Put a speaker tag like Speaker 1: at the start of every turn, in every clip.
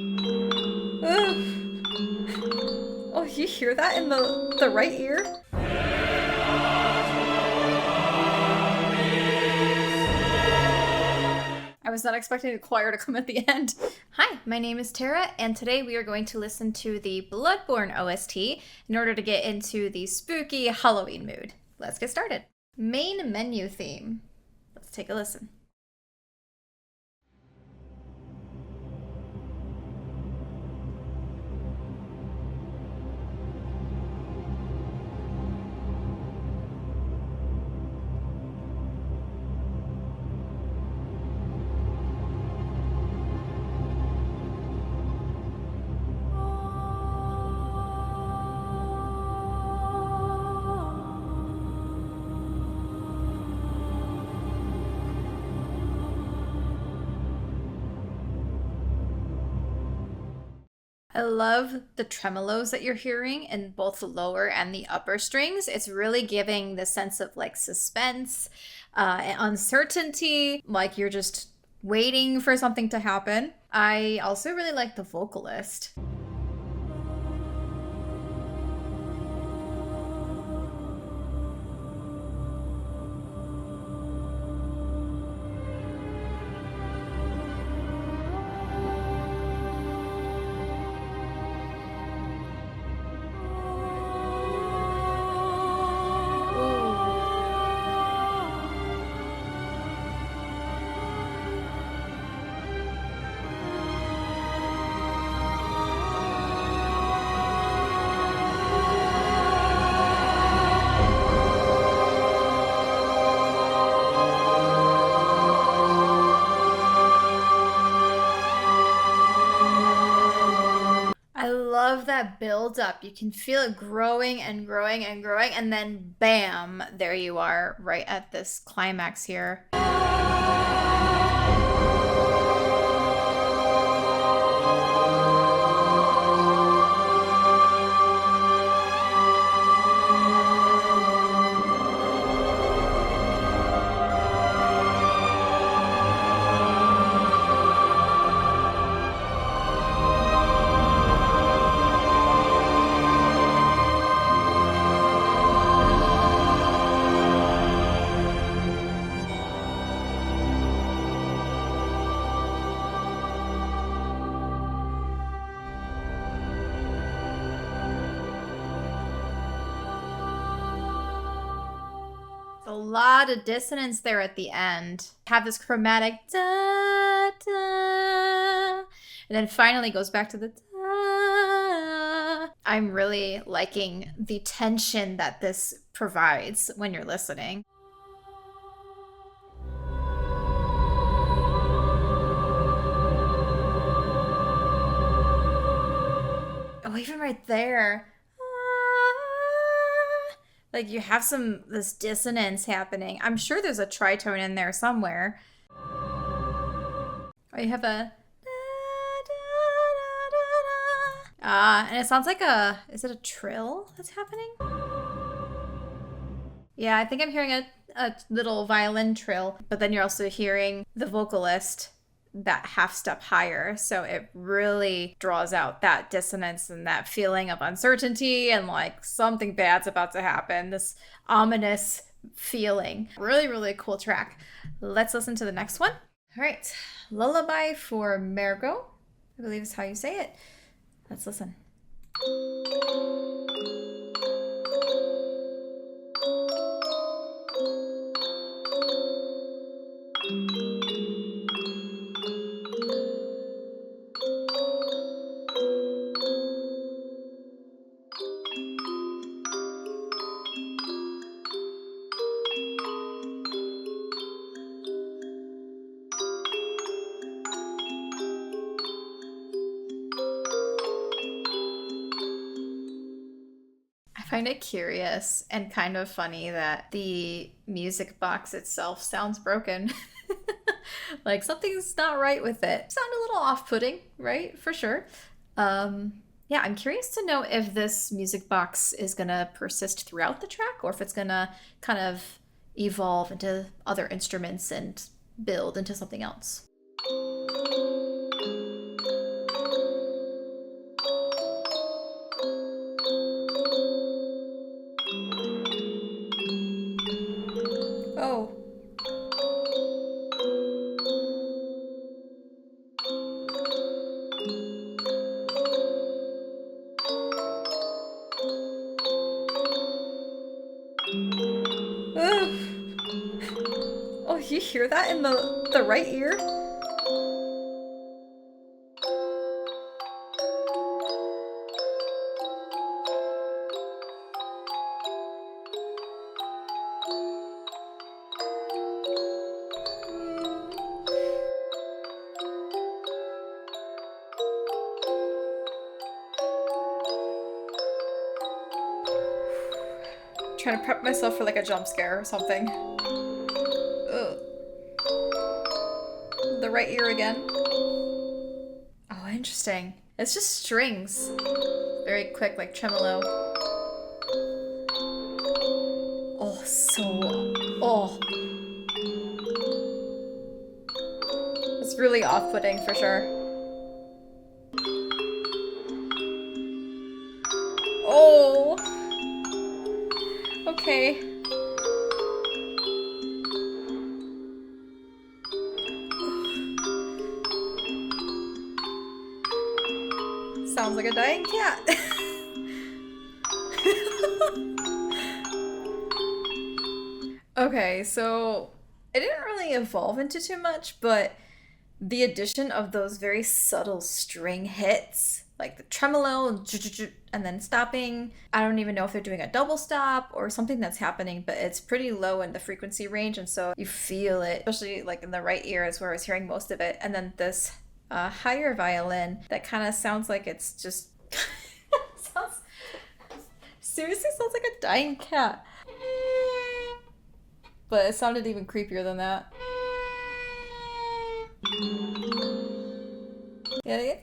Speaker 1: Ugh. Oh, you hear that in the right ear? I was not expecting the choir to come at the end. Hi, my name is Tara, and today we are going to listen to the Bloodborne OST in order to get into the spooky Halloween mood. Let's get started. Main menu theme. Let's take a listen. I love the tremolos that you're hearing in both the lower and the upper strings. It's really giving the sense of like suspense and uncertainty, like you're just waiting for something to happen. I also really like the vocalist. I love that build up. You can feel it growing and growing and growing, and then bam, there you are, right at this climax here. A lot of dissonance there at the end. Have this chromatic da da, and then finally goes back to the da. I'm really liking the tension that this provides when you're listening. Oh, even right there. Like you have this dissonance happening. I'm sure there's a tritone in there somewhere. Oh, you have a and it sounds like is it a trill that's happening? Yeah, I think I'm hearing a little violin trill, but then you're also hearing the vocalist that half step higher. So it really draws out that dissonance and that feeling of uncertainty and like something bad's about to happen. This ominous feeling. Really, really cool track. Let's listen to the next one. All right. Lullaby for Mergo, I believe is how you say it. Let's listen. I find it curious and kind of funny that the music box itself sounds broken. Like something's not right with it. Sound a little off-putting, right? For sure. Yeah, I'm curious to know if this music box is gonna persist throughout the track or if it's gonna kind of evolve into other instruments and build into something else. you hear that in the right ear? Trying to prep myself for like a jump scare or something. Ugh. The right ear again. Oh, interesting. It's just strings. Very quick, like tremolo. Oh, so... Oh. It's really off-putting for sure. Oh. Okay. Sounds like a dying cat. Okay, so it didn't really evolve into too much, but the addition of those very subtle string hits, like the tremolo and then stopping. I don't even know if they're doing a double stop or something that's happening, but it's pretty low in the frequency range, and so you feel it, especially like in the right ear is where I was hearing most of it. And then this higher violin that kind of sounds like it's just seriously sounds like a dying cat. But it sounded even creepier than that. Yeah.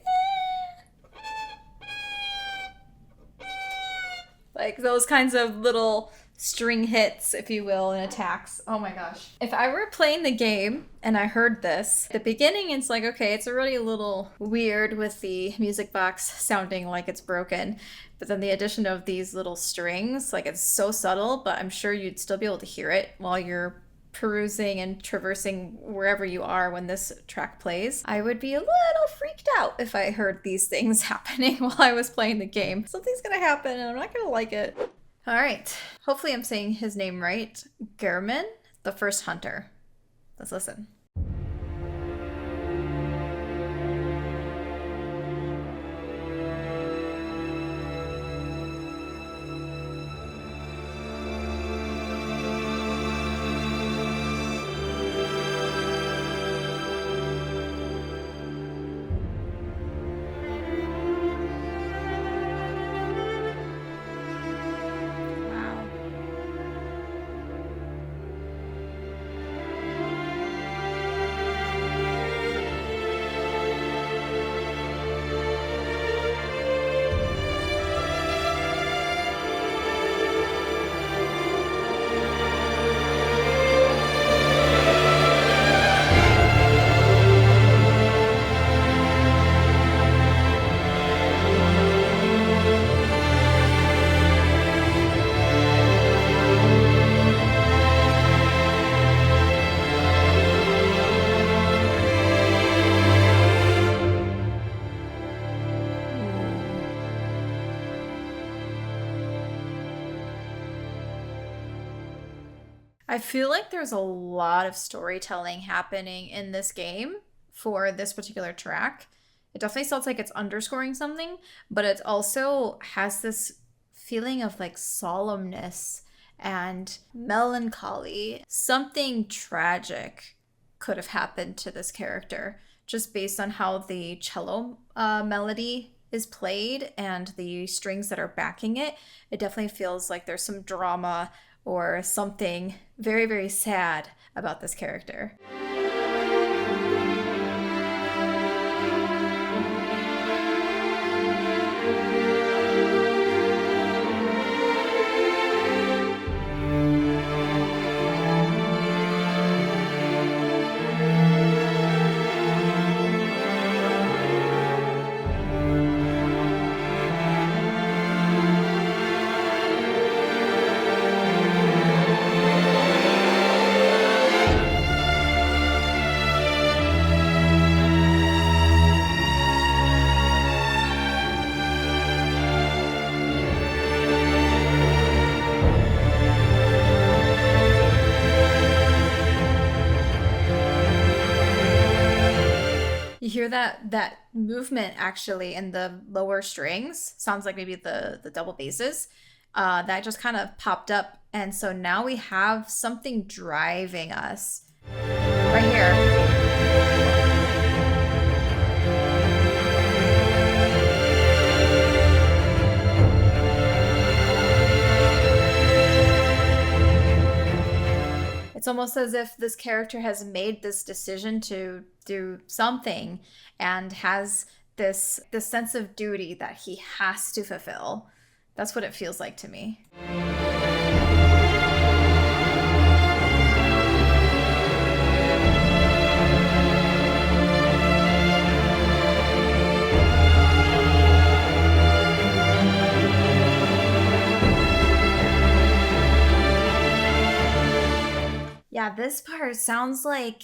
Speaker 1: Like those kinds of little string hits, if you will, and attacks. Oh my gosh. If I were playing the game and I heard this, at the beginning it's like, okay, it's already a little weird with the music box sounding like it's broken. But then the addition of these little strings, like it's so subtle, but I'm sure you'd still be able to hear it while you're perusing and traversing wherever you are when this track plays. I would be a little freaked out if I heard these things happening while I was playing the game. Something's gonna happen and I'm not gonna like it. All right, hopefully I'm saying his name right. Gehrman, the first hunter. Let's listen. I feel like there's a lot of storytelling happening in this game for this particular track. It definitely sounds like it's underscoring something, but it also has this feeling of like solemnness and melancholy. Something tragic could have happened to this character just based on how the cello melody is played and the strings that are backing it. It definitely feels like there's some drama or something very, very sad about this character. hear that movement actually in the lower strings. Sounds like maybe the double basses. That just kind of popped up. And so now we have something driving us right here. It's almost as if this character has made this decision to do something and has this sense of duty that he has to fulfill. That's what it feels like to me. Yeah, this part sounds like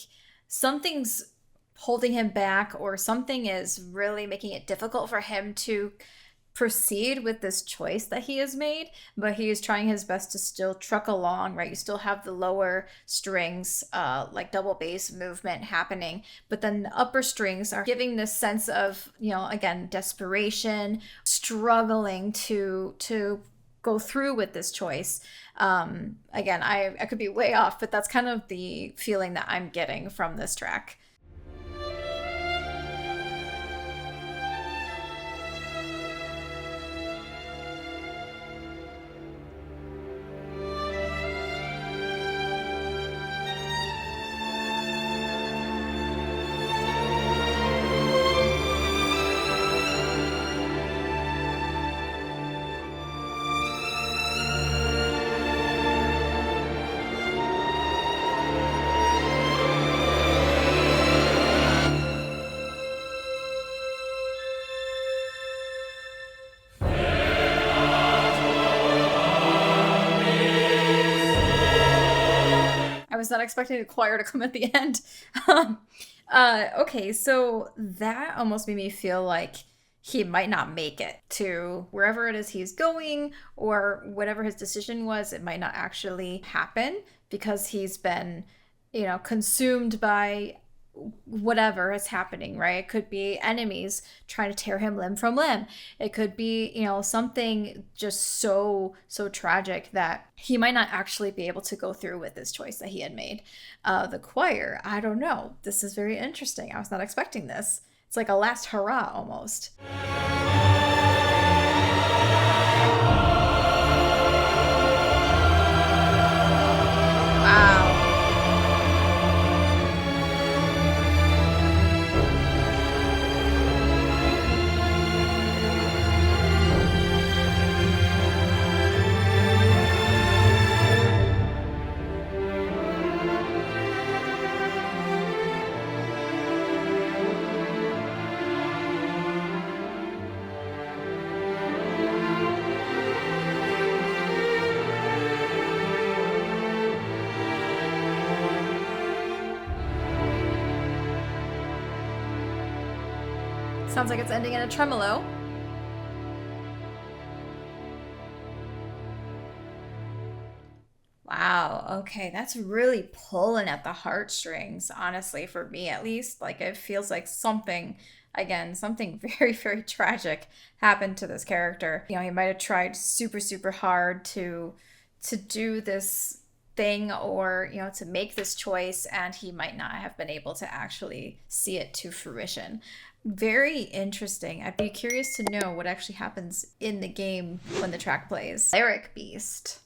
Speaker 1: something's holding him back, or something is really making it difficult for him to proceed with this choice that he has made, but he is trying his best to still truck along, right? You still have the lower strings, like double bass movement happening, but then the upper strings are giving this sense of, again, desperation, struggling to go through with this choice. Again, I could be way off, but that's kind of the feeling that I'm getting from this track. I was not expecting the choir to come at the end. Okay, so that almost made me feel like he might not make it to wherever it is he's going, or whatever his decision was. It might not actually happen because he's been, consumed by whatever is happening, right? It could be enemies trying to tear him limb from limb. It could be, something just so tragic that he might not actually be able to go through with this choice that he had made. The choir, I don't know. This is very interesting. I was not expecting this. It's like a last hurrah almost. Wow. Sounds like it's ending in a tremolo. Wow, okay, that's really pulling at the heartstrings, honestly, for me at least. Like, it feels like something very, very tragic happened to this character. He might have tried super, super hard to do this thing, or to make this choice, and he might not have been able to actually see it to fruition. Very interesting. I'd be curious to know what actually happens in the game when the track plays. Cleric Beast.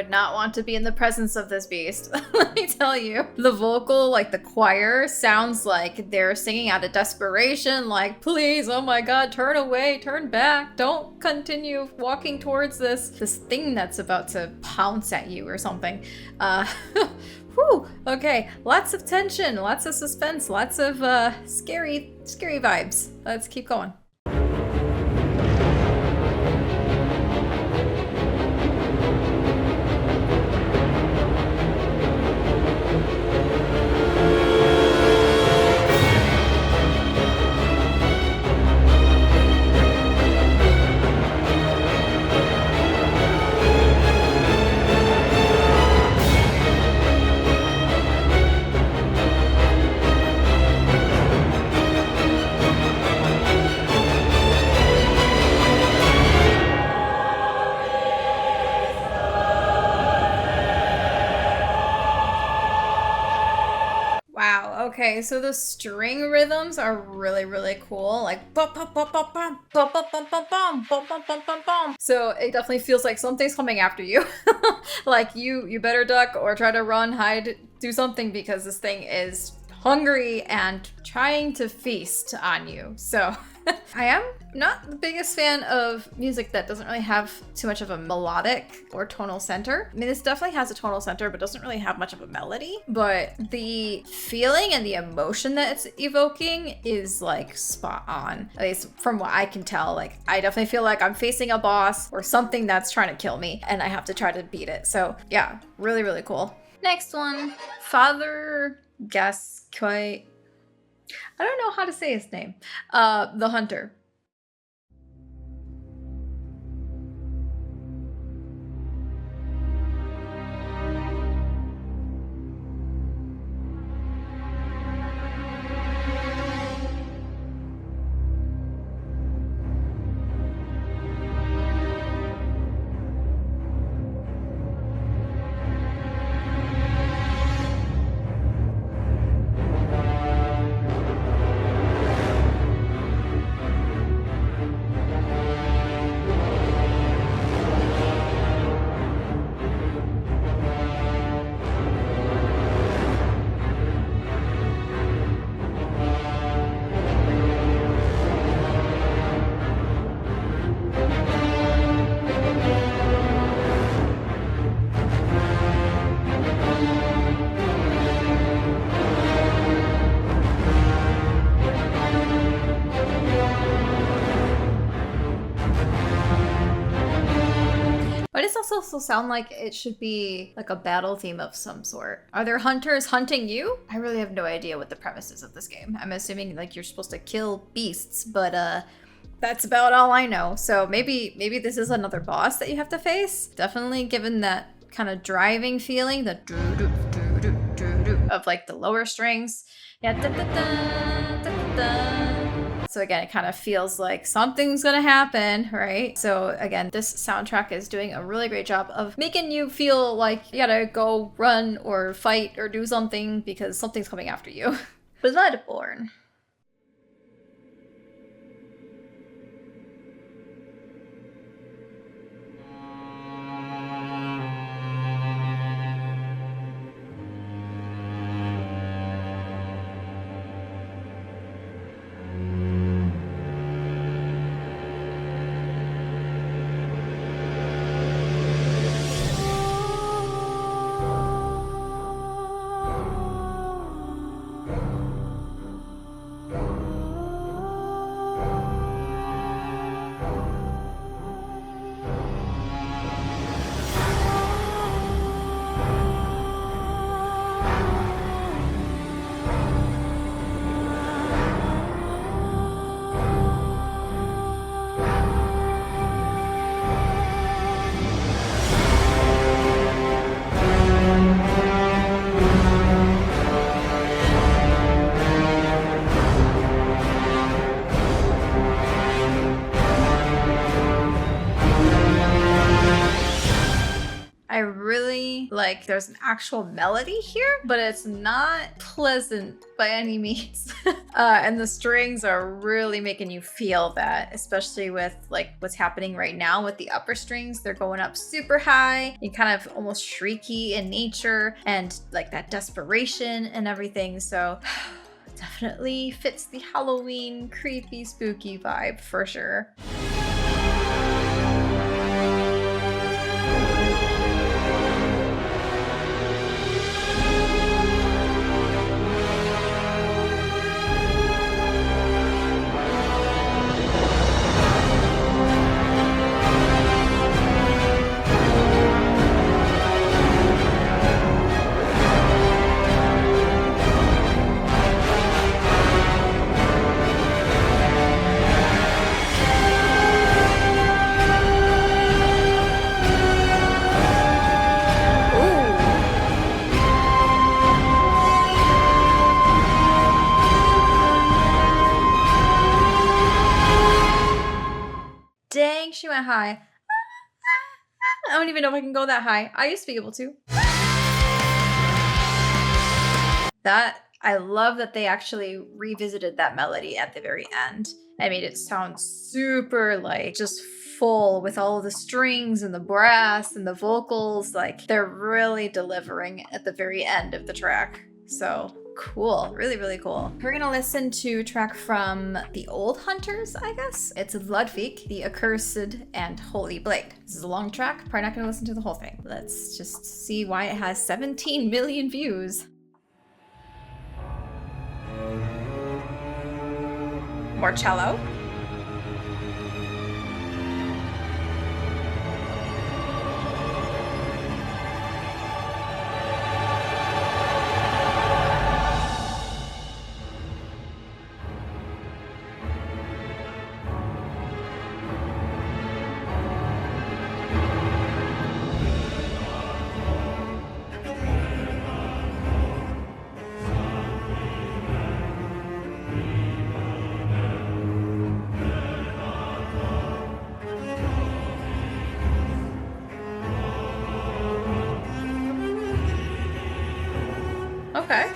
Speaker 1: would not want to be in the presence of this beast. Let me tell you. The vocal, like the choir, sounds like they're singing out of desperation, like, please, oh my god, turn away, turn back, don't continue walking towards this thing that's about to pounce at you or something. Whew, okay, lots of tension, lots of suspense, lots of scary vibes. Let's keep going. Okay, so the string rhythms are really cool, like bum bum bum bum bum bum bum bum bum bum bum bum bum bum bum. So it definitely feels like something's coming after you. Like you better duck or try to run, hide, do something, because this thing is hungry and trying to feast on you. So I am not the biggest fan of music that doesn't really have too much of a melodic or tonal center. I mean, this definitely has a tonal center, but doesn't really have much of a melody. But the feeling and the emotion that it's evoking is like spot on. At least from what I can tell. Like, I definitely feel like I'm facing a boss or something that's trying to kill me, and I have to try to beat it. So yeah, really cool. Next one, Father Gascoigne. I don't know how to say his name. The Hunter. Also sound like it should be like a battle theme of some sort. Are there hunters hunting you? I really have no idea what the premise is of this game. I'm assuming like you're supposed to kill beasts, but that's about all I know. So maybe this is another boss that you have to face. Definitely given that kind of driving feeling, the of like the lower strings. Yeah, da, da, da, da, da, da. So again, it kind of feels like something's gonna happen, right? So again, this soundtrack is doing a really great job of making you feel like you gotta go run or fight or do something because something's coming after you. Bloodborne. like there's an actual melody here, but it's not pleasant by any means. And the strings are really making you feel that, especially with like what's happening right now with the upper strings. They're going up super high and kind of almost shrieky in nature, and like that desperation and everything. So definitely fits the Halloween creepy spooky vibe for sure. Dang, she went high. I don't even know if I can go that high. I used to be able to. I love that they actually revisited that melody at the very end. I made it sound super like just full with all of the strings and the brass and the vocals. Like they're really delivering at the very end of the track. So cool. Really, really cool. We're gonna listen to a track from the Old Hunters, I guess. It's Ludwig, the Accursed, and Holy Blade. This is a long track. Probably not gonna listen to the whole thing. Let's just see why it has 17 million views. More cello. Okay.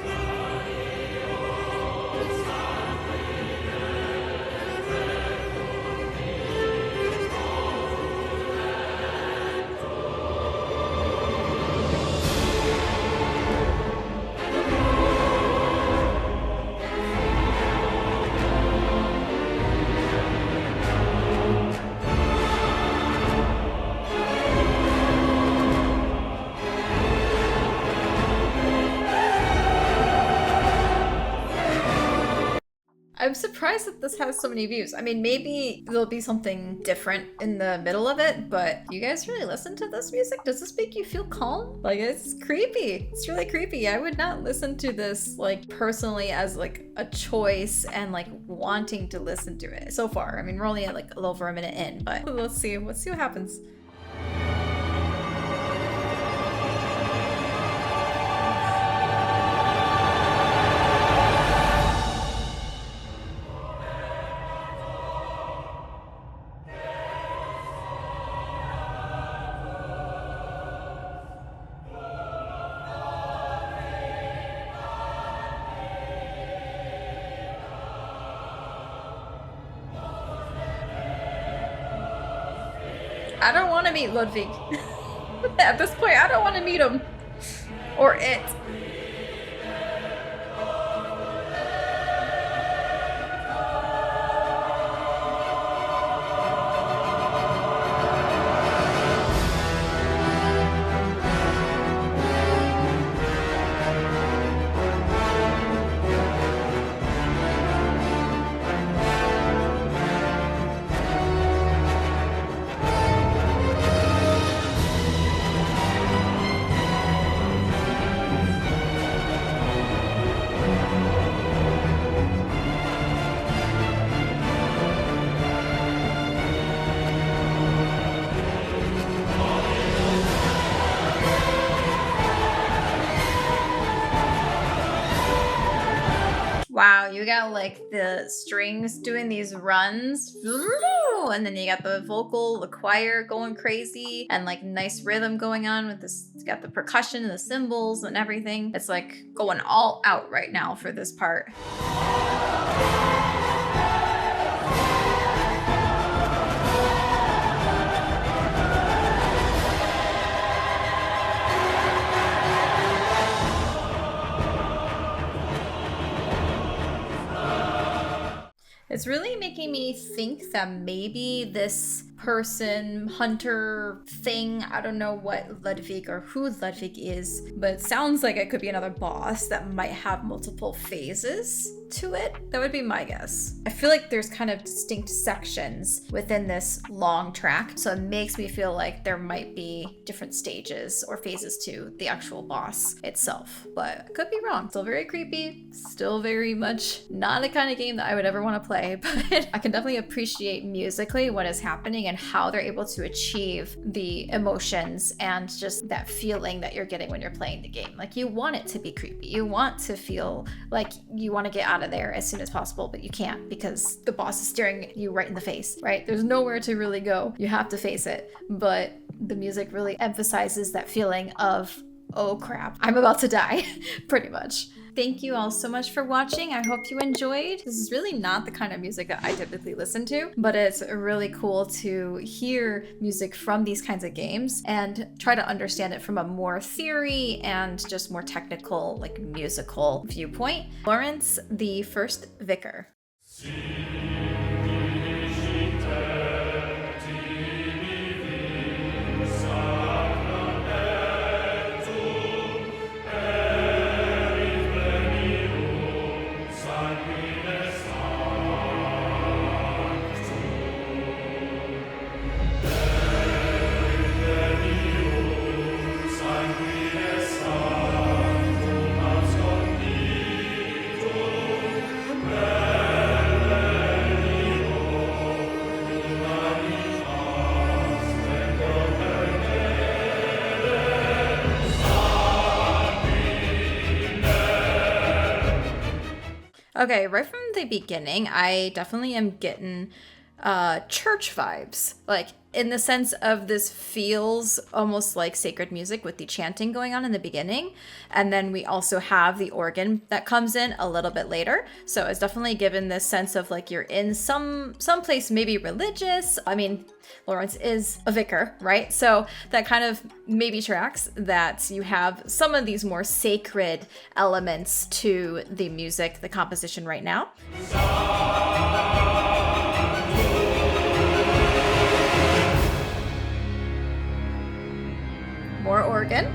Speaker 1: I'm surprised that this has so many views. I mean, maybe there'll be something different in the middle of it, but you guys really listen to this music? Does this make you feel calm? Like, it's creepy. It's really creepy. I would not listen to this, like, personally as, like, a choice and, like, wanting to listen to it so far. I mean, we're only at, like, a little over a minute in, but let's see. Let's see what happens. I don't want to meet Ludwig. At this point, I don't want to meet him. Or it. Wow, you got like the strings doing these runs, and then you got the vocal, the choir going crazy, and like nice rhythm going on with this. It's got the percussion and the cymbals and everything. It's like going all out right now for this part. It's really making me think that maybe this person, hunter thing, I don't know what Ludwig or who Ludwig is, but it sounds like it could be another boss that might have multiple phases to it. That would be my guess. I feel like there's kind of distinct sections within this long track, so it makes me feel like there might be different stages or phases to the actual boss itself, but I could be wrong. Still very creepy, still very much not the kind of game that I would ever want to play, but I can definitely appreciate musically what is happening and how they're able to achieve the emotions and just that feeling that you're getting when you're playing the game. Like, you want it to be creepy. You want to feel like you want to get out of there as soon as possible, but you can't because the boss is staring you right in the face, right? There's nowhere to really go. You have to face it. But the music really emphasizes that feeling of, oh crap, I'm about to die, pretty much. Thank you all so much for watching. I hope you enjoyed. This is really not the kind of music that I typically listen to, but it's really cool to hear music from these kinds of games and try to understand it from a more theory and just more technical, like musical viewpoint. Lawrence, the first Vicar. Okay, right from the beginning, I definitely am getting church vibes, like in the sense of this feels almost like sacred music with the chanting going on in the beginning, and then we also have the organ that comes in a little bit later. So it's definitely given this sense of like you're in some place maybe religious. I mean, Lawrence is a vicar, right? So that kind of maybe tracks that you have some of these more sacred elements to the music, the composition right now. More organ.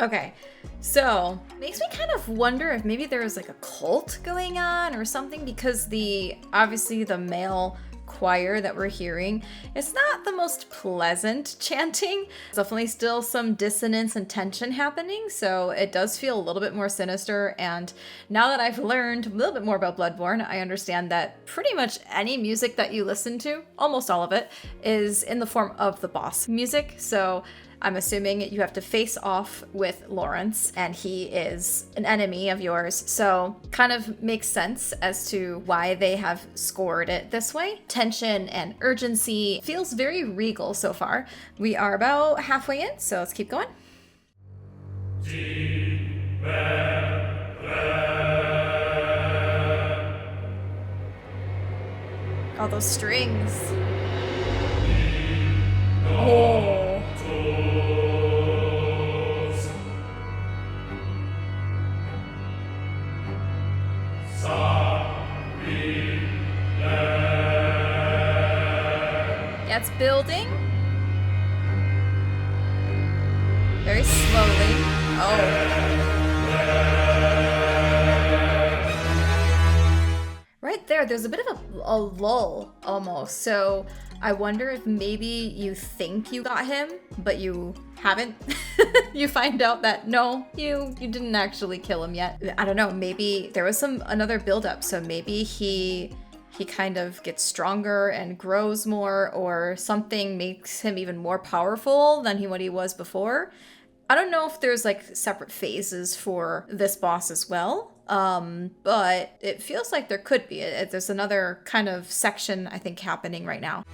Speaker 1: Okay, so makes me kind of wonder if maybe there was like a cult going on or something, because obviously the male choir that we're hearing, it's not the most pleasant chanting. There's definitely still some dissonance and tension happening, so it does feel a little bit more sinister. And now that I've learned a little bit more about Bloodborne, I understand that pretty much any music that you listen to, almost all of it, is in the form of the boss music. So I'm assuming you have to face off with Lawrence, and he is an enemy of yours. So kind of makes sense as to why they have scored it this way. Tension and urgency feels very regal so far. We are about halfway in, so let's keep going. All those strings. Oh. Yeah, it's building. Very slowly. Oh. Right there's a bit of a lull almost. So I wonder if maybe you think you got him, but you haven't. You find out that no, you didn't actually kill him yet. I don't know, maybe there was another buildup. So maybe he kind of gets stronger and grows more, or something makes him even more powerful than what he was before. I don't know if there's like separate phases for this boss as well. But it feels like there could be. There's another kind of section, I think, happening right now.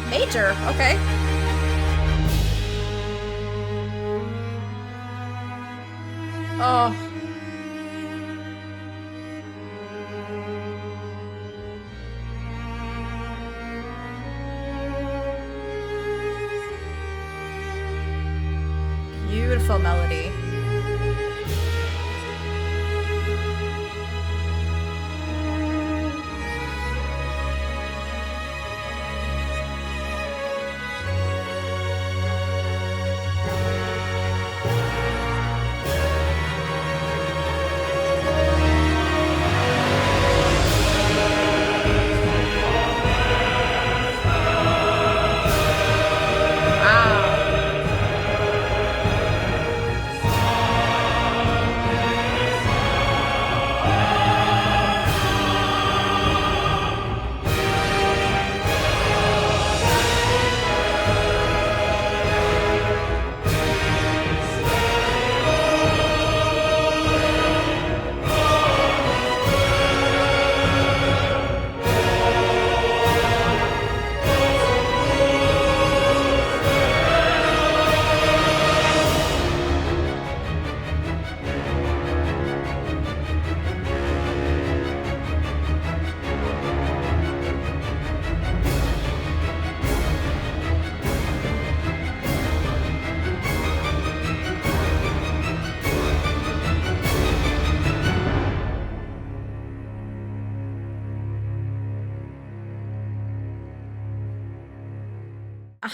Speaker 1: Major, okay. Oh. Beautiful melody.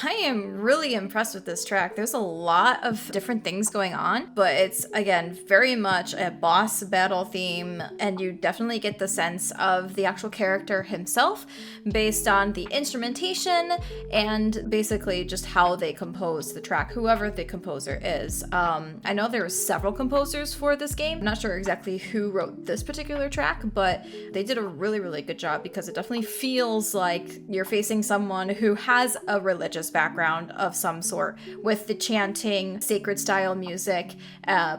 Speaker 1: I am really impressed with this track. There's a lot of different things going on, but it's, again, very much a boss battle theme, and you definitely get the sense of the actual character himself based on the instrumentation and basically just how they compose the track, whoever the composer is. I know there were several composers for this game. I'm not sure exactly who wrote this particular track, but they did a really, really good job because it definitely feels like you're facing someone who has a religious background of some sort, with the chanting, sacred style music,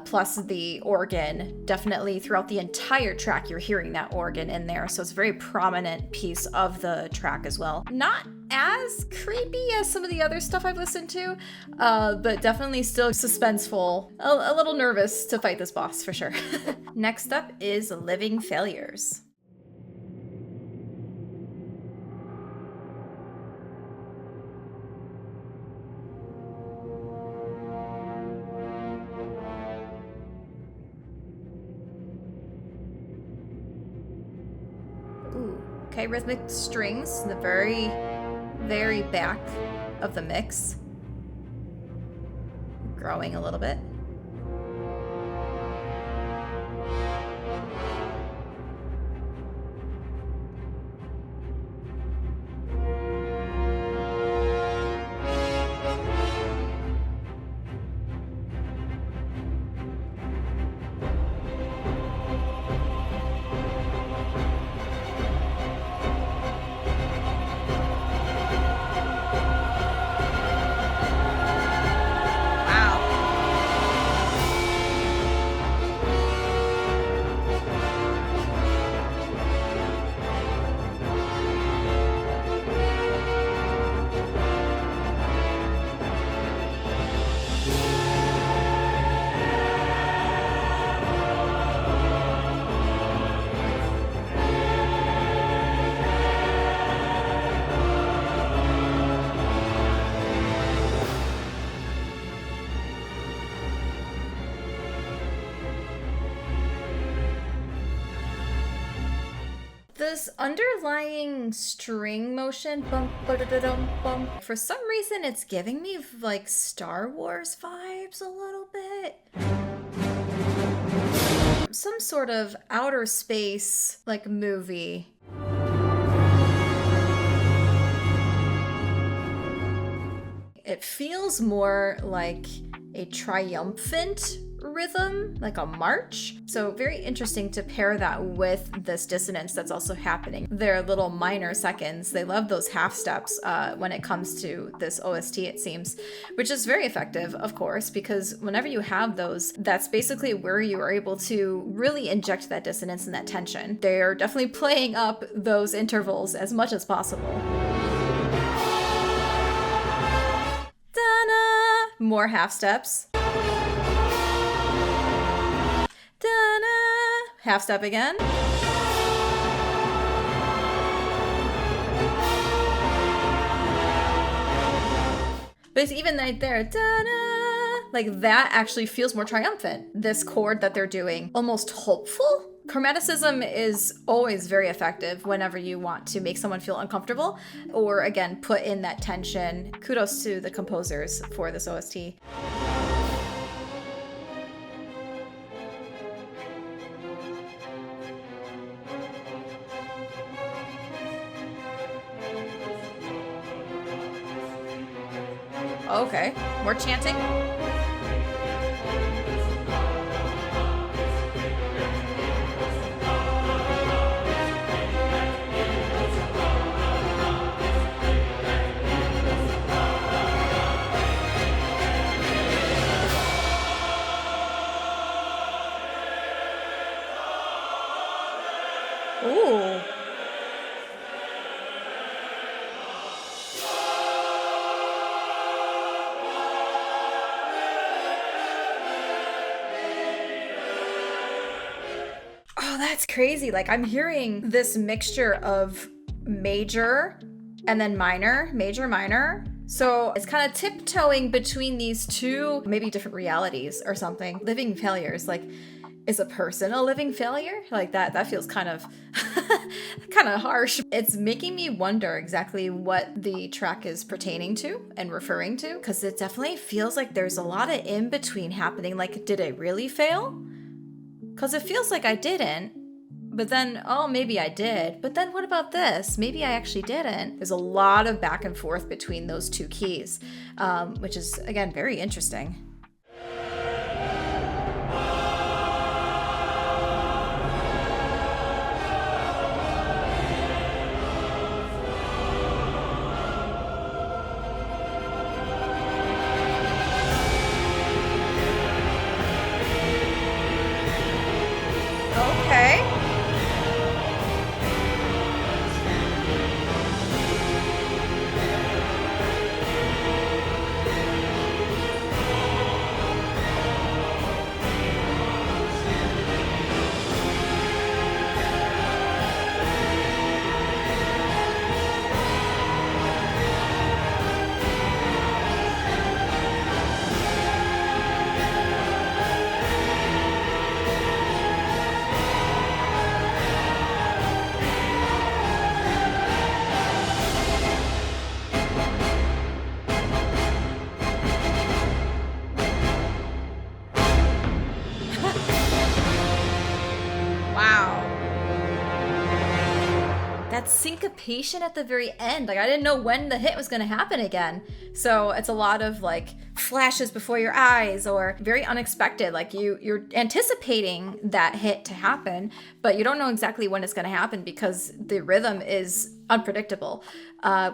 Speaker 1: plus the organ. Definitely throughout the entire track you're hearing that organ in there, so it's a very prominent piece of the track as well. Not as creepy as some of the other stuff I've listened to, but definitely still suspenseful. A little nervous to fight this boss for sure. Next up is Living Failures. Okay, rhythmic strings in the very, very back of the mix. Growing a little bit. This underlying string motion, bum, ba-da-da-dum, bum, for some reason it's giving me like Star Wars vibes a little bit. Some sort of outer space like movie. It feels more like a triumphant rhythm, like a march. So very interesting to pair that with this dissonance that's also happening. They're little minor seconds. They love those half steps when it comes to this OST, it seems, which is very effective, of course, because whenever you have those, that's basically where you are able to really inject that dissonance and that tension. They're definitely playing up those intervals as much as possible. Da-na! More half steps. Da-na! Half step again. But it's even right there, da-na! Like that actually feels more triumphant. This chord that they're doing, almost hopeful. Chromaticism is always very effective whenever you want to make someone feel uncomfortable or, again, put in that tension. Kudos to the composers for this OST. Okay, more chanting. Ooh. That's crazy. Like I'm hearing this mixture of major and then minor, major, minor. So it's kind of tiptoeing between these two, maybe different realities or something. Living failures, like is a person a living failure? Like that feels kind of harsh. It's making me wonder exactly what the track is pertaining to and referring to, because it definitely feels like there's a lot of in between happening. Like, did I really fail? Because it feels like I didn't. But then, oh, maybe I did. But then what about this? Maybe I actually didn't. There's a lot of back and forth between those two keys, which is, again, very interesting. Syncopation at the very end. Like I didn't know when the hit was going to happen again. So it's a lot of like flashes before your eyes or very unexpected. Like you're anticipating that hit to happen, but you don't know exactly when it's going to happen because the rhythm is unpredictable,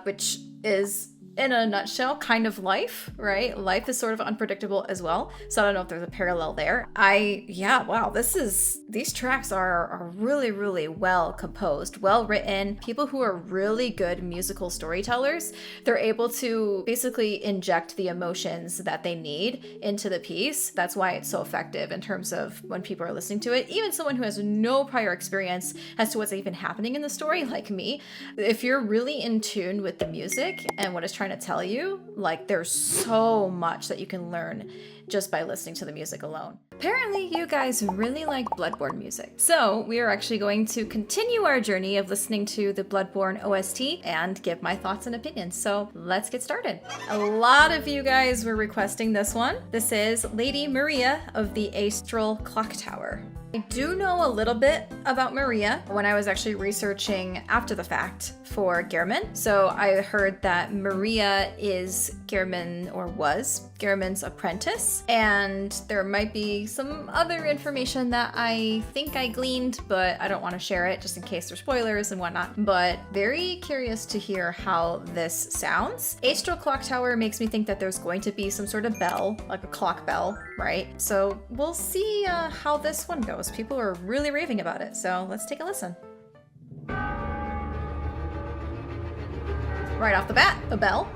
Speaker 1: which is in a nutshell kind of life, right? Life is sort of unpredictable as well. So I don't know if there's a parallel there. Wow, these tracks are really, really well composed, well written. People who are really good musical storytellers, they're able to basically inject the emotions that they need into the piece. That's why it's so effective in terms of when people are listening to it. Even someone who has no prior experience as to what's even happening in the story, like me, if you're really in tune with the music and what it's trying trying to tell you, like there's so much that you can learn just by listening to the music alone. Apparently you guys really like Bloodborne music. So we are actually going to continue our journey of listening to the Bloodborne OST and give my thoughts and opinions. So let's get started. A lot of you guys were requesting this one. This is Lady Maria of the Astral Clock Tower. I do know a little bit about Maria when I was actually researching after the fact for Gehrman. So I heard that Maria is Gehrman, or was Gehrman's apprentice, and there might be some other information that I think I gleaned, but I don't want to share it just in case there's spoilers and whatnot. But very curious to hear how this sounds. Astral Clock Tower makes me think that there's going to be some sort of bell, like a clock bell, right? So we'll see how this one goes. People are really raving about it, so let's take a listen. Right off the bat, a bell.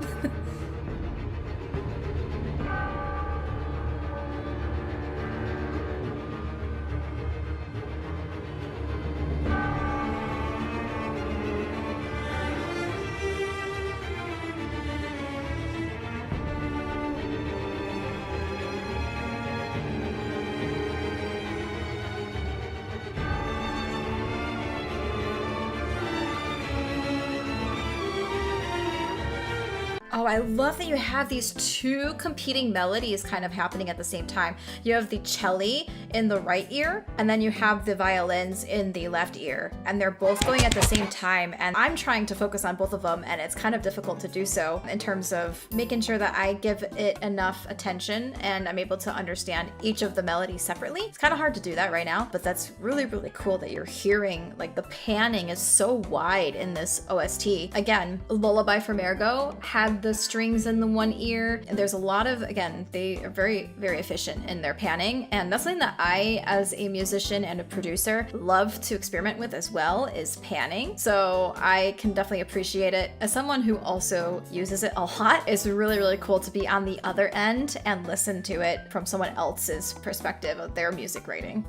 Speaker 1: Oh, I love that you have these two competing melodies kind of happening at the same time. You have the cello in the right ear, and then you have the violins in the left ear, and they're both going at the same time. And I'm trying to focus on both of them, and it's kind of difficult to do so in terms of making sure that I give it enough attention and I'm able to understand each of the melodies separately. It's kind of hard to do that right now, but that's really, really cool that you're hearing, like the panning is so wide in this OST. Again, Lullaby For Mergo had the strings in the one ear, and there's a lot of, again, they are very, very efficient in their panning, and that's something that I, as a musician and a producer, love to experiment with as well, is panning. So I can definitely appreciate it. As someone who also uses it a lot, it's really, really cool to be on the other end and listen to it from someone else's perspective of their music rating.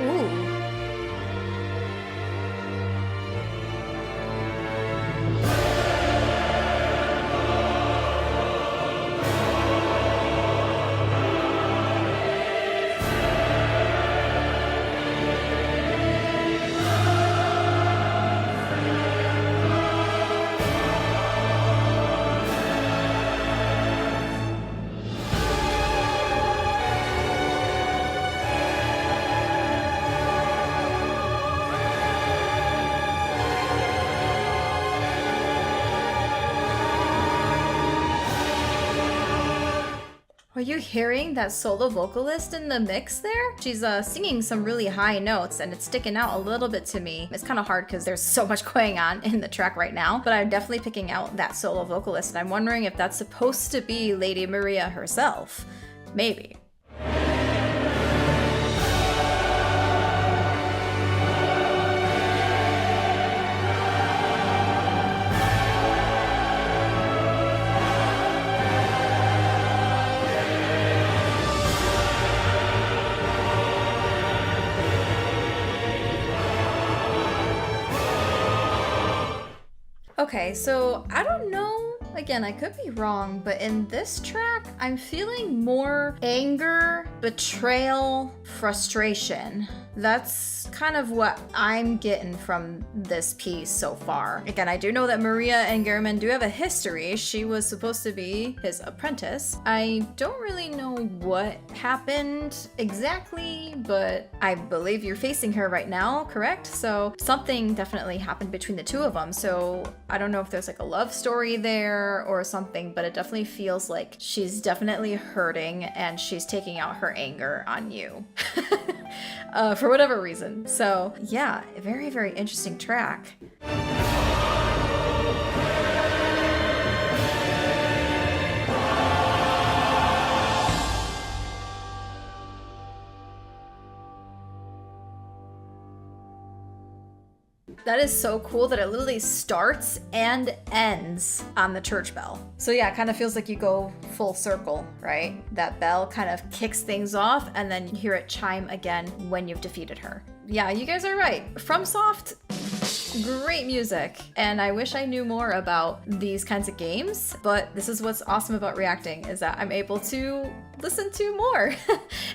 Speaker 1: Ooh. Are you hearing that solo vocalist in the mix there? She's singing some really high notes, and it's sticking out a little bit to me. It's kind of hard because there's so much going on in the track right now, but I'm definitely picking out that solo vocalist, and I'm wondering if that's supposed to be Lady Maria herself. Maybe. Okay, so I don't know, again, I could be wrong, but in this track, I'm feeling more anger, betrayal, frustration. That's kind of what I'm getting from this piece so far. Again, I do know that Maria and Gehrman do have a history. She was supposed to be his apprentice. I don't really know what happened exactly, but I believe you're facing her right now, correct? So something definitely happened between the two of them. So I don't know if there's like a love story there or something, but it definitely feels like she's definitely hurting and she's taking out her anger on you. For whatever reason. So yeah, a very, very interesting track. That is so cool that it literally starts and ends on the church bell. So yeah, it kind of feels like you go full circle, right? That bell kind of kicks things off and then you hear it chime again when you've defeated her. Yeah, you guys are right. FromSoft, Great music, and I wish I knew more about these kinds of games, but this is what's awesome about reacting, is that I'm able to listen to more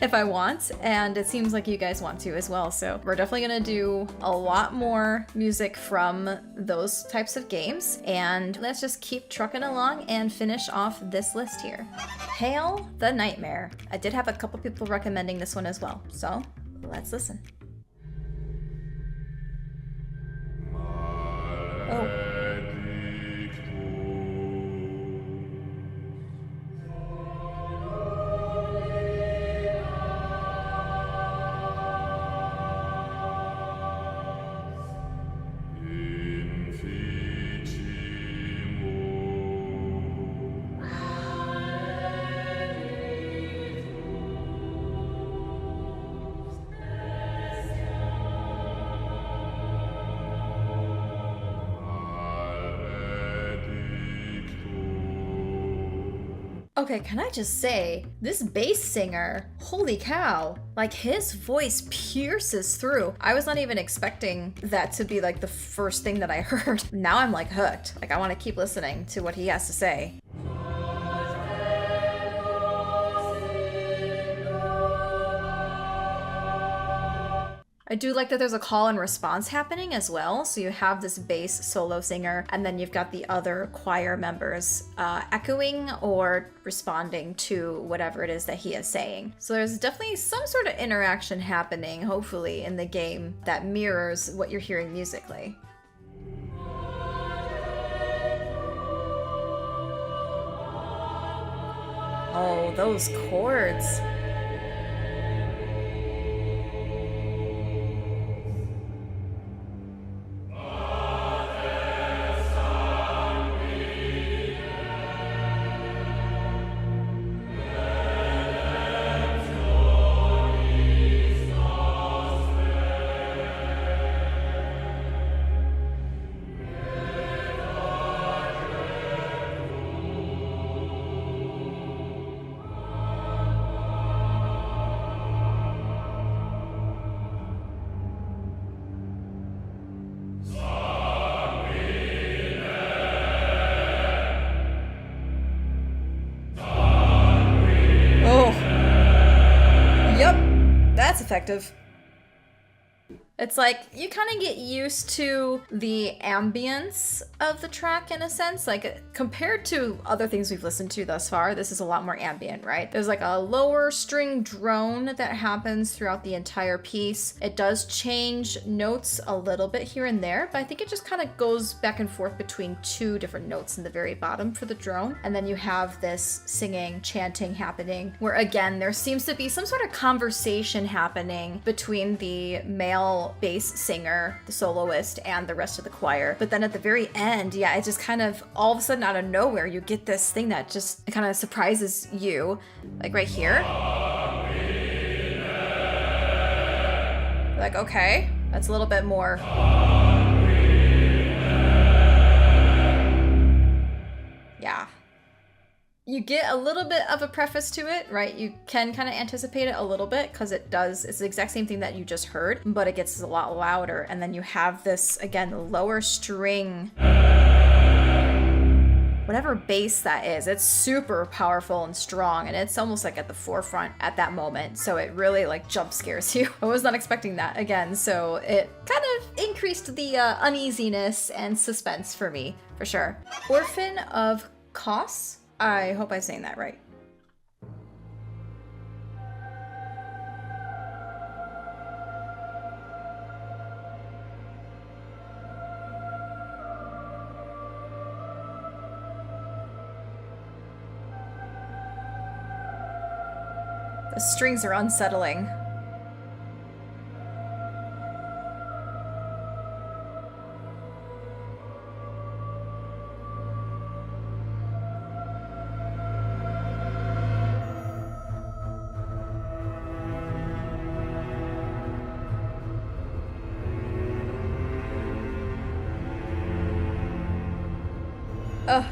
Speaker 1: if I want, and it seems like you guys want to as well, so we're definitely gonna do a lot more music from those types of games, and let's just keep trucking along and finish off this list here. Hail the Nightmare. I did have a couple people recommending this one as well, so let's listen. Oh. Okay, can I just say, this bass singer, holy cow, like his voice pierces through. I was not even expecting that to be like the first thing that I heard. Now I'm like hooked. Like I want to keep listening to what he has to say. I do like that there's a call and response happening as well. So you have this bass solo singer, and then you've got the other choir members echoing or responding to whatever it is that he is saying. So there's definitely some sort of interaction happening, hopefully, in the game that mirrors what you're hearing musically. Oh, those chords. Effective. It's like you kind of get used to the ambience of the track in a sense. Like compared to other things we've listened to thus far, this is a lot more ambient, right? There's like a lower string drone that happens throughout the entire piece. It does change notes a little bit here and there, but I think it just kind of goes back and forth between two different notes in the very bottom for the drone. And then you have this singing, chanting happening, where again, there seems to be some sort of conversation happening between the male bass singer, the soloist, and the rest of the choir. But then at the very end, yeah, it just kind of all of a sudden out of nowhere, you get this thing that just kind of surprises you. Like right here. Like, okay, that's a little bit more. Yeah. You get a little bit of a preface to it, right? You can kind of anticipate it a little bit because it's the exact same thing that you just heard, but it gets a lot louder. And then you have this, again, lower string, whatever bass that is, it's super powerful and strong, and it's almost like at the forefront at that moment. So it really like jump scares you. I was not expecting that again. So it kind of increased the uneasiness and suspense for me, for sure. Orphan of Kos. I hope I'm saying that right. The strings are unsettling. Ugh.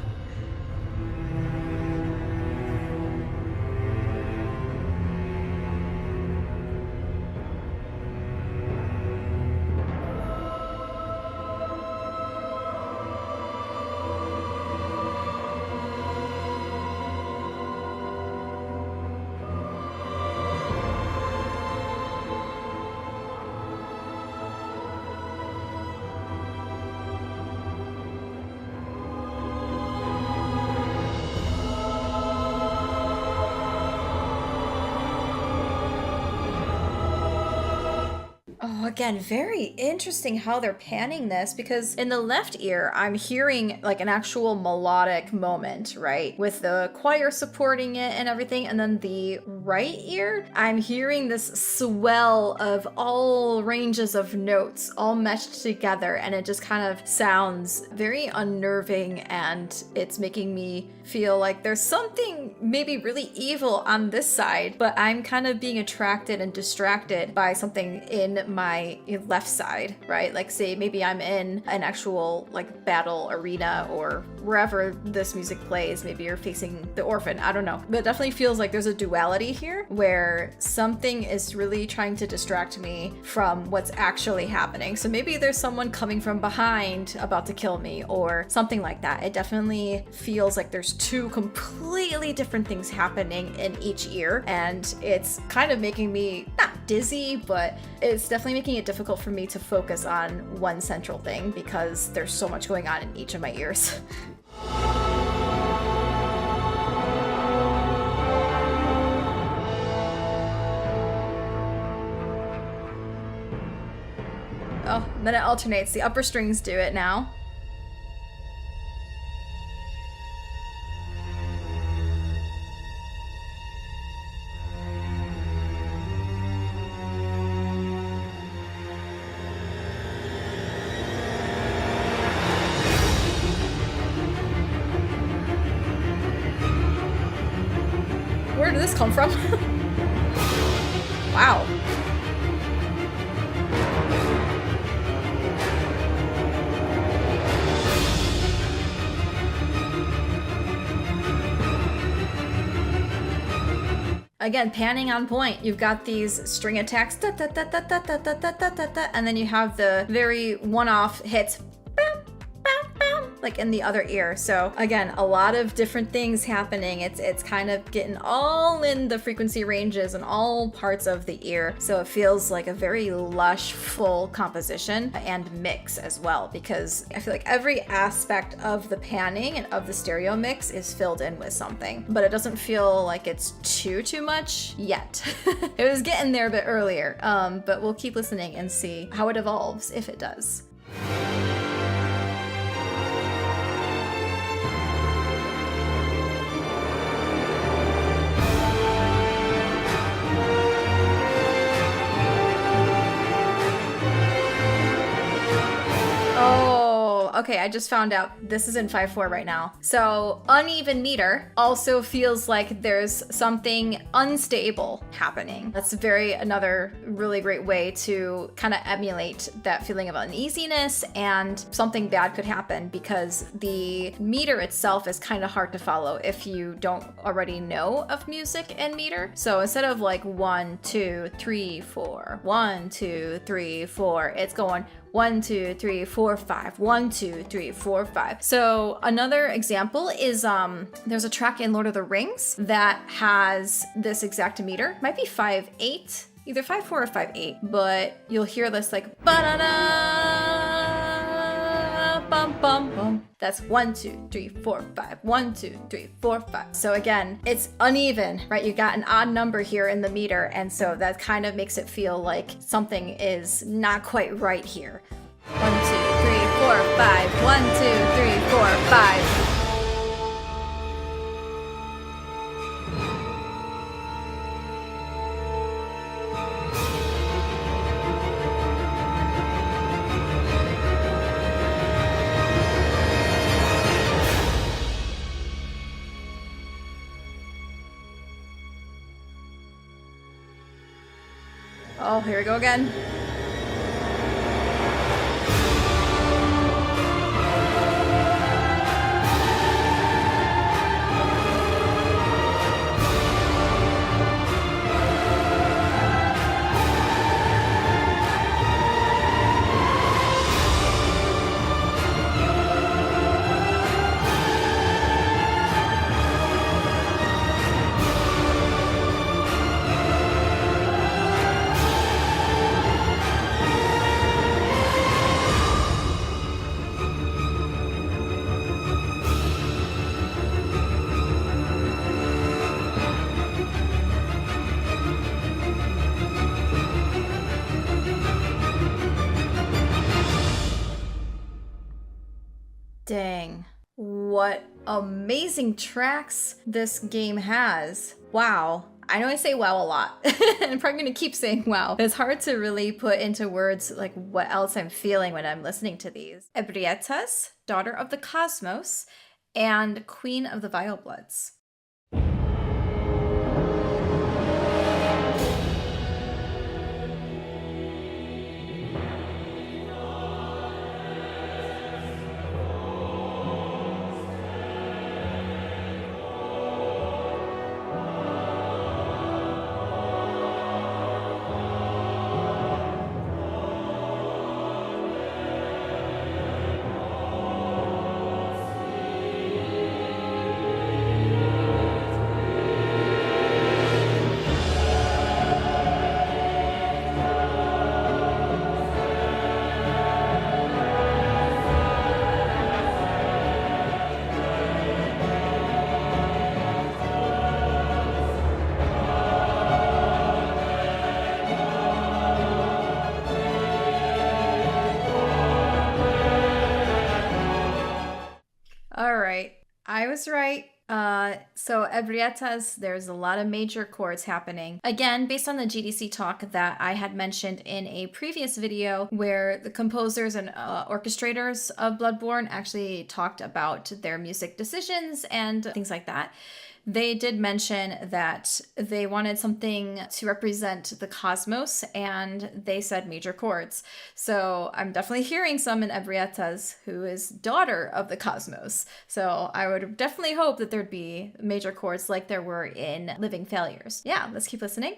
Speaker 1: Oh, again, very interesting how they're panning this, because in the left ear, I'm hearing like an actual melodic moment, right? With the choir supporting it and everything. And then the right ear, I'm hearing this swell of all ranges of notes all meshed together. And it just kind of sounds very unnerving, and it's making me feel like there's something maybe really evil on this side, but I'm kind of being attracted and distracted by something in my left side, right? Like, say maybe I'm in an actual like battle arena or wherever this music plays. Maybe you're facing the orphan, I don't know. But it definitely feels like there's a duality here where something is really trying to distract me from what's actually happening. So maybe there's someone coming from behind about to kill me or something like that. It definitely feels like there's two completely different things happening in each ear, and it's kind of making me not dizzy, but it's definitely making it difficult for me to focus on one central thing because there's so much going on in each of my ears. Oh, then it alternates. The upper strings do it now. Where did this come from? Wow. Again, panning on point. You've got these string attacks, da, da, da, da, da, da, da, da, da, da, and then you have the very one-off hits, bam, bam, bam, like in the other ear. So again, a lot of different things happening. It's kind of getting all in the frequency ranges and all parts of the ear. So it feels like a very lush, full composition and mix as well, because I feel like every aspect of the panning and of the stereo mix is filled in with something, but it doesn't feel like it's too much yet. It was getting there a bit earlier, but we'll keep listening and see how it evolves, if it does. Okay, I just found out this is in 5/4 right now. So uneven meter also feels like there's something unstable happening. That's another really great way to kind of emulate that feeling of uneasiness, and something bad could happen because the meter itself is kind of hard to follow if you don't already know of music and meter. So instead of like 1, 2, 3, 4, 1, 2, 3, 4, it's going 1, 2, 3, 4, 5. 1, 2, 3, 4, 5. So another example is there's a track in Lord of the Rings that has this exact meter. It might be 5/8, either 5/4 or 5/8, but you'll hear this like ba-da-da, bum bum bum. That's 1, 2, 3, 4, 5. 1, 2, 3, 4, 5. So again, it's uneven, right? You got an odd number here in the meter, and so that kind of makes it feel like something is not quite right here. 1, 2, 3, 4, 5. 1, 2, 3, 4, 5. Oh, here we go again. Dang. What amazing tracks this game has. Wow. I know I say wow a lot. I'm probably going to keep saying wow. It's hard to really put into words like what else I'm feeling when I'm listening to these. Ebrietas, Daughter of the Cosmos, and Queen of the Vilebloods. I was right. So Ebrietas, there's a lot of major chords happening. Again, based on the GDC talk that I had mentioned in a previous video where the composers and orchestrators of Bloodborne actually talked about their music decisions and things like that. They did mention that they wanted something to represent the cosmos, and they said major chords. So I'm definitely hearing some in Ebrietas, who is daughter of the cosmos. So I would definitely hope that there'd be major chords like there were in Living Failures. Yeah, let's keep listening.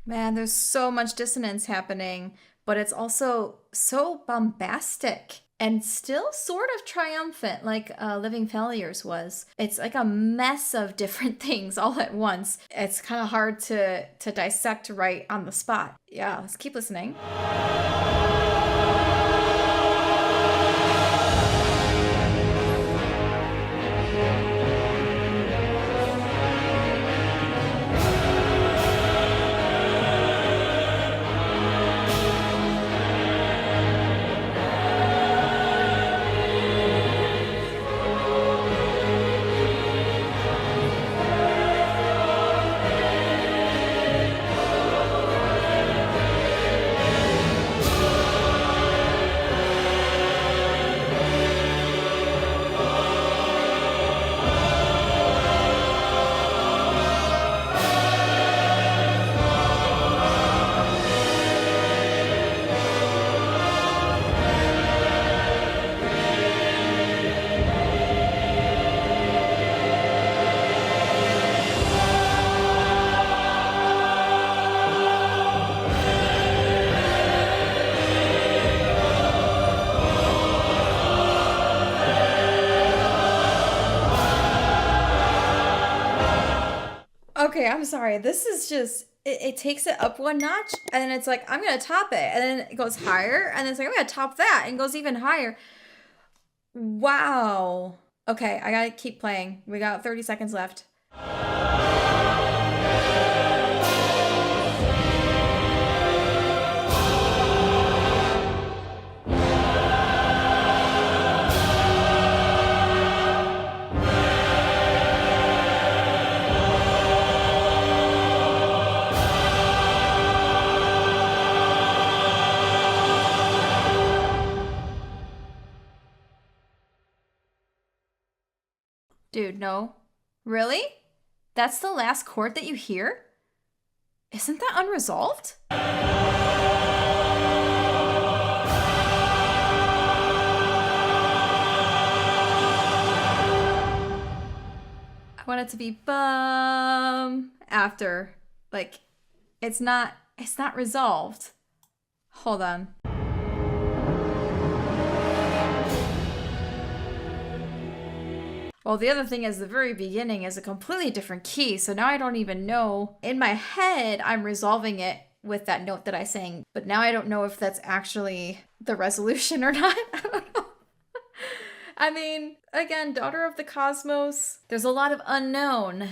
Speaker 1: Man, there's so much dissonance happening, but it's also so bombastic and still sort of triumphant like Living Failures was. It's like a mess of different things all at once. It's kind of hard to dissect right on the spot. Yeah, let's keep listening. Okay, I'm sorry. This is just, it takes it up one notch, and then it's like, I'm going to top it. And then it goes higher, and then it's like, I'm going to top that, and it goes even higher. Wow. Okay, I got to keep playing. We got 30 seconds left. Dude, no. Really? That's the last chord that you hear? Isn't that unresolved? I want it to be bum after. Like, it's not resolved. Hold on. Well, the other thing is the very beginning is a completely different key, so now I don't even know. In my head, I'm resolving it with that note that I sang, but now I don't know if that's actually the resolution or not. I don't know. I mean, again, Daughter of the Cosmos, there's a lot of unknown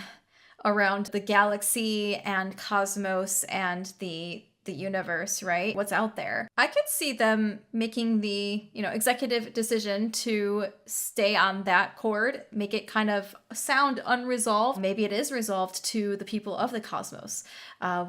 Speaker 1: around the galaxy and cosmos and the universe, right? What's out there. I could see them making the, executive decision to stay on that chord, make it kind of sound unresolved. Maybe it is resolved to the people of the cosmos.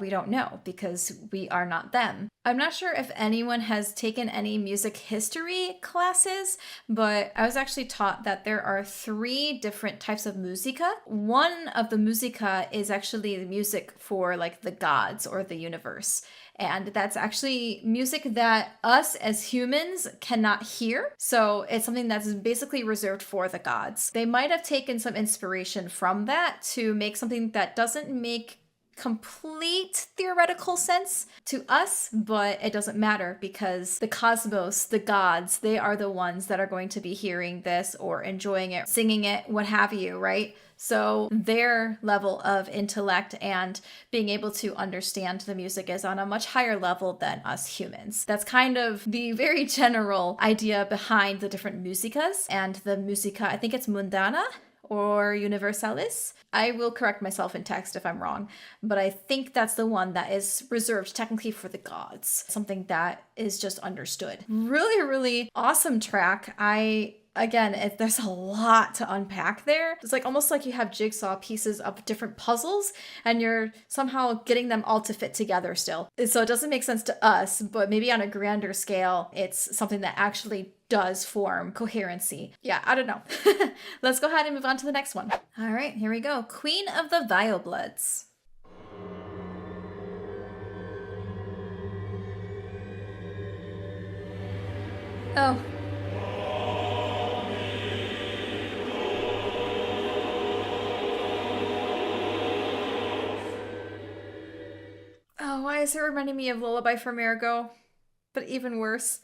Speaker 1: We don't know because we are not them. I'm not sure if anyone has taken any music history classes, but I was actually taught that there are 3 different types of musica. One of the musica is actually the music for like the gods or the universe. And that's actually music that us as humans cannot hear. So it's something that's basically reserved for the gods. They might have taken some inspiration from that to make something that doesn't make complete theoretical sense to us, but it doesn't matter because the cosmos, the gods, they are the ones that are going to be hearing this or enjoying it, singing it, what have you, right? So their level of intellect and being able to understand the music is on a much higher level than us humans. That's kind of the very general idea behind the different musicas. And the musica, I think it's mundana or universalis. I will correct myself in text if I'm wrong, but I think that's the one that is reserved technically for the gods, something that is just understood. Really, really awesome track. There's a lot to unpack there. It's like almost like you have jigsaw pieces of different puzzles and you're somehow getting them all to fit together still. So it doesn't make sense to us, but maybe on a grander scale, it's something that actually does form coherency. Yeah, I don't know. Let's go ahead and move on to the next one. All right, here we go. Queen of the Vilebloods. Oh. Oh, why is it reminding me of Lullaby For Mergo? But even worse.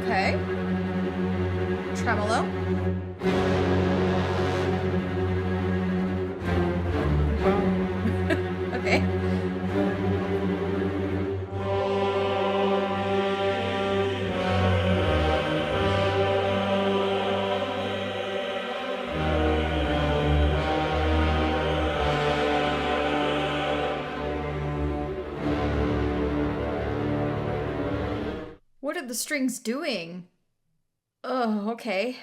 Speaker 1: Okay. Tremolo. Okay. What are the strings doing? Oh, okay.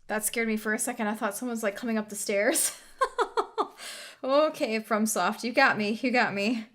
Speaker 1: That scared me for a second. I thought someone was like coming up the stairs. Okay, FromSoft, you got me. You got me.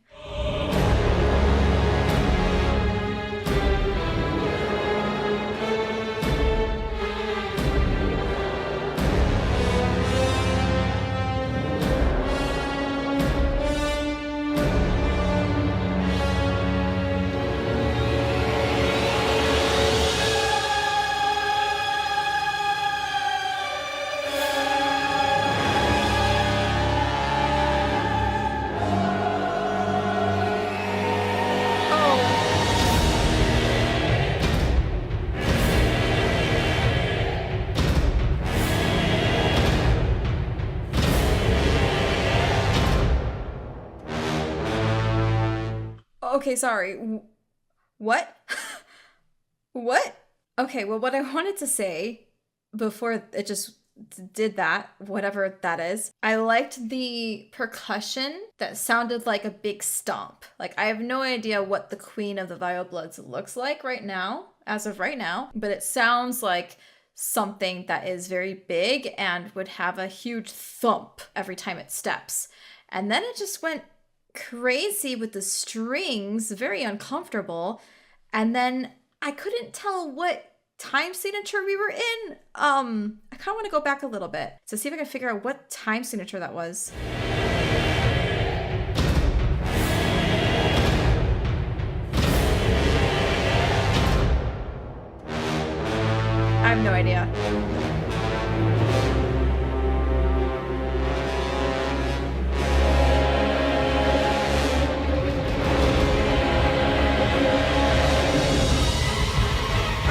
Speaker 1: Okay, sorry. What? What? Okay, well, what I wanted to say before it just did that, whatever that is, I liked the percussion that sounded like a big stomp. Like, I have no idea what the Queen of the Vilebloods looks like right now, as of right now, but it sounds like something that is very big and would have a huge thump every time it steps. And then it just went crazy with the strings, very uncomfortable. And then I couldn't tell what time signature we were in. I kind of want to go back a little bit to see if I can figure out what time signature that was. I have no idea.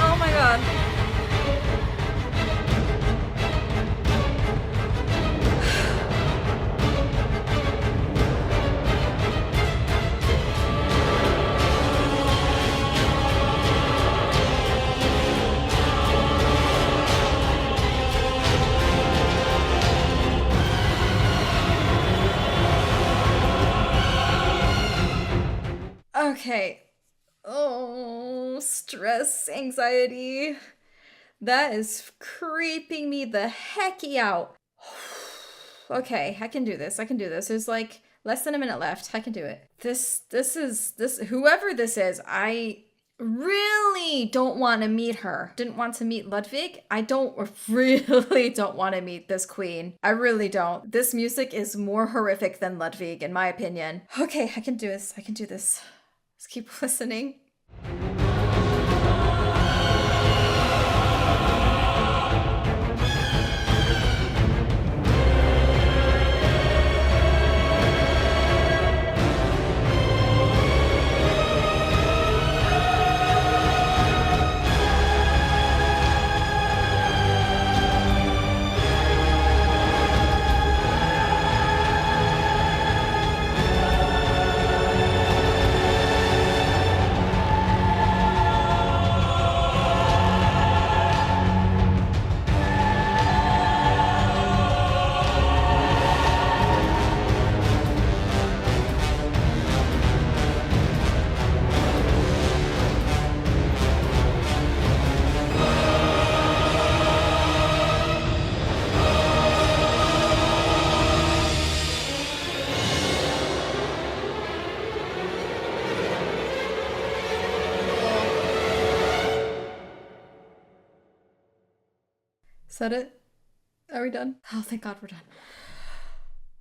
Speaker 1: Oh my god. Okay. Oh, stress, anxiety. That is creeping me the hecky out. Okay, I can do this. I can do this. There's like less than a minute left. I can do it. This whoever this is, I really don't want to meet her. Didn't want to meet Ludwig. I really don't want to meet this queen. I really don't. This music is more horrific than Ludwig, in my opinion. Okay, I can do this. I can do this. Just keep listening. Is that it? Are we done? Oh, thank God we're done.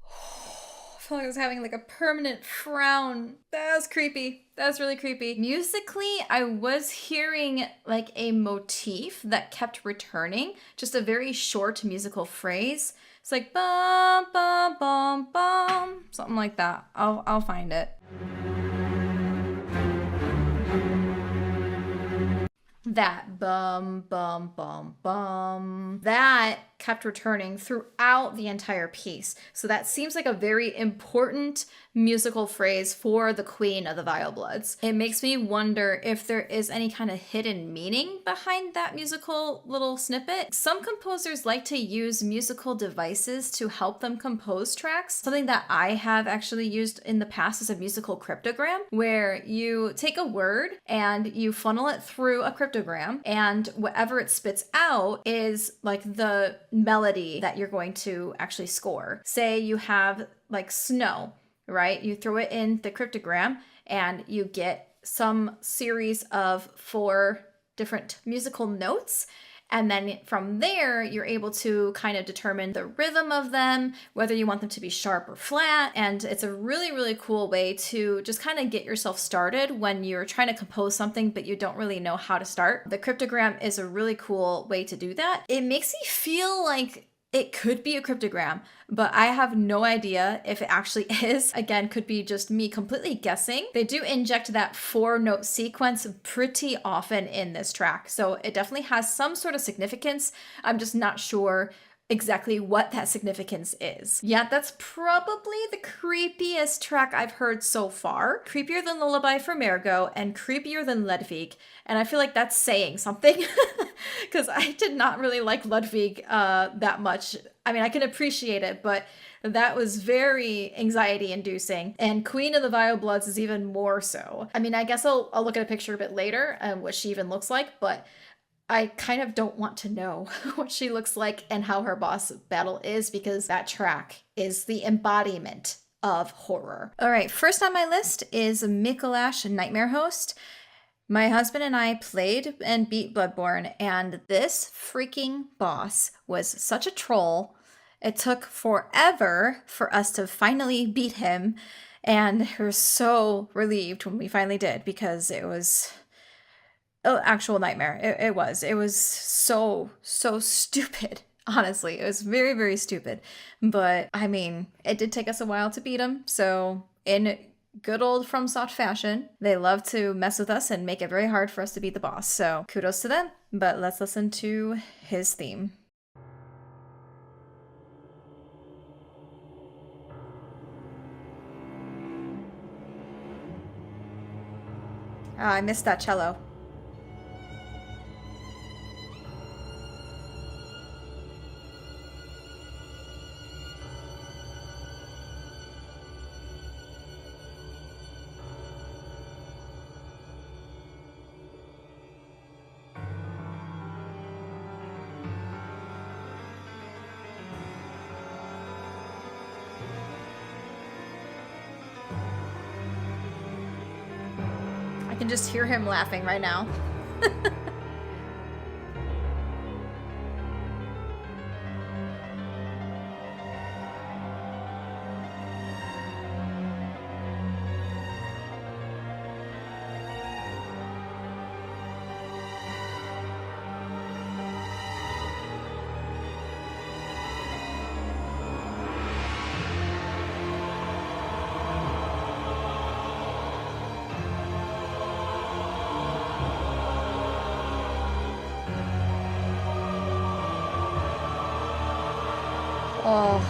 Speaker 1: I felt like I was having like a permanent frown. That was creepy. That was really creepy. Musically, I was hearing like a motif that kept returning, just a very short musical phrase. It's like bum bum bum bum, something like that. I'll find it. That bum bum bum bum, that kept returning throughout the entire piece. So that seems like a very important musical phrase for the Queen of the Vilebloods. It makes me wonder if there is any kind of hidden meaning behind that musical little snippet. Some composers like to use musical devices to help them compose tracks. Something that I have actually used in the past is a musical cryptogram, where you take a word and you funnel it through a cryptogram, and whatever it spits out is like the melody that you're going to actually score. Say you have like snow, right? You throw it in the cryptogram and you get some series of 4 different musical notes. And then from there, you're able to kind of determine the rhythm of them, whether you want them to be sharp or flat. And it's a really, really cool way to just kind of get yourself started when you're trying to compose something, but you don't really know how to start. The cryptogram is a really cool way to do that. It makes me feel like it could be a cryptogram, but I have no idea if it actually is. Again, could be just me completely guessing. They do inject that 4-note sequence pretty often in this track, so it definitely has some sort of significance. I'm just not sure exactly what that significance is. Yeah, that's probably the creepiest track I've heard so far. Creepier than Lullaby for Mergo and creepier than Ludwig. And I feel like that's saying something because I did not really like Ludwig that much. I mean, I can appreciate it, but that was very anxiety inducing. And Queen of the Vilebloods is even more so. I mean, I guess I'll look at a picture a bit later and what she even looks like, but I kind of don't want to know what she looks like and how her boss battle is, because that track is the embodiment of horror. All right, first on my list is Micolash Nightmare Host. My husband and I played and beat Bloodborne, and this freaking boss was such a troll. It took forever for us to finally beat him, and we were so relieved when we finally did, because it was actual nightmare. It was so stupid. Honestly, it was very, very stupid. But I mean, it did take us a while to beat him. So in good old FromSoft fashion, they love to mess with us and make it very hard for us to beat the boss. So kudos to them. But let's listen to his theme. I missed that cello. I can just hear him laughing right now. Oh.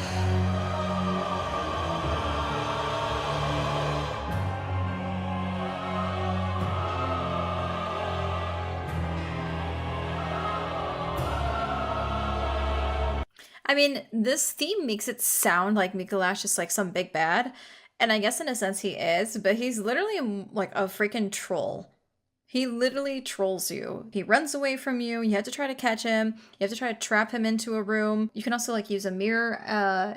Speaker 1: I mean, this theme makes it sound like Micolash is like some big bad, and I guess in a sense he is, but he's literally like a freaking troll. He literally trolls you. He runs away from you. You have to try to catch him. You have to try to trap him into a room. You can also like use a mirror,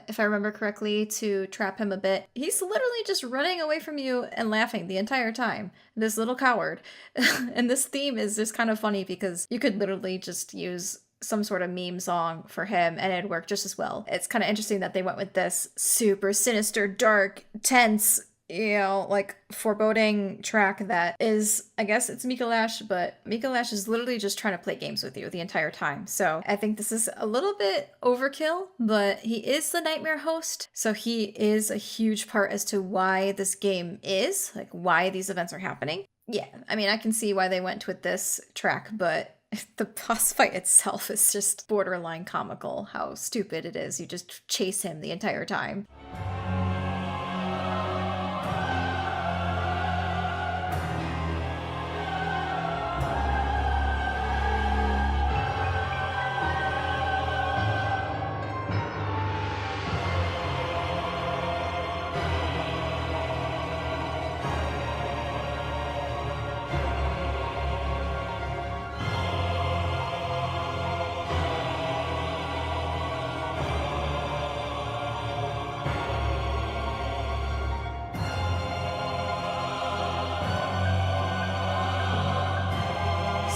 Speaker 1: if I remember correctly, to trap him a bit. He's literally just running away from you and laughing the entire time. This little coward. And this theme is just kind of funny because you could literally just use some sort of meme song for him and it'd work just as well. It's kind of interesting that they went with this super sinister, dark, tense, you know, like foreboding track that is, I guess it's Micolash, but Micolash is literally just trying to play games with you the entire time. So I think this is a little bit overkill, but he is the nightmare host. So he is a huge part as to why this game is, like why these events are happening. Yeah, I mean, I can see why they went with this track, but the boss fight itself is just borderline comical, how stupid it is. You just chase him the entire time.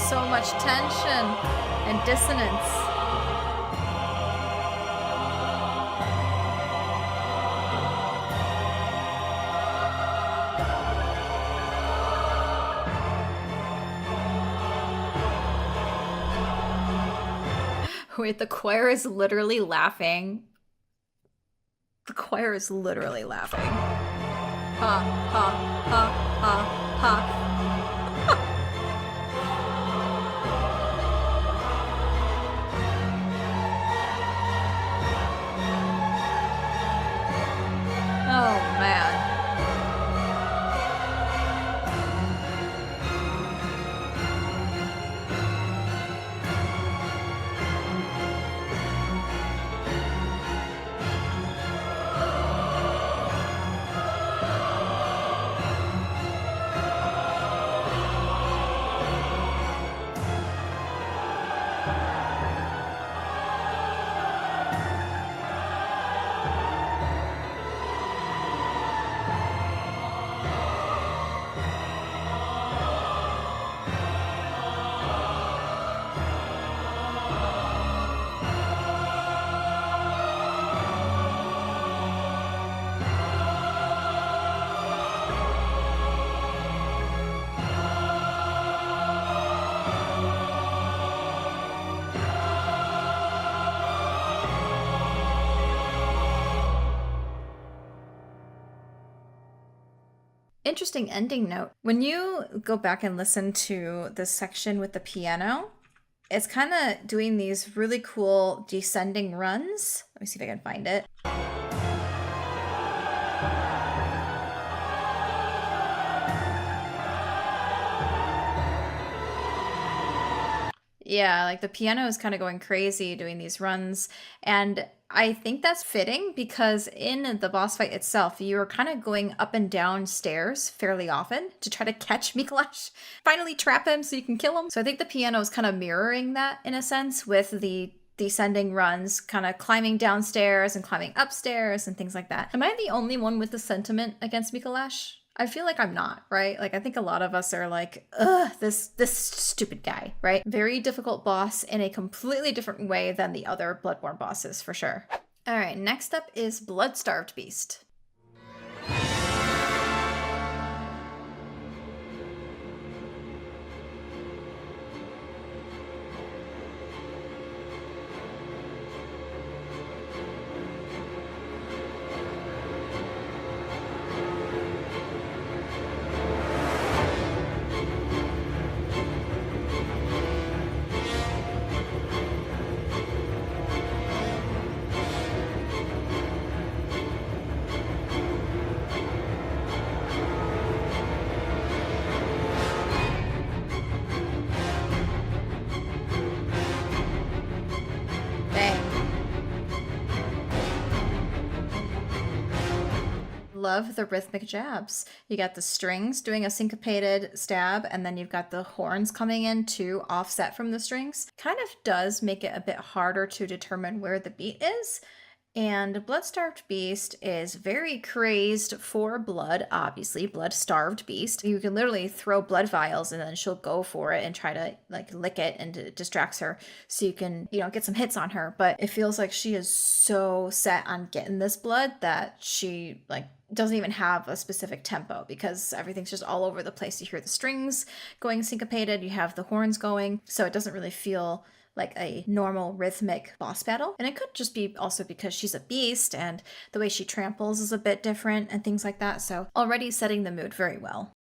Speaker 1: So much tension and dissonance. Wait, the choir is literally laughing. The choir is literally laughing. Ha, ha, ha, ha, ha. interesting ending note. When you go back and listen to this section with the piano, it's kind of doing these really cool descending runs. Let me see if I can find it. Yeah, like the piano is kind of going crazy doing these runs. And I think that's fitting because in the boss fight itself, you're kind of going up and down stairs fairly often to try to catch Micolash, finally trap him so you can kill him. So I think the piano is kind of mirroring that in a sense with the descending runs, kind of climbing downstairs and climbing upstairs and things like that. Am I the only one with the sentiment against Micolash? I feel like I'm not, right? Like, I think a lot of us are like, ugh, this stupid guy, right? Very difficult boss in a completely different way than the other Bloodborne bosses, for sure. All right, next up is Blood-Starved Beast. Love the rhythmic jabs. You got the strings doing a syncopated stab, and then you've got the horns coming in to offset from the strings. Kind of does make it a bit harder to determine where the beat is. And Blood-Starved Beast is very crazed for blood, obviously, blood-starved beast. You can literally throw blood vials and then she'll go for it and try to like lick it, and it distracts her so you can, get some hits on her. But it feels like she is so set on getting this blood that she doesn't even have a specific tempo because everything's just all over the place. You hear the strings going syncopated, you have the horns going, so it doesn't really feel like a normal rhythmic boss battle. And it could just be also because she's a beast and the way she tramples is a bit different and things like that. So already setting the mood very well.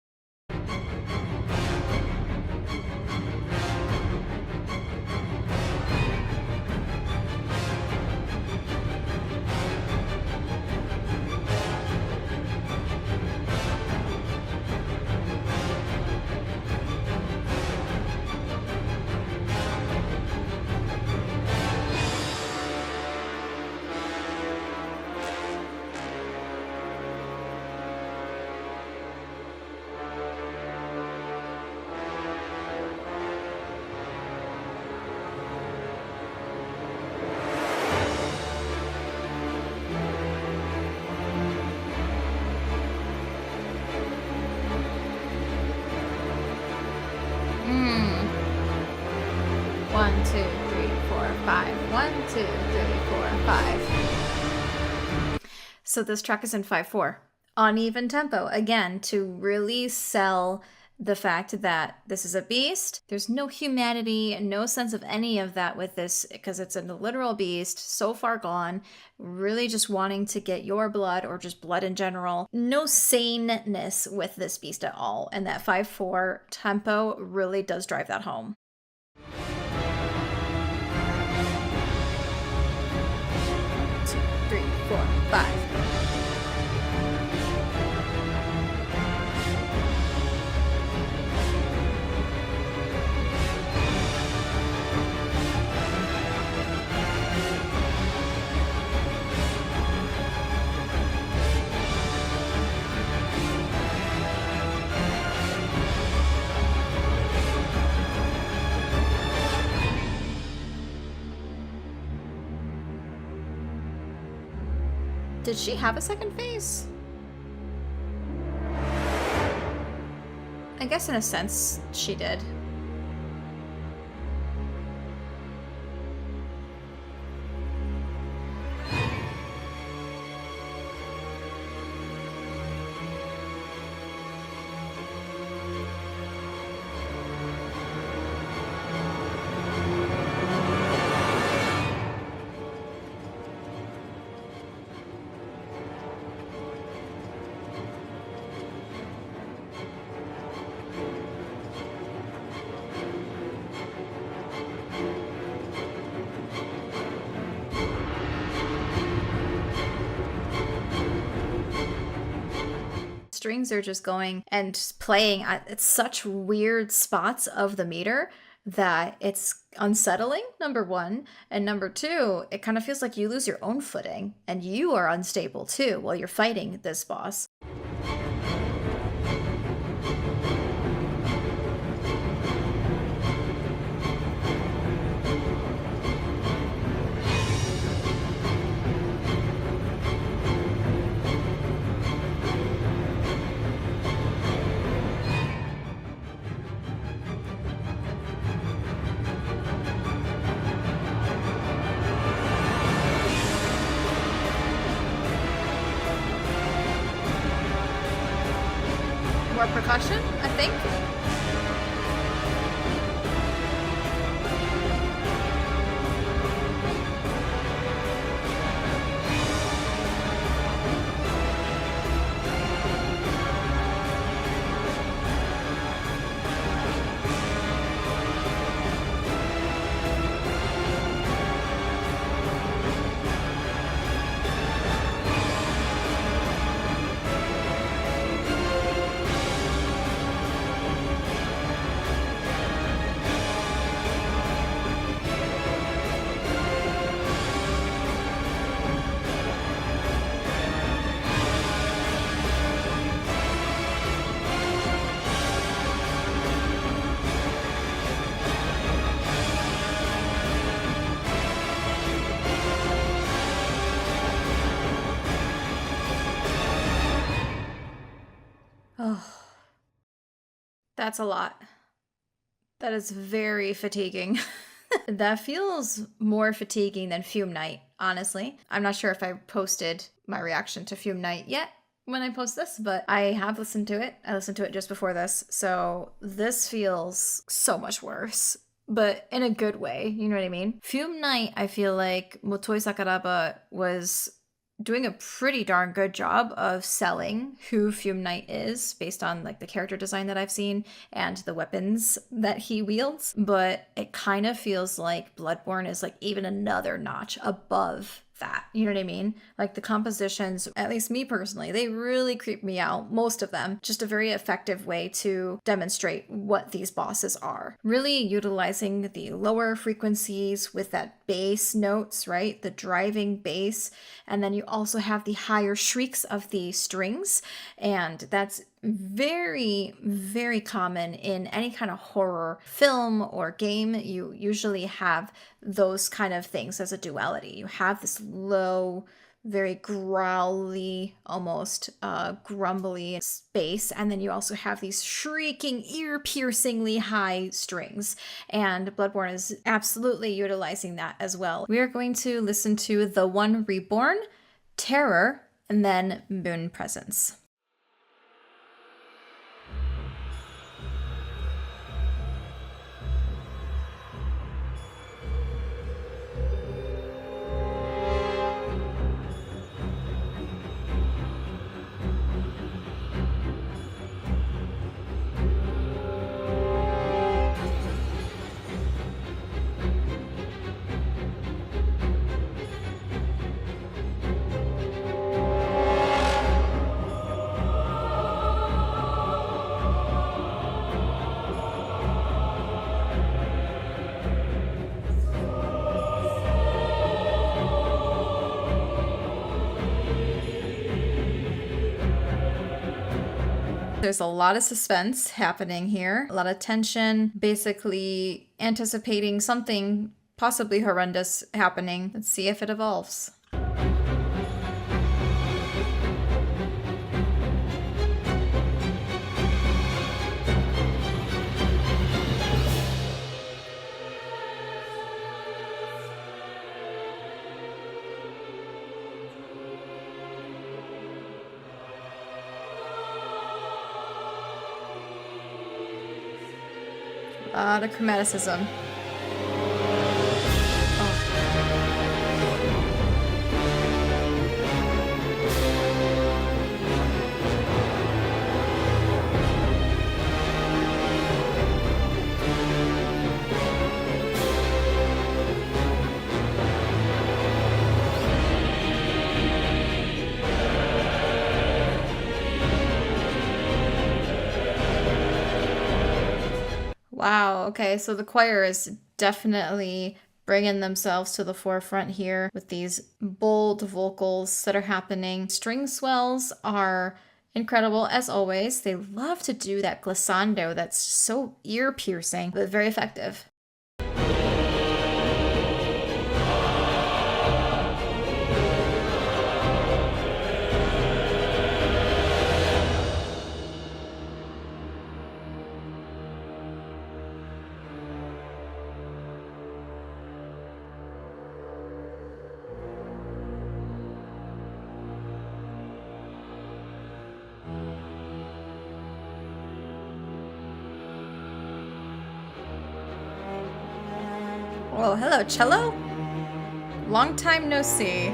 Speaker 1: One, two, three, four, five. 1, 2, 3, 4, 5. So this track is in 5/4. Uneven tempo, again, to really sell the fact that this is a beast. There's no humanity, no sense of any of that with this because it's a literal beast, so far gone, really just wanting to get your blood or just blood in general. No saneness with this beast at all. And that 5/4 tempo really does drive that home. 2, 3, 4, 5. Did she have a second phase? I guess in a sense she did. strings are just going and playing at such weird spots of the meter that it's unsettling, number one. And number two, it kind of feels like you lose your own footing and you are unstable too while you're fighting this boss. More percussion, I think. Oh, that's a lot. That is very fatiguing. That feels more fatiguing than Fume Night, honestly. I'm not sure if I posted my reaction to Fume Night yet when I post this, but I have listened to it. I listened to it just before this, so this feels so much worse, but in a good way, you know what I mean? Fume Night, I feel like Motoi Sakuraba was doing a pretty darn good job of selling who Fume Knight is based on like the character design that I've seen and the weapons that he wields. But it kind of feels like Bloodborne is like even another notch above that. You know what I mean? Like the compositions, at least me personally, they really creep me out. Most of them. Just a very effective way to demonstrate what these bosses are. Really utilizing the lower frequencies with that bass notes, right? The driving bass. And then you also have the higher shrieks of the strings. And that's very, very common in any kind of horror film or game. You usually have those kind of things as a duality. You have this low, very growly, almost grumbly bass, and then you also have these shrieking, ear-piercingly high strings. And Bloodborne is absolutely utilizing that as well. We are going to listen to the One Reborn, Terror, and then Moon Presence. There's a lot of suspense happening here, a lot of tension, basically anticipating something possibly horrendous happening. Let's see if it evolves. A lot of chromaticism. Wow, okay, so the choir is definitely bringing themselves to the forefront here with these bold vocals that are happening. String swells are incredible as always. They love to do that glissando that's so ear-piercing, but very effective. Oh, hello, cello? Long time no see.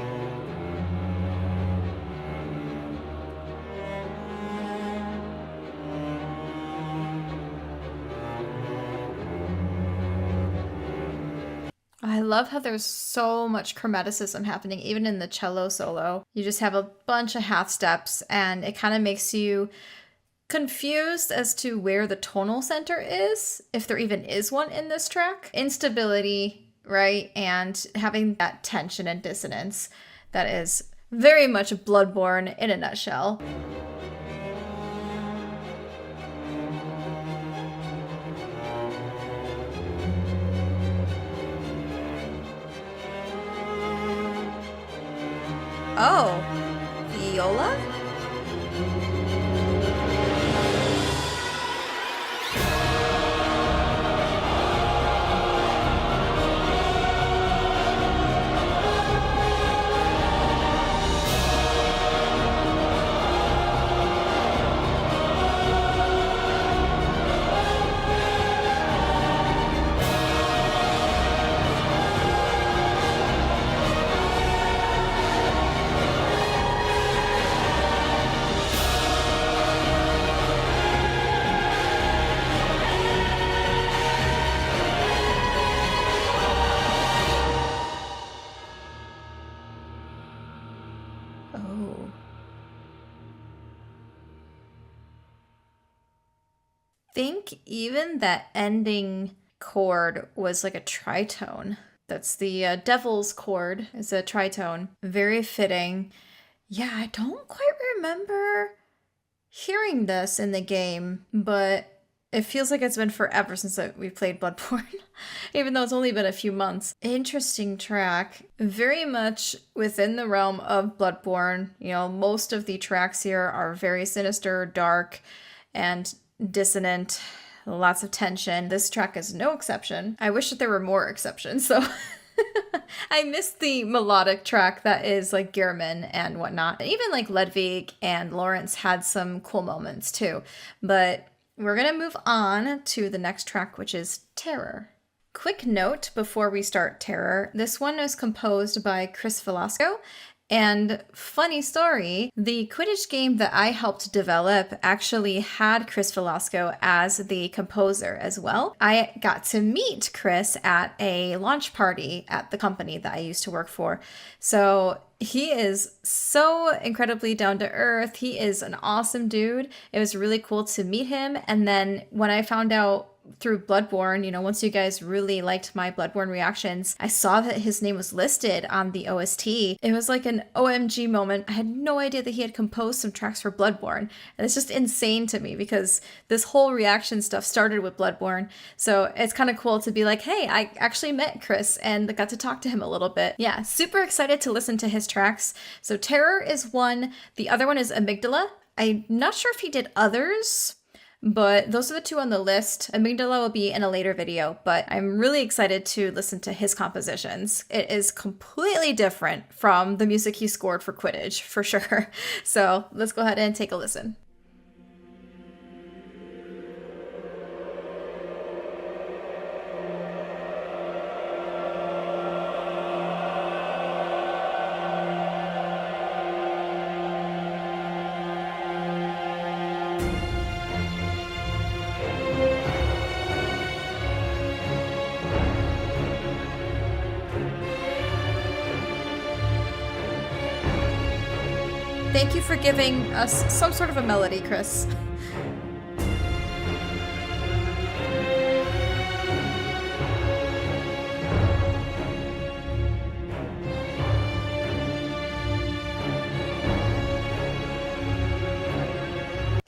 Speaker 1: I love how there's so much chromaticism happening, even in the cello solo. You just have a bunch of half steps, and it kind of makes you confused as to where the tonal center is, if there even is one in this track. Instability, right? And having that tension and dissonance that is very much Bloodborne in a nutshell. Oh, viola? Think even that ending chord was like a tritone. That's the devil's chord, is a tritone. Very fitting. Yeah, I don't quite remember hearing this in the game, but it feels like it's been forever since we played Bloodborne, even though it's only been a few months. Interesting track. Very much within the realm of Bloodborne. You know, most of the tracks here are very sinister, dark, and dissonant, lots of tension. This track is no exception. I wish that there were more exceptions, so I missed the melodic track that is like Gehrman and whatnot. Even like Ludwig and Lawrence had some cool moments too. But we're gonna move on to the next track, which is Terror. Quick note before we start Terror, this one was composed by Chris Velasco. And funny story, the Quidditch game that I helped develop actually had Chris Velasco as the composer as well. I got to meet Chris at a launch party at the company that I used to work for. So he is so incredibly down to earth. He is an awesome dude. It was really cool to meet him. And then when I found out through Bloodborne, you know, once you guys really liked my Bloodborne reactions, I saw that his name was listed on the OST. It was like an OMG moment. I had no idea that he had composed some tracks for Bloodborne. And it's just insane to me because this whole reaction stuff started with Bloodborne. So it's kind of cool to be like, hey, I actually met Chris and got to talk to him a little bit. Yeah, super excited to listen to his tracks. So Terror is one. The other one is Amygdala. I'm not sure if he did others, but those are the two on the list. Amygdala will be in a later video, but I'm really excited to listen to his compositions. It is completely different from the music he scored for Quidditch, for sure. So let's go ahead and take a listen. Thank you for giving us some sort of a melody, Chris.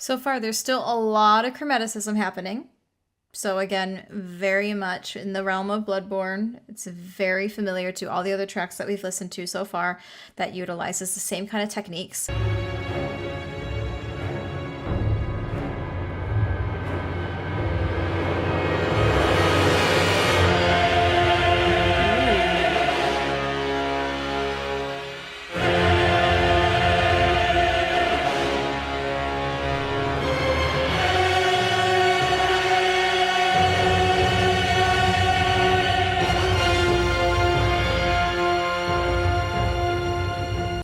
Speaker 1: So far, there's still a lot of chromaticism happening. So again, very much in the realm of Bloodborne. It's very familiar to all the other tracks that we've listened to so far that utilizes the same kind of techniques.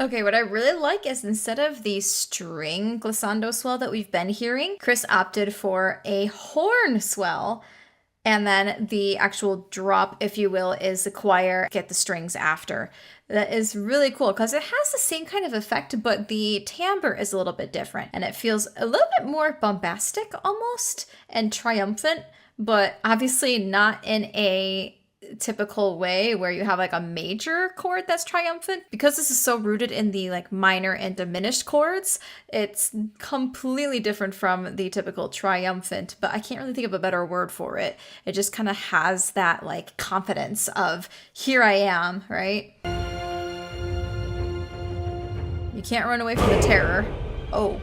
Speaker 1: Okay, what I really like is instead of the string glissando swell that we've been hearing, Chris opted for a horn swell. And then the actual drop, if you will, is the choir get the strings after. That is really cool because it has the same kind of effect, but the timbre is a little bit different. And it feels a little bit more bombastic almost and triumphant, but obviously not in a typical way where you have like a major chord that's triumphant. Because this is so rooted in the like minor and diminished chords, it's completely different from the typical triumphant, but I can't really think of a better word for it. It just kind of has that like confidence of here I am, right? You can't run away from the terror. Oh.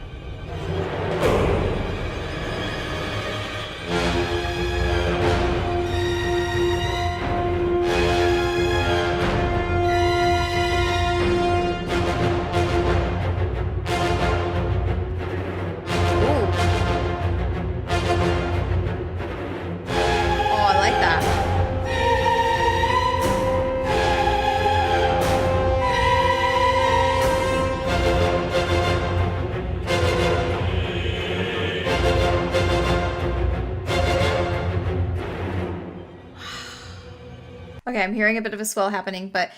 Speaker 1: Okay, I'm hearing a bit of a swell happening, but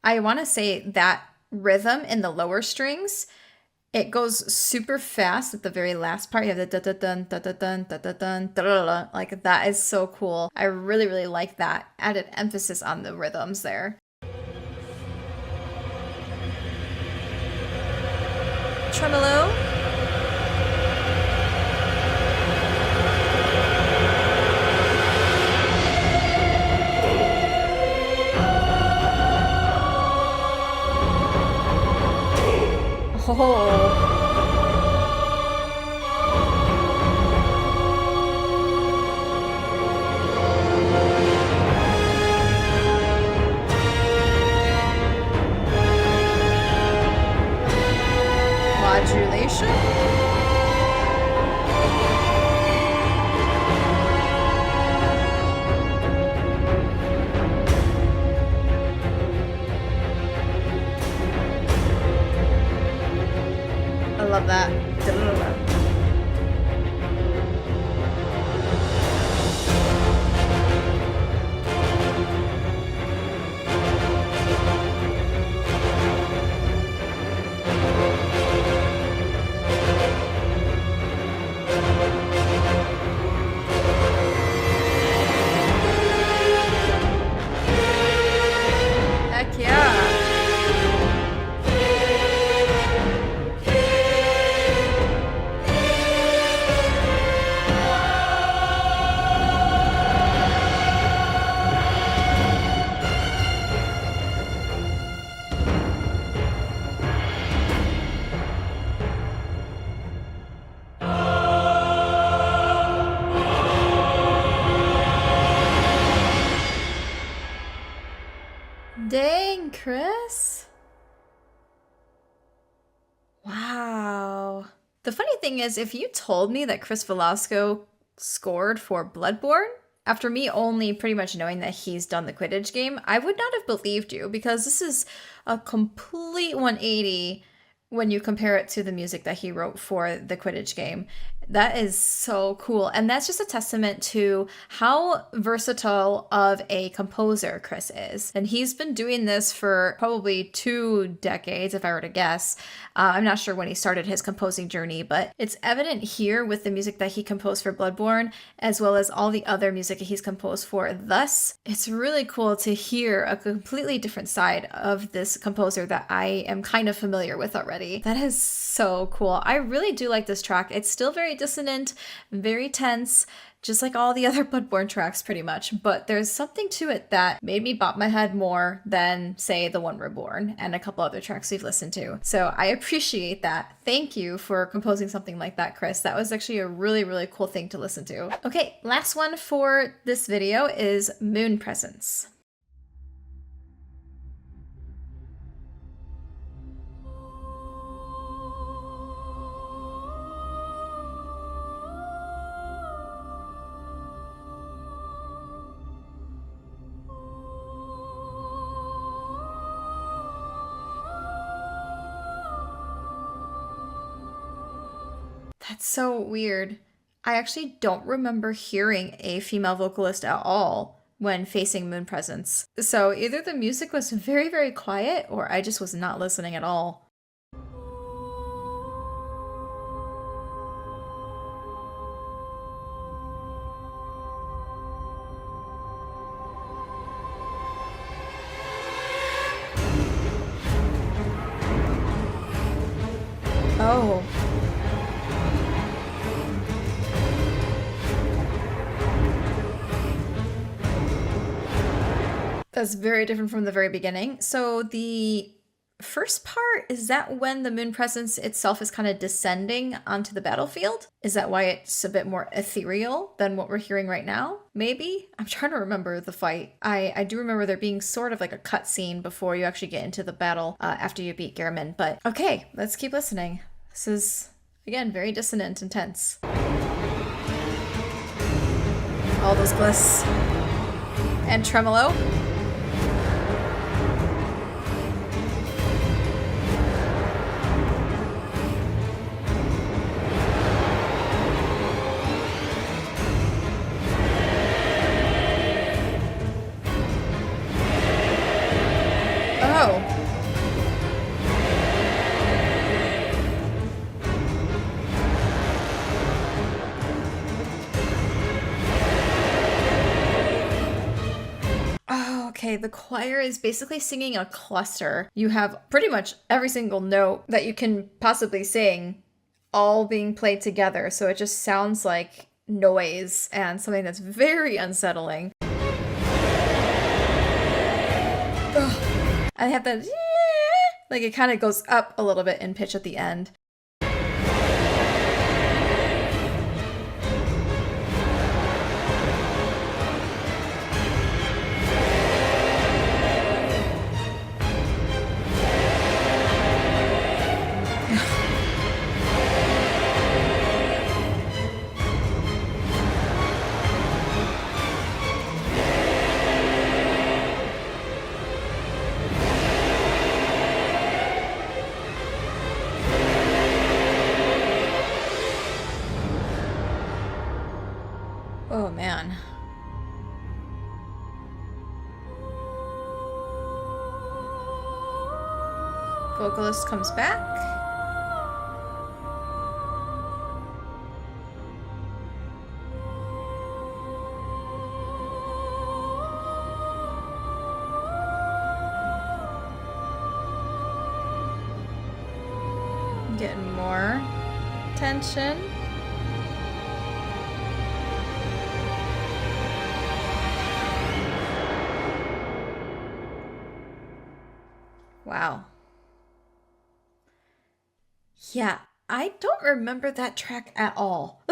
Speaker 1: I want to say that rhythm in the lower strings, it goes super fast at the very last part. You have the da-da-dun, da-da-dun, da-da-dun, da-da-da. Like, that is so cool. I really, really like that added emphasis on the rhythms there. Tremolo. Oh. Modulation? I love that. Heck yeah. Dang, Chris. Wow. The funny thing is, if you told me that Chris Velasco scored for Bloodborne, after me only pretty much knowing that he's done the Quidditch game, I would not have believed you, because this is a complete 180 when you compare it to the music that he wrote for the Quidditch game. That is so cool. And that's just a testament to how versatile of a composer Chris is. And he's been doing this for probably 2 decades, if I were to guess. I'm not sure when he started his composing journey, but it's evident here with the music that he composed for Bloodborne, as well as all the other music he's composed for. Thus, it's really cool to hear a completely different side of this composer that I am kind of familiar with already. That is so cool. I really do like this track. It's still very dissonant, very tense, just like all the other Bloodborne tracks pretty much, but there's something to it that made me bop my head more than, say, the One Reborn and a couple other tracks we've listened to. So I appreciate that. Thank you for composing something like that, Chris. That was actually a really, really cool thing to listen to. Okay, last one for this video is Moon Presence. That's so weird. I actually don't remember hearing a female vocalist at all when facing Moon Presence. So either the music was very, very quiet or I just was not listening at all. Oh. That's very different from the very beginning. So the first part, is that when the Moon Presence itself is kind of descending onto the battlefield? Is that why it's a bit more ethereal than what we're hearing right now? Maybe? I'm trying to remember the fight. I do remember there being sort of like a cutscene before you actually get into the battle after you beat Gehrman. But okay, let's keep listening. This is, again, very dissonant and tense. All those glyphs and tremolo. Okay, the choir is basically singing a cluster. You have pretty much every single note that you can possibly sing all being played together, so it just sounds like noise and something that's very unsettling. Ugh. I have that, like it kind of goes up a little bit in pitch at the end. Oh man. Vocalist comes back. Getting more tension. Wow. Yeah, I don't remember that track at all.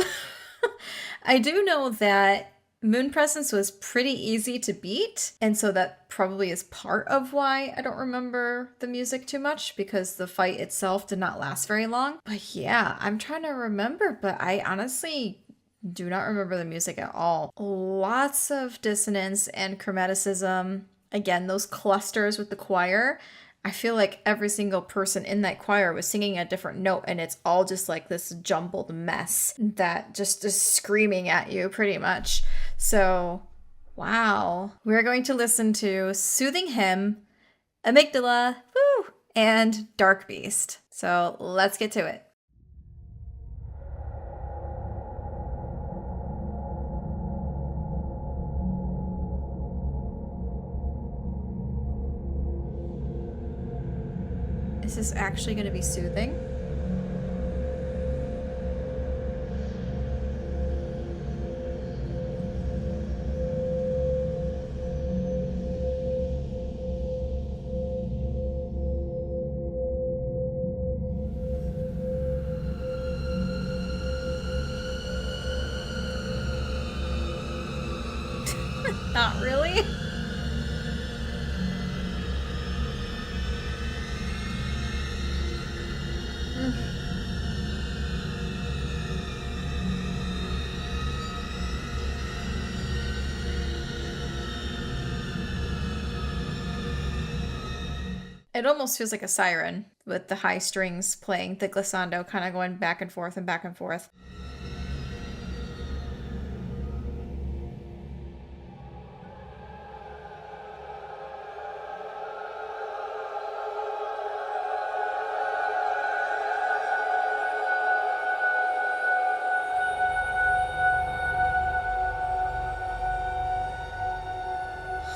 Speaker 1: I do know that Moon Presence was pretty easy to beat, and so that probably is part of why I don't remember the music too much, because the fight itself did not last very long. But yeah, I'm trying to remember, but I honestly do not remember the music at all. Lots of dissonance and chromaticism. Again, those clusters with the choir. I feel like every single person in that choir was singing a different note, and it's all just like this jumbled mess that just is screaming at you pretty much. So, wow. We're going to listen to Soothing Hymn, Amygdala, woo, and Dark Beast. So let's get to it. Is this actually going to be soothing? Not really. It almost feels like a siren with the high strings playing, the glissando kind of going back and forth and back and forth.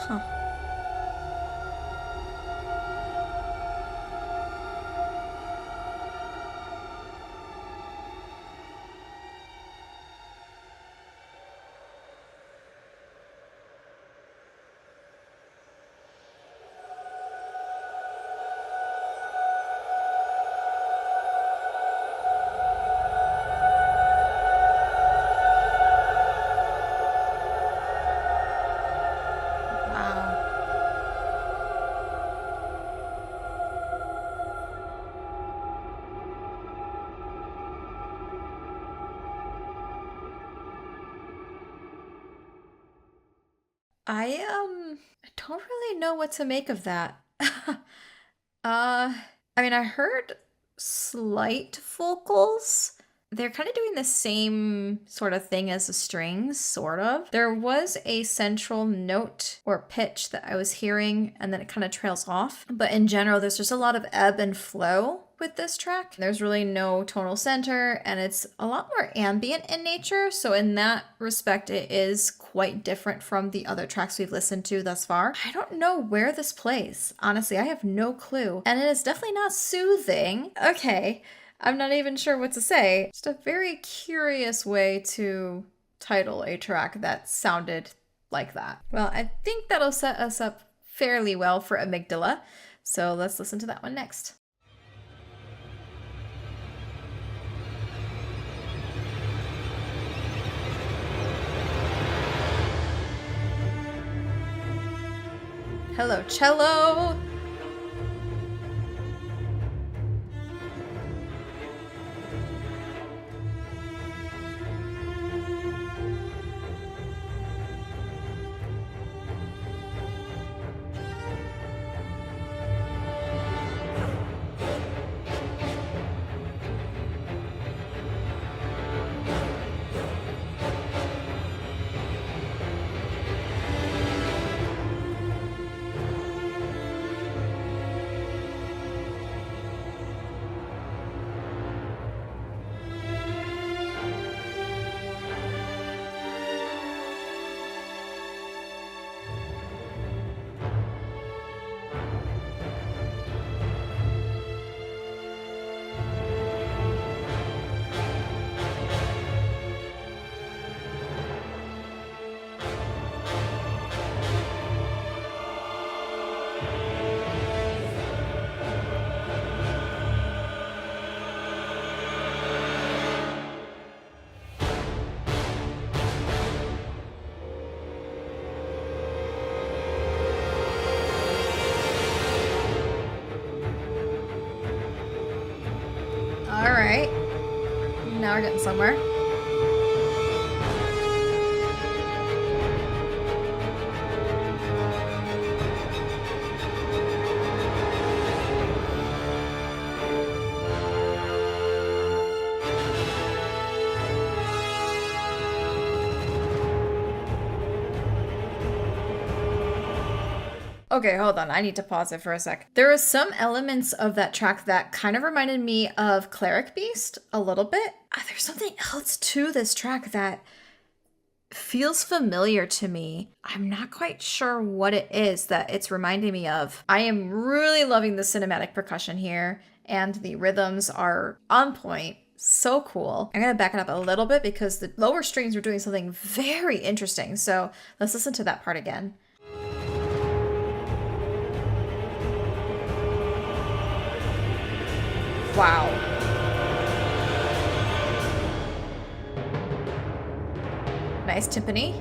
Speaker 1: Huh. I don't really know what to make of that. I mean, I heard slight vocals. They're kind of doing the same sort of thing as the strings, sort of. There was a central note or pitch that I was hearing, and then it kind of trails off. But in general, there's just a lot of ebb and flow with this track. There's really no tonal center, and it's a lot more ambient in nature. So in that respect, it is quite different from the other tracks we've listened to thus far. I don't know where this plays. Honestly, I have no clue. And it is definitely not soothing. Okay, I'm not even sure what to say. Just a very curious way to title a track that sounded like that. Well, I think that'll set us up fairly well for Amygdala. So let's listen to that one next. Hello, cello! Alright. Now we're getting somewhere. Okay, hold on. I need to pause it for a sec. There are some elements of that track that kind of reminded me of Cleric Beast a little bit. There's something else to this track that feels familiar to me. I'm not quite sure what it is that it's reminding me of. I am really loving the cinematic percussion here, and the rhythms are on point. So cool. I'm gonna back it up a little bit because the lower strings were doing something very interesting. So let's listen to that part again. Wow. Nice timpani.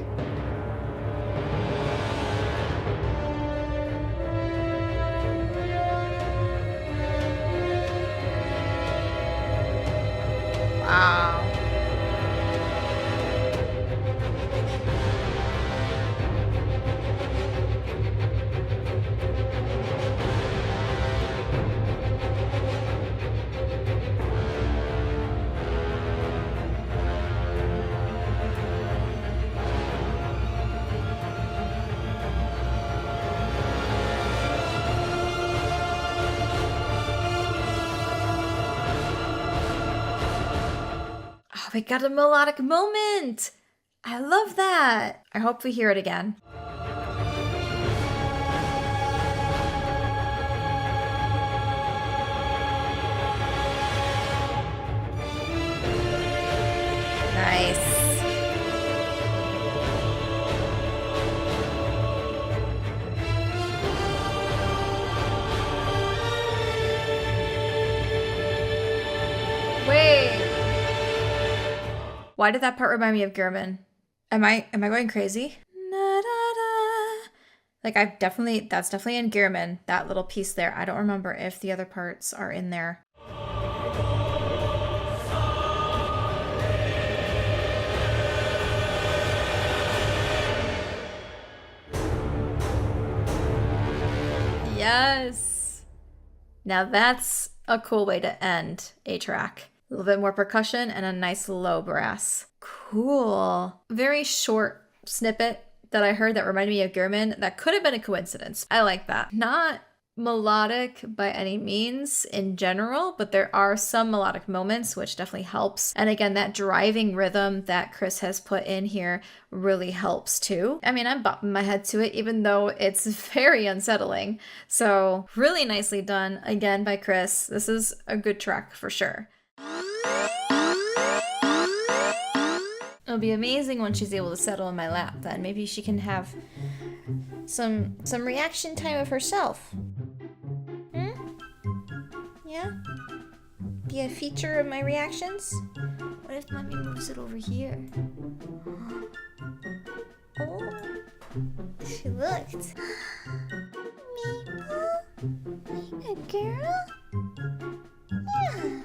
Speaker 1: Wow. We got a melodic moment. I love that. I hope we hear it again. Nice. Wait. Why did that part remind me of Gehrman? Am I going crazy? Like that's definitely in Gehrman, that little piece there. I don't remember if the other parts are in there. Yes. Now that's a cool way to end a track. A little bit more percussion and a nice low brass. Cool. Very short snippet that I heard that reminded me of Gehrman. That could have been a coincidence. I like that. Not melodic by any means in general, but there are some melodic moments, which definitely helps. And again, that driving rhythm that Chris has put in here really helps too. I mean, I'm bopping my head to it, even though it's very unsettling. So really nicely done again by Chris. This is a good track for sure. It'll be amazing when she's able to settle in my lap then. Maybe she can have some reaction time of herself. Yeah? Be a feature of my reactions? What if mommy moves it over here? Oh, she looked. Maple? A girl? Yeah.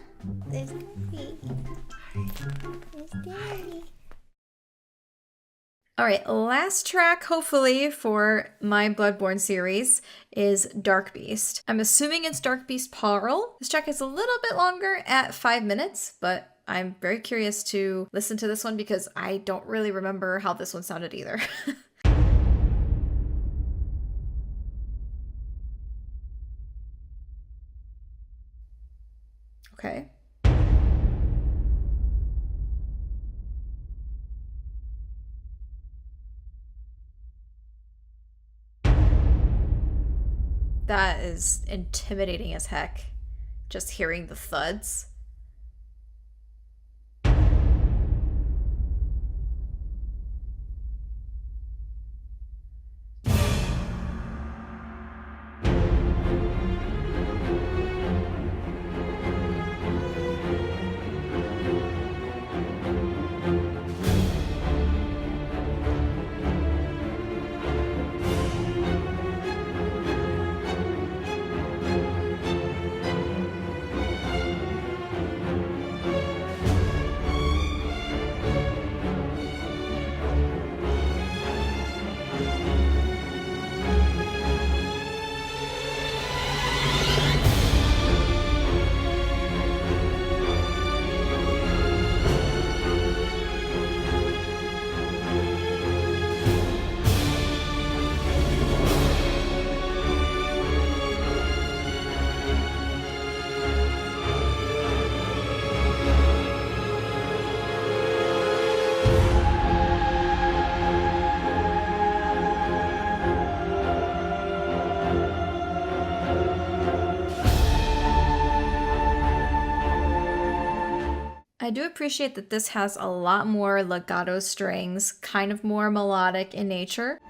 Speaker 1: There's Daddy. There's Daddy. All right, last track, hopefully, for my Bloodborne series is Dark Beast. I'm assuming it's Dark Beast Paarl. This track is a little bit longer at 5 minutes, but I'm very curious to listen to this one because I don't really remember how this one sounded either. Okay. That is intimidating as heck. Just hearing the thuds. I do appreciate that this has a lot more legato strings, kind of more melodic in nature.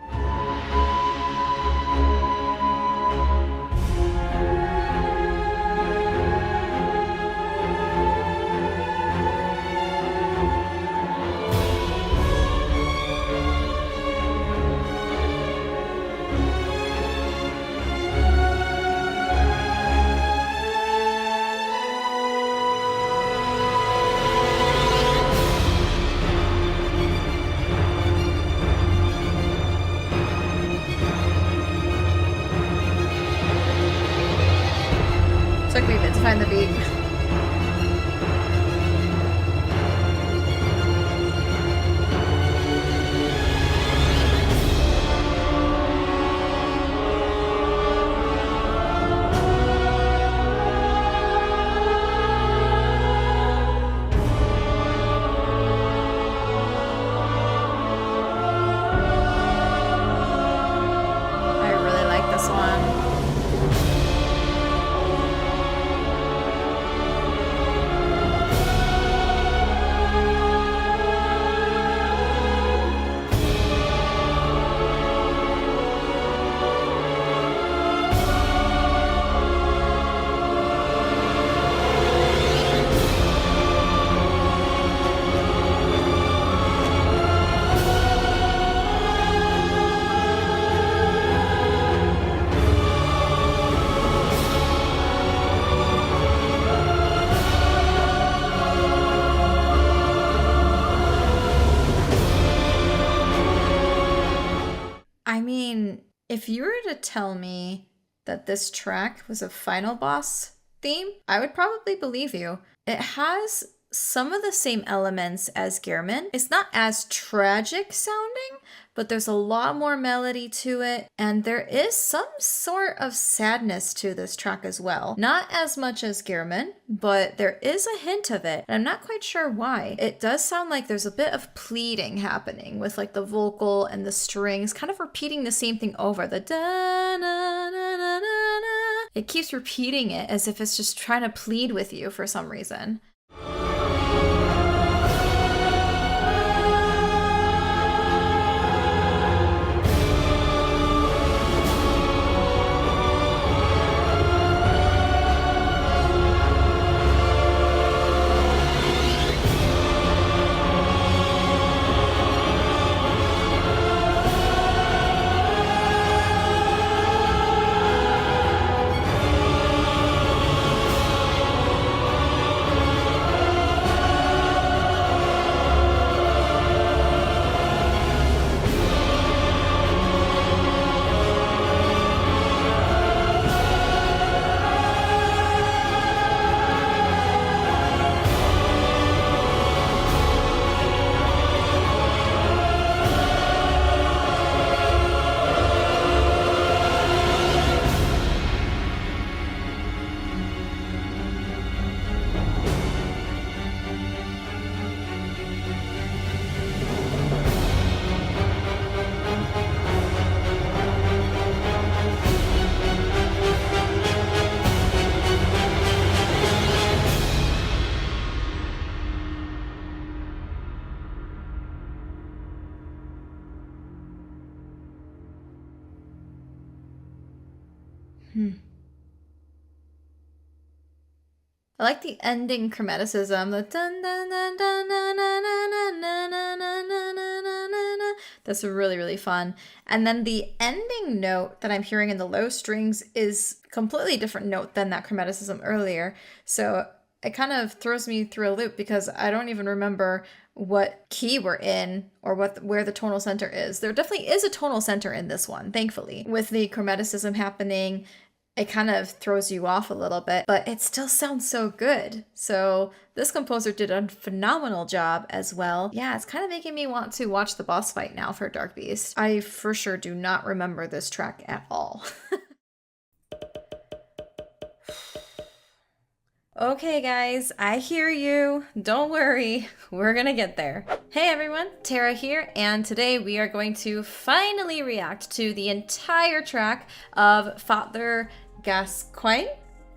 Speaker 1: Took me a bit to find the beat. I really like this one. I mean, if you were to tell me that this track was a final boss theme, I would probably believe you. It has some of the same elements as Gehrman. It's not as tragic sounding, but there's a lot more melody to it, and there is some sort of sadness to this track as well. Not as much as Gehrman, but there is a hint of it, and I'm not quite sure why. It does sound like there's a bit of pleading happening with like the vocal and the strings kind of repeating the same thing over. The da-na-na-na-na-na. It keeps repeating it as if it's just trying to plead with you for some reason. I like the ending chromaticism, the dun dun dun dun dun dun dun dun dun dun dun dun. That's really, really fun. And then the ending note that I'm hearing in the low strings is a completely different note than that chromaticism earlier. So it kind of throws me through a loop because I don't even remember what key we're in or where the tonal center is. There definitely is a tonal center in this one, thankfully. With the chromaticism happening, it kind of throws you off a little bit, but it still sounds so good. So this composer did a phenomenal job as well. Yeah, it's kind of making me want to watch the boss fight now for Dark Beast. I for sure do not remember this track at all. Okay guys, I hear you. Don't worry, we're gonna get there. Hey everyone, Tera here, and today we are going to finally react to the entire track of Father Gascoigne.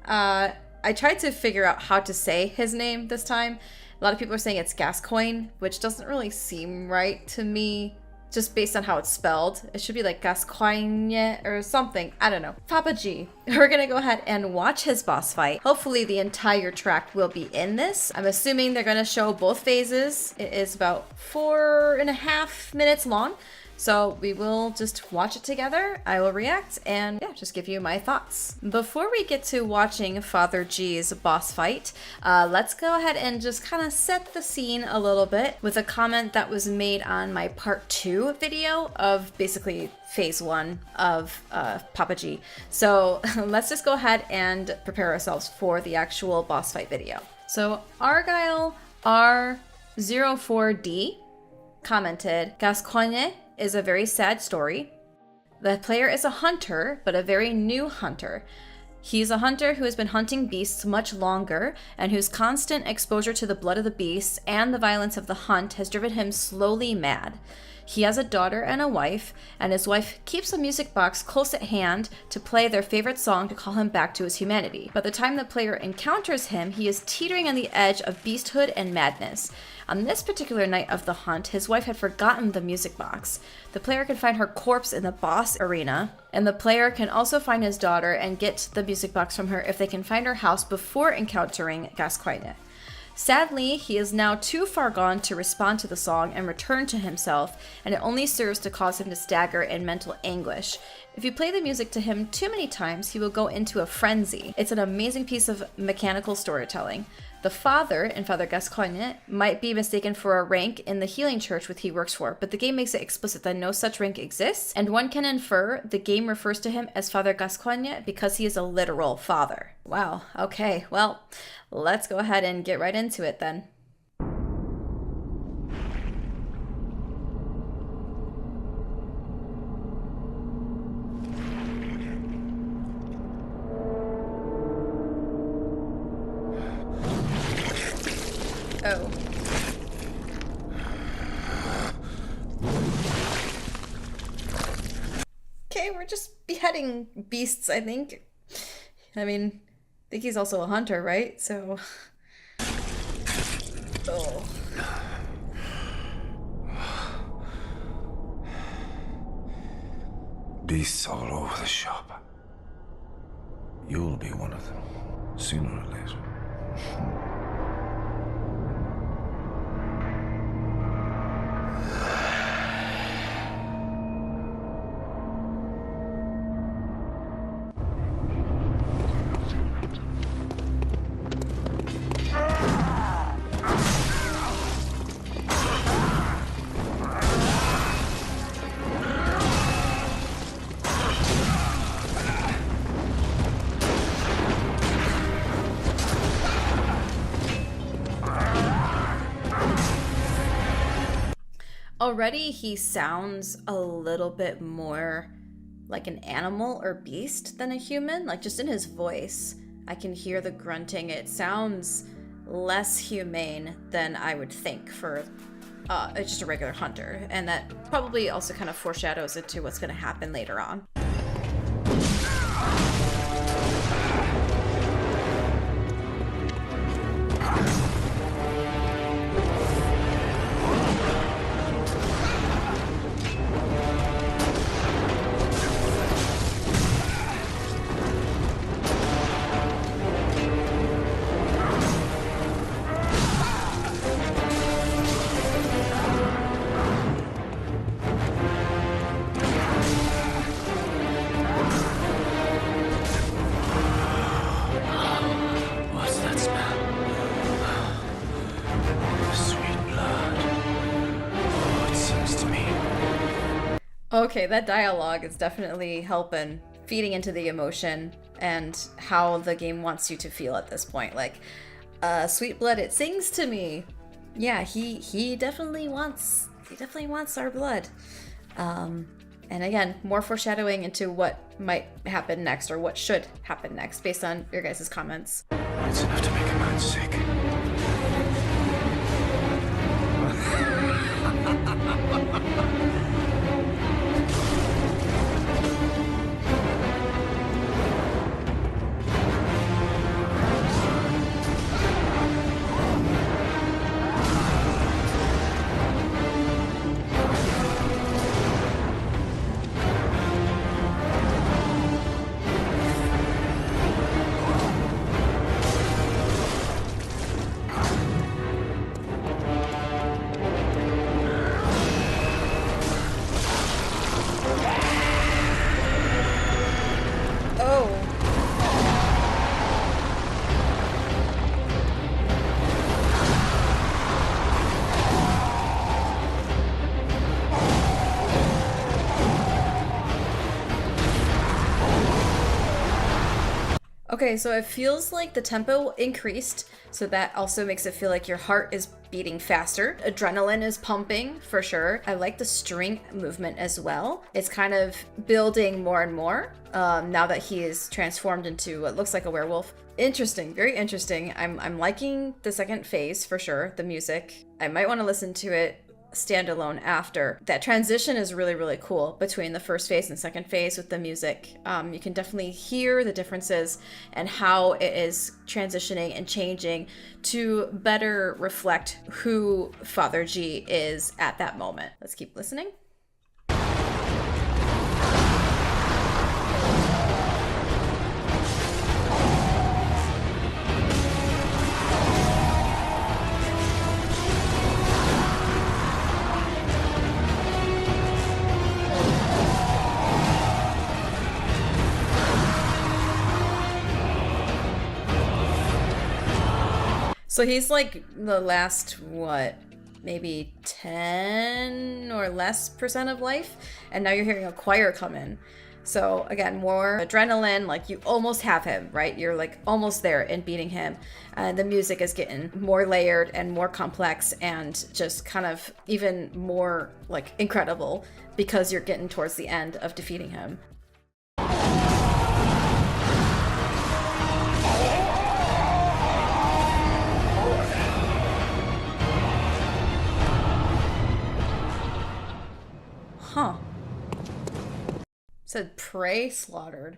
Speaker 1: I tried to figure out how to say his name this time, A lot of people are saying it's Gascoigne, which doesn't really seem right to me, just based on how it's spelled. It should be like Gascoigne or something. I don't know. Papa G. We're gonna go ahead and watch his boss fight. Hopefully the entire track will be in this. I'm assuming they're gonna show both phases. It is about 4.5 minutes long. So we will just watch it together. I will react and yeah, just give you my thoughts. Before we get to watching Father G's boss fight, let's go ahead and just kind of set the scene a little bit with a comment that was made on my part 2 video of basically phase 1 of Papa G. So let's just go ahead and prepare ourselves for the actual boss fight video. So Argyle R04D commented, Gascoigne is a very sad story. The player is a hunter, but a very new hunter. He's a hunter who has been hunting beasts much longer, and whose constant exposure to the blood of the beasts and the violence of the hunt has driven him slowly mad. He has a daughter and a wife, and his wife keeps a music box close at hand to play their favorite song to call him back to his humanity. By the time the player encounters him, he is teetering on the edge of beasthood and madness. On this particular night of the hunt, his wife had forgotten the music box. The player can find her corpse in the boss arena, and the player can also find his daughter and get the music box from her if they can find her house before encountering Gascoigne. Sadly, he is now too far gone to respond to the song and return to himself, and it only serves to cause him to stagger in mental anguish. If you play the music to him too many times, he will go into a frenzy. It's an amazing piece of mechanical storytelling. The father, in Father Gascoigne, might be mistaken for a rank in the healing church which he works for, but the game makes it explicit that no such rank exists, and one can infer the game refers to him as Father Gascoigne because he is a literal father. Wow, okay, well, let's go ahead and get right into it then. Oh. Okay, we're just beheading beasts, I think. I mean, I think he's also a hunter, right? So... Oh.
Speaker 2: Beasts all over the shop. You'll be one of them, sooner or later.
Speaker 1: Already he sounds a little bit more like an animal or beast than a human. Like just in his voice, I can hear the grunting. It sounds less humane than I would think for just a regular hunter. And that probably also kind of foreshadows into what's going to happen later on. Okay, that dialogue is definitely helping, feeding into the emotion and how the game wants you to feel at this point. Like, sweet blood, it sings to me. Yeah, he definitely wants our blood. And again, more foreshadowing into what might happen next or what should happen next based on your guys' comments.
Speaker 2: It's enough to make a man sick.
Speaker 1: Okay, so it feels like the tempo increased, so that also makes it feel like your heart is beating faster. Adrenaline is pumping for sure. I like the string movement as well. It's kind of building more and more now that he is transformed into what looks like a werewolf. Interesting, very interesting. I'm liking the second phase for sure, the music. I might want to listen to it standalone after. That transition is really, really cool between the first phase and second phase with the music. You can definitely hear the differences and how it is transitioning and changing to better reflect who Father G is at that moment. Let's keep listening. So he's like the last, what, maybe 10 or less % of life, and now you're hearing a choir come in. So again, more adrenaline, like you almost have him, right? You're like almost there in beating him. And the music is getting more layered and more complex and just kind of even more like incredible because you're getting towards the end of defeating him. Huh. Said prey slaughtered.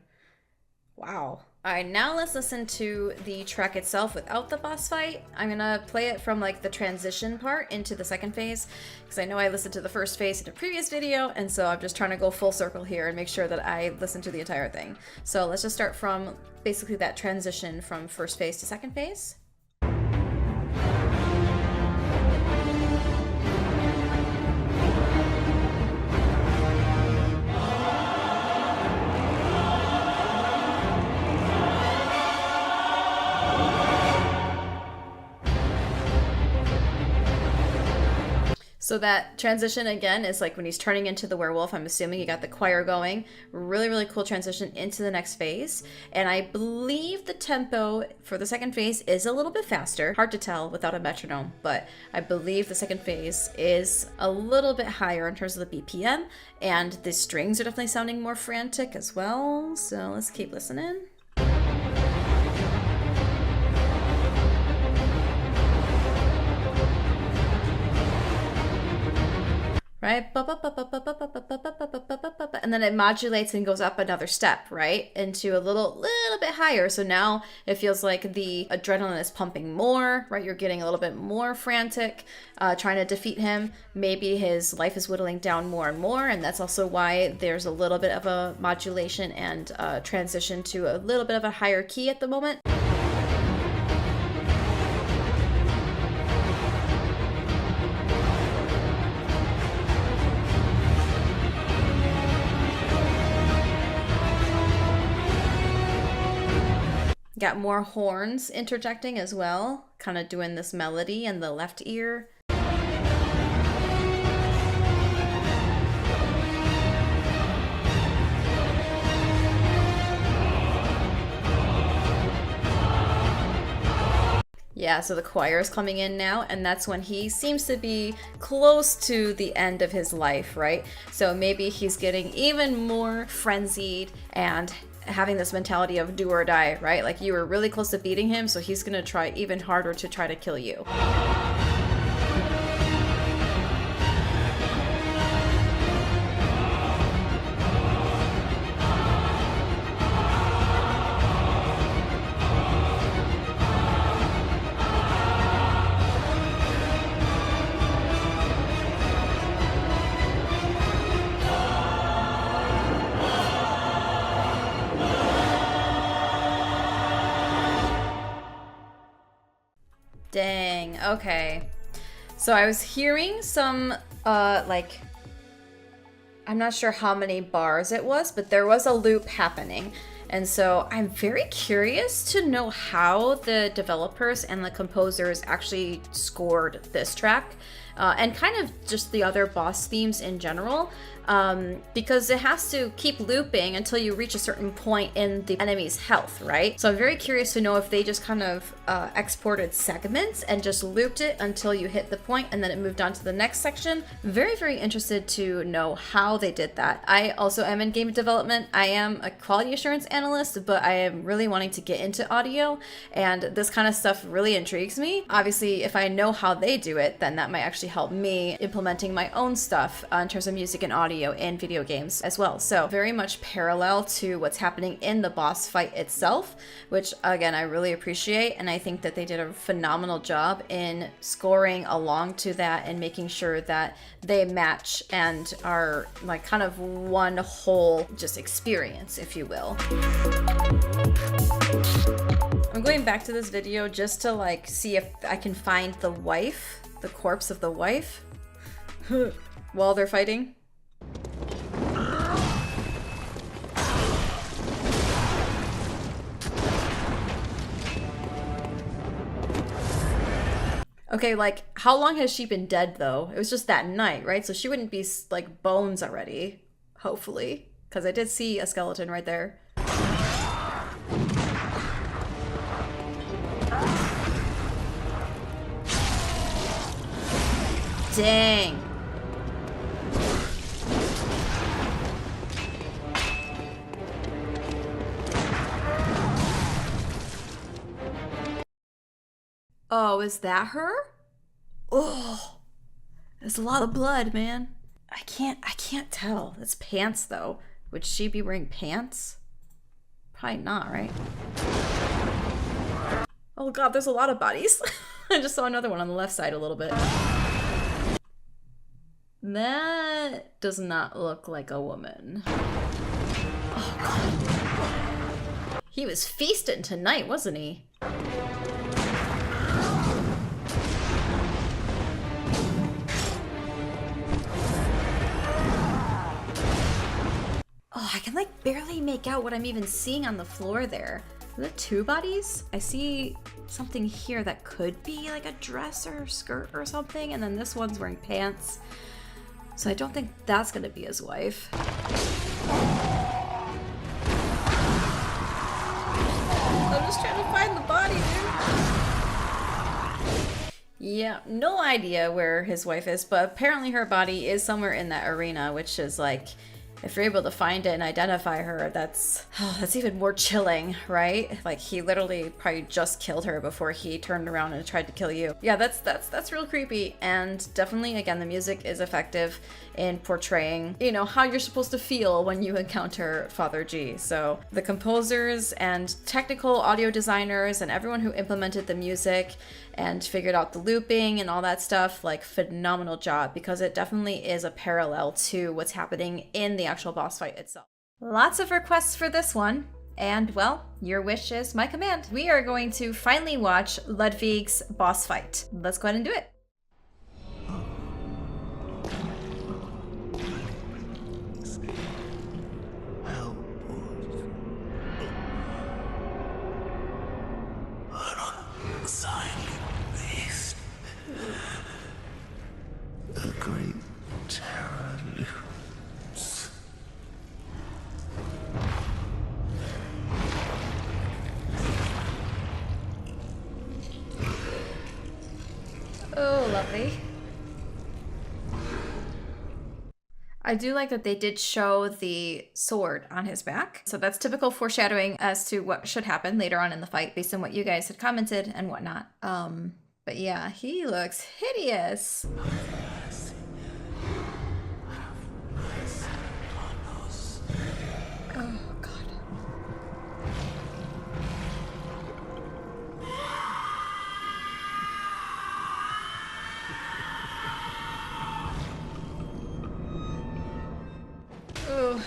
Speaker 1: Wow. Alright, now let's listen to the track itself without the boss fight. I'm gonna play it from like the transition part into the second phase, because I know I listened to the first phase in a previous video, and so I'm just trying to go full circle here and make sure that I listen to the entire thing. So let's just start from basically that transition from first phase to second phase. So that transition again is like when he's turning into the werewolf. I'm assuming you got the choir going. Really, really cool transition into the next phase. And I believe the tempo for the second phase is a little bit faster. Hard to tell without a metronome, but I believe the second phase is a little bit higher in terms of the BPM, and the strings are definitely sounding more frantic as well. So let's keep listening. Right? And then it modulates and goes up another step, right? Into a little bit higher. So now it feels like the adrenaline is pumping more, right? You're getting a little bit more frantic, trying to defeat him. Maybe his life is whittling down more and more, and that's also why there's a little bit of a modulation and transition to a little bit of a higher key at the moment. Got more horns interjecting as well, kind of doing this melody in the left ear. Yeah, so the choir is coming in now, and that's when he seems to be close to the end of his life, right? So maybe he's getting even more frenzied and having this mentality of do or die, right? Like you were really close to beating him, so he's gonna try even harder to try to kill you. Dang, okay. So I was hearing some, like, I'm not sure how many bars it was, but there was a loop happening. And so I'm very curious to know how the developers and the composers actually scored this track. and kind of just the other boss themes in general, because it has to keep looping until you reach a certain point in the enemy's health, right? So I'm very curious to know if they just kind of exported segments and just looped it until you hit the point and then it moved on to the next section. Very, very interested to know how they did that. I also am in game development. I am a quality assurance analyst, but I am really wanting to get into audio, and this kind of stuff really intrigues me. Obviously, if I know how they do it, then that might actually help me implementing my own stuff in terms of music and audio in video games as well. So very much parallel to what's happening in the boss fight itself, which again, I really appreciate. And I think that they did a phenomenal job in scoring along to that and making sure that they match and are like kind of one whole just experience, if you will. I'm going back to this video just to like see if I can find the wife, the corpse of the wife while they're fighting. Okay, like, how long has she been dead, though? It was just that night, right? So she wouldn't be, like, bones already, hopefully. Because I did see a skeleton right there. Dang. Oh, is that her? Oh, there's a lot of blood, man. I can't tell. It's pants, though. Would she be wearing pants? Probably not, right? Oh god, there's a lot of bodies. I just saw another one on the left side a little bit. That does not look like a woman. Oh god. He was feasting tonight, wasn't he? Oh, I can like barely make out what I'm even seeing on the floor there. Are there two bodies? I see something here that could be like a dress or skirt or something, and then this one's wearing pants. So I don't think that's gonna be his wife. I'm just trying to find the body, dude. Yeah, no idea where his wife is, but apparently her body is somewhere in that arena, which is like, if you're able to find it and identify her, that's even more chilling, right? Like he literally probably just killed her before he turned around and tried to kill you. Yeah, that's real creepy, and definitely again the music is effective in portraying, you know, how you're supposed to feel when you encounter Father G. So the composers and technical audio designers and everyone who implemented the music and figured out the looping and all that stuff, like phenomenal job, because it definitely is a parallel to what's happening in the actual boss fight itself. Lots of requests for this one, and well, your wish is my command. We are going to finally watch Ludwig's boss fight. Let's go ahead and do it.
Speaker 2: The great terror looms.
Speaker 1: Oh, lovely. I do like that they did show the sword on his back. So that's typical foreshadowing as to what should happen later on in the fight based on what you guys had commented and whatnot. But yeah, he looks hideous. Oh, God. Oh.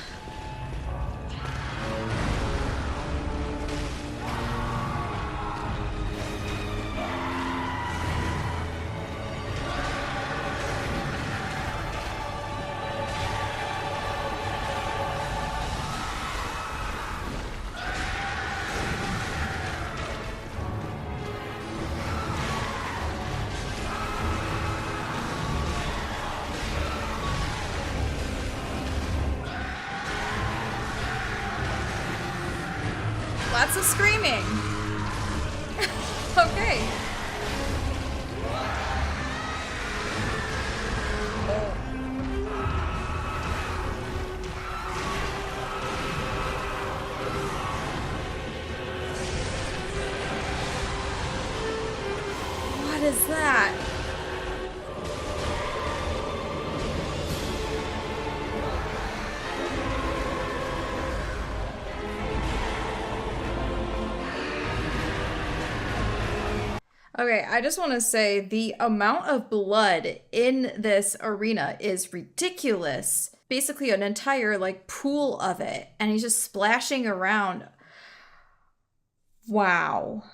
Speaker 1: Lots of screaming. Okay. What is that? Okay, I just want to say the amount of blood in this arena is ridiculous. Basically an entire like pool of it, and he's just splashing around. Wow.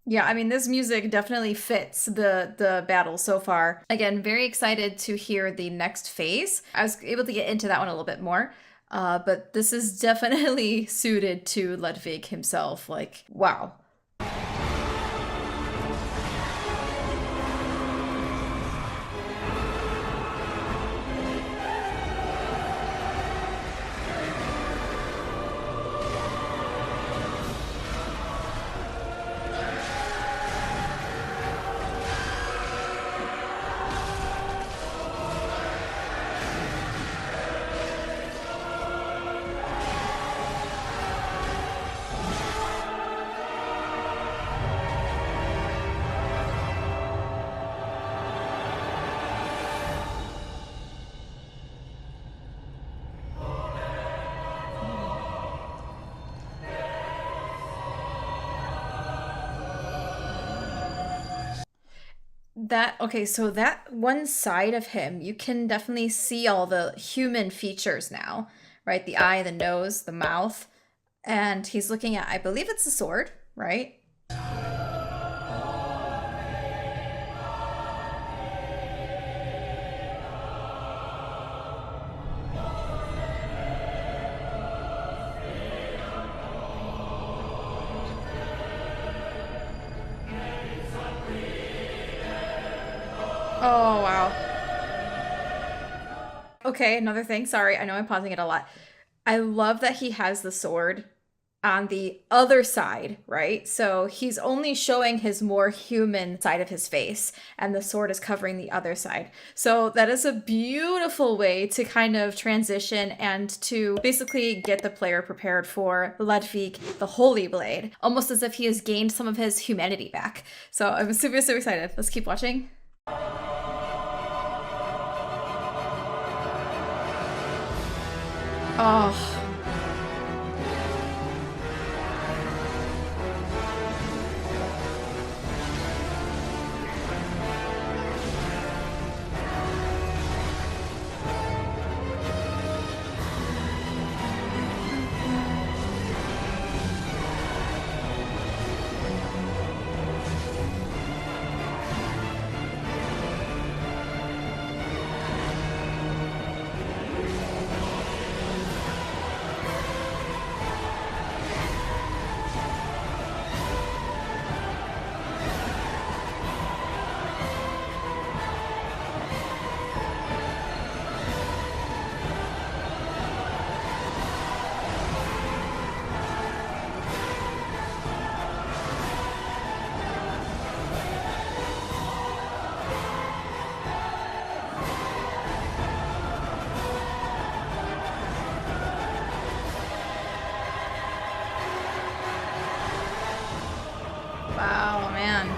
Speaker 1: Yeah, I mean, this music definitely fits the battle so far. Again, very excited to hear the next phase. I was able to get into that one a little bit more. But this is definitely suited to Ludwig himself. Like, wow. Okay, so that one side of him, you can definitely see all the human features now, right? The eye, the nose, the mouth, and he's looking at, I believe it's a sword, right? Oh, wow. Okay, another thing. Sorry, I know I'm pausing it a lot. I love that he has the sword on the other side, right? So he's only showing his more human side of his face, and the sword is covering the other side. So that is a beautiful way to kind of transition and to basically get the player prepared for Ludwig, the Holy Blade, almost as if he has gained some of his humanity back. So I'm super, super excited. Let's keep watching. Oh. Wow, man.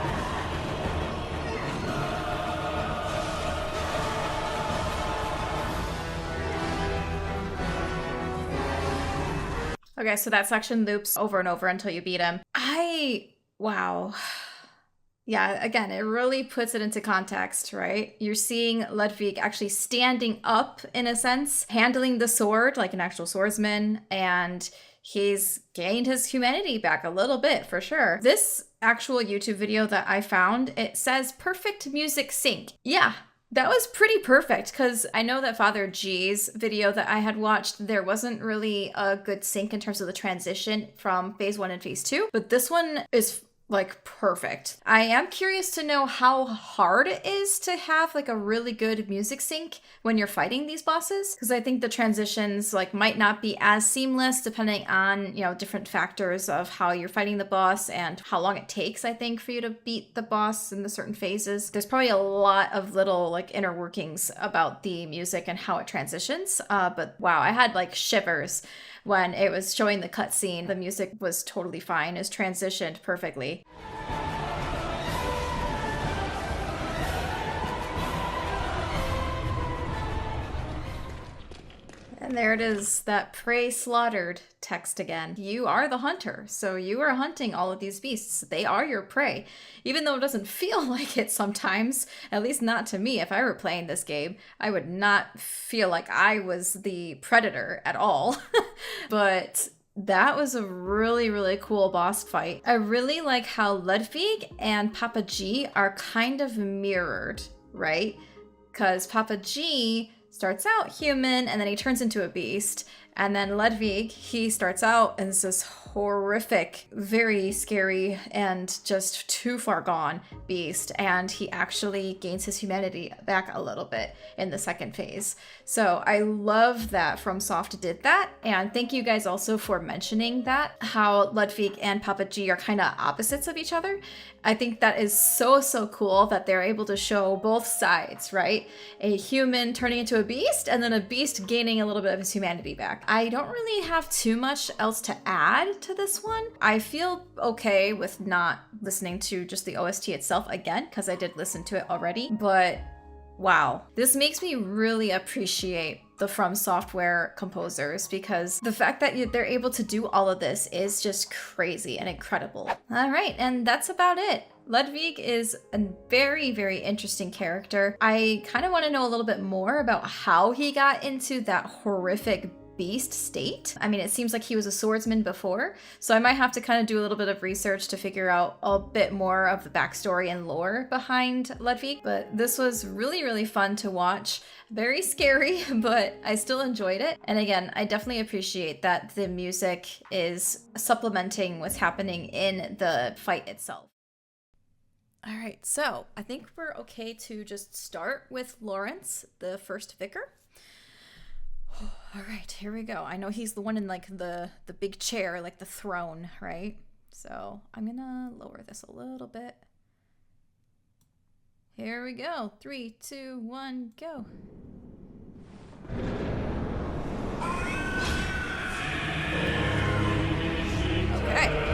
Speaker 1: Okay, so that section loops over and over until you beat him. Wow. Yeah, again, it really puts it into context, right? You're seeing Ludwig actually standing up, in a sense, handling the sword like an actual swordsman, and he's gained his humanity back a little bit, for sure. This actual YouTube video that I found, it says perfect music sync. Yeah, that was pretty perfect, because I know that Father G's video that I had watched, there wasn't really a good sync in terms of the transition from phase 1 and phase 2, but this one is like perfect. I am curious to know how hard it is to have like a really good music sync when you're fighting these bosses, because I think the transitions like might not be as seamless depending on, you know, different factors of how you're fighting the boss and how long it takes, I think, for you to beat the boss in the certain phases. There's probably a lot of little like inner workings about the music and how it transitions, but wow, I had like shivers when it was showing the cutscene. The music was totally fine. It's transitioned perfectly. And there it is, that prey slaughtered text again. You are the hunter, so you are hunting all of these beasts. They are your prey. Even though it doesn't feel like it sometimes, at least not to me. If I were playing this game, I would not feel like I was the predator at all. But that was a really, really cool boss fight. I really like how Ludwig and Papa G are kind of mirrored, right? Because Papa G starts out human and then he turns into a beast. And then Ludwig, he starts out as this horrific, very scary, and just too far gone beast. And he actually gains his humanity back a little bit in the second phase. So I love that FromSoft did that. And thank you guys also for mentioning that, how Ludwig and Papa G are kind of opposites of each other. I think that is so, so cool that they're able to show both sides, right? A human turning into a beast, and then a beast gaining a little bit of his humanity back. I don't really have too much else to add to this one. I feel okay with not listening to just the OST itself again, because I did listen to it already, but wow. This makes me really appreciate the From Software composers, because the fact that they're able to do all of this is just crazy and incredible. All right, and that's about it. Ludwig is a very, very interesting character. I kind of want to know a little bit more about how he got into that horrific beast state. I mean, it seems like he was a swordsman before, so I might have to kind of do a little bit of research to figure out a bit more of the backstory and lore behind Ludwig. But this was really, really fun to watch. Very scary, but I still enjoyed it. And again, I definitely appreciate that the music is supplementing what's happening in the fight itself. All right, so I think we're okay to just start with Lawrence, the first vicar. All right, here we go. I know he's the one in like the big chair, like the throne, right? So I'm gonna lower this a little bit. Here we go. 3, 2, 1, go. Okay.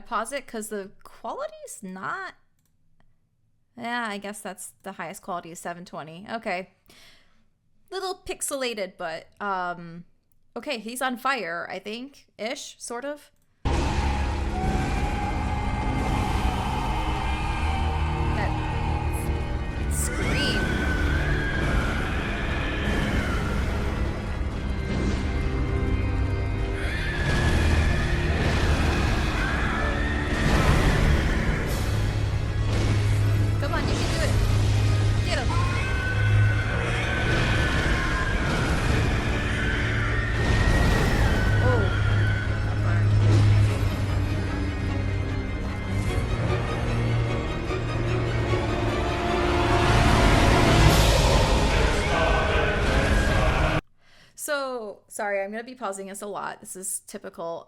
Speaker 1: Pause it because the quality's not. Yeah, I guess that's the highest quality is 720. Okay, little pixelated, but okay, he's on fire, I think, ish, sort of. That scream. Sorry, I'm gonna be pausing this a lot. This is typical.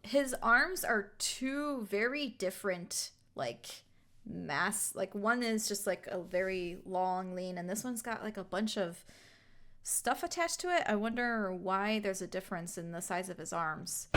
Speaker 1: His arms are two very different, like, mass. Like, one is just like a very long, lean, and this one's got like a bunch of stuff attached to it. I wonder why there's a difference in the size of his arms.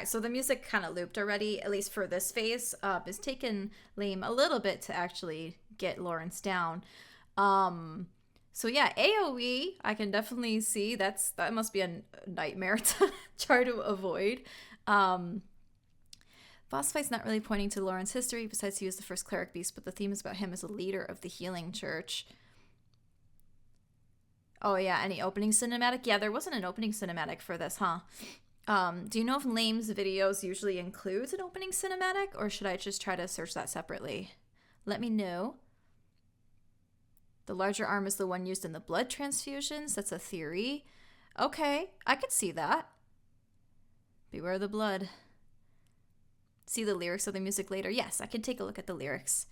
Speaker 1: So the music kind of looped already, at least for this phase. It's taken Liam a little bit to actually get Lawrence down. So yeah, AoE, I can definitely see that must be a nightmare to try to avoid. Boss fight's not really pointing to Lawrence's history, besides he was the first Cleric Beast, but the theme is about him as a leader of the Healing Church. Oh yeah, any opening cinematic? Yeah, there wasn't an opening cinematic for this, huh? Do you know if Liam's videos usually includes an opening cinematic, or should I just try to search that separately? Let me know. The larger arm is the one used in the blood transfusions. That's a theory. Okay, I could see that. Beware the blood. See the lyrics of the music later? Yes, I can take a look at the lyrics.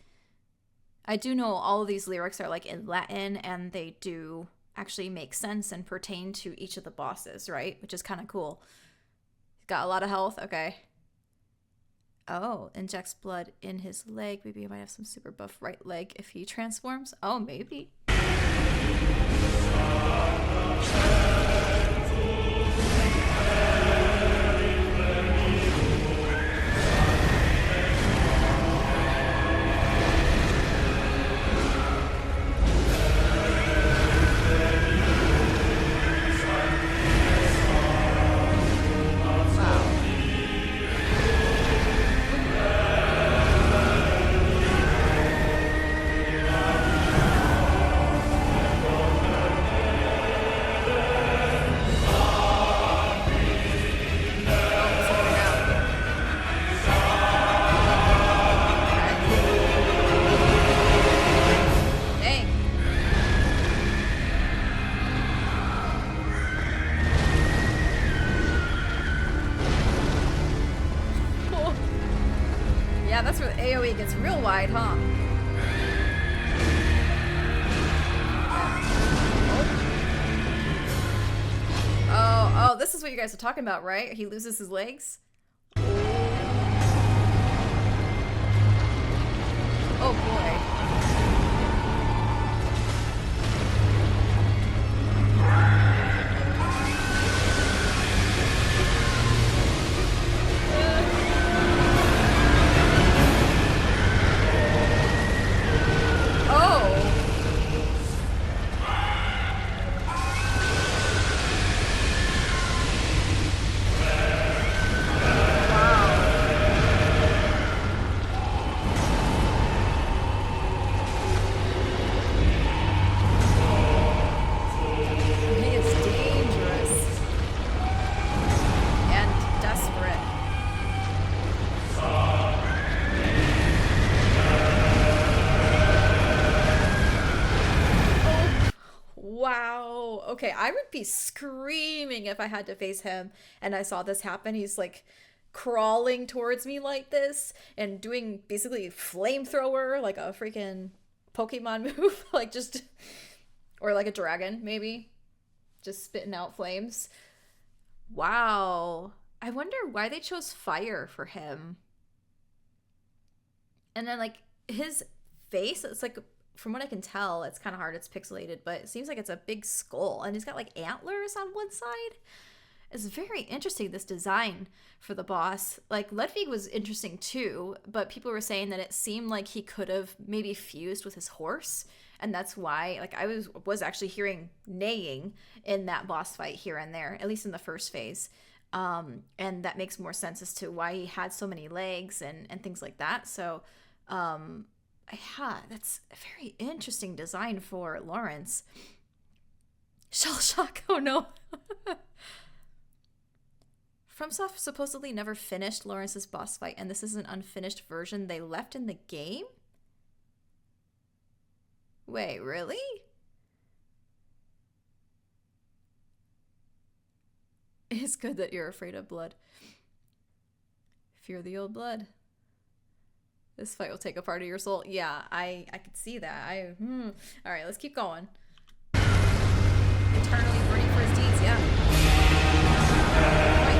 Speaker 1: I do know all of these lyrics are like in Latin, and they do actually make sense and pertain to each of the bosses, right? Which is kind of cool. Got a lot of health. Okay. Oh, injects blood in his leg. Maybe he might have some super buff right leg if he transforms. Oh, maybe. AoE gets real wide, huh? Oh, this is what you guys are talking about, right? He loses his legs? Oh boy. Okay, I would be screaming if I had to face him and I saw this happen. He's like crawling towards me like this and doing basically flamethrower, like a freaking Pokemon move, like just, or like a dragon maybe, just spitting out flames. Wow. I wonder why they chose fire for him. And then like his face, it's like, from what I can tell, it's kind of hard, it's pixelated, but it seems like it's a big skull, and he's got like antlers on one side. It's very interesting, this design for the boss. Like Ludwig was interesting too, but people were saying that it seemed like he could have maybe fused with his horse, and that's why like I was actually hearing neighing in that boss fight here and there, at least in the first phase. And that makes more sense as to why he had so many legs and things like that. So, yeah, that's a very interesting design for Lawrence. Shell shock, oh no. FromSoft supposedly never finished Lawrence's boss fight, and this is an unfinished version they left in the game? Wait, really? It's good that you're afraid of blood. Fear the old blood. This fight will take a part of your soul. Yeah, I could see that. All right, let's keep going. Eternally burning for his deeds, yeah. Right.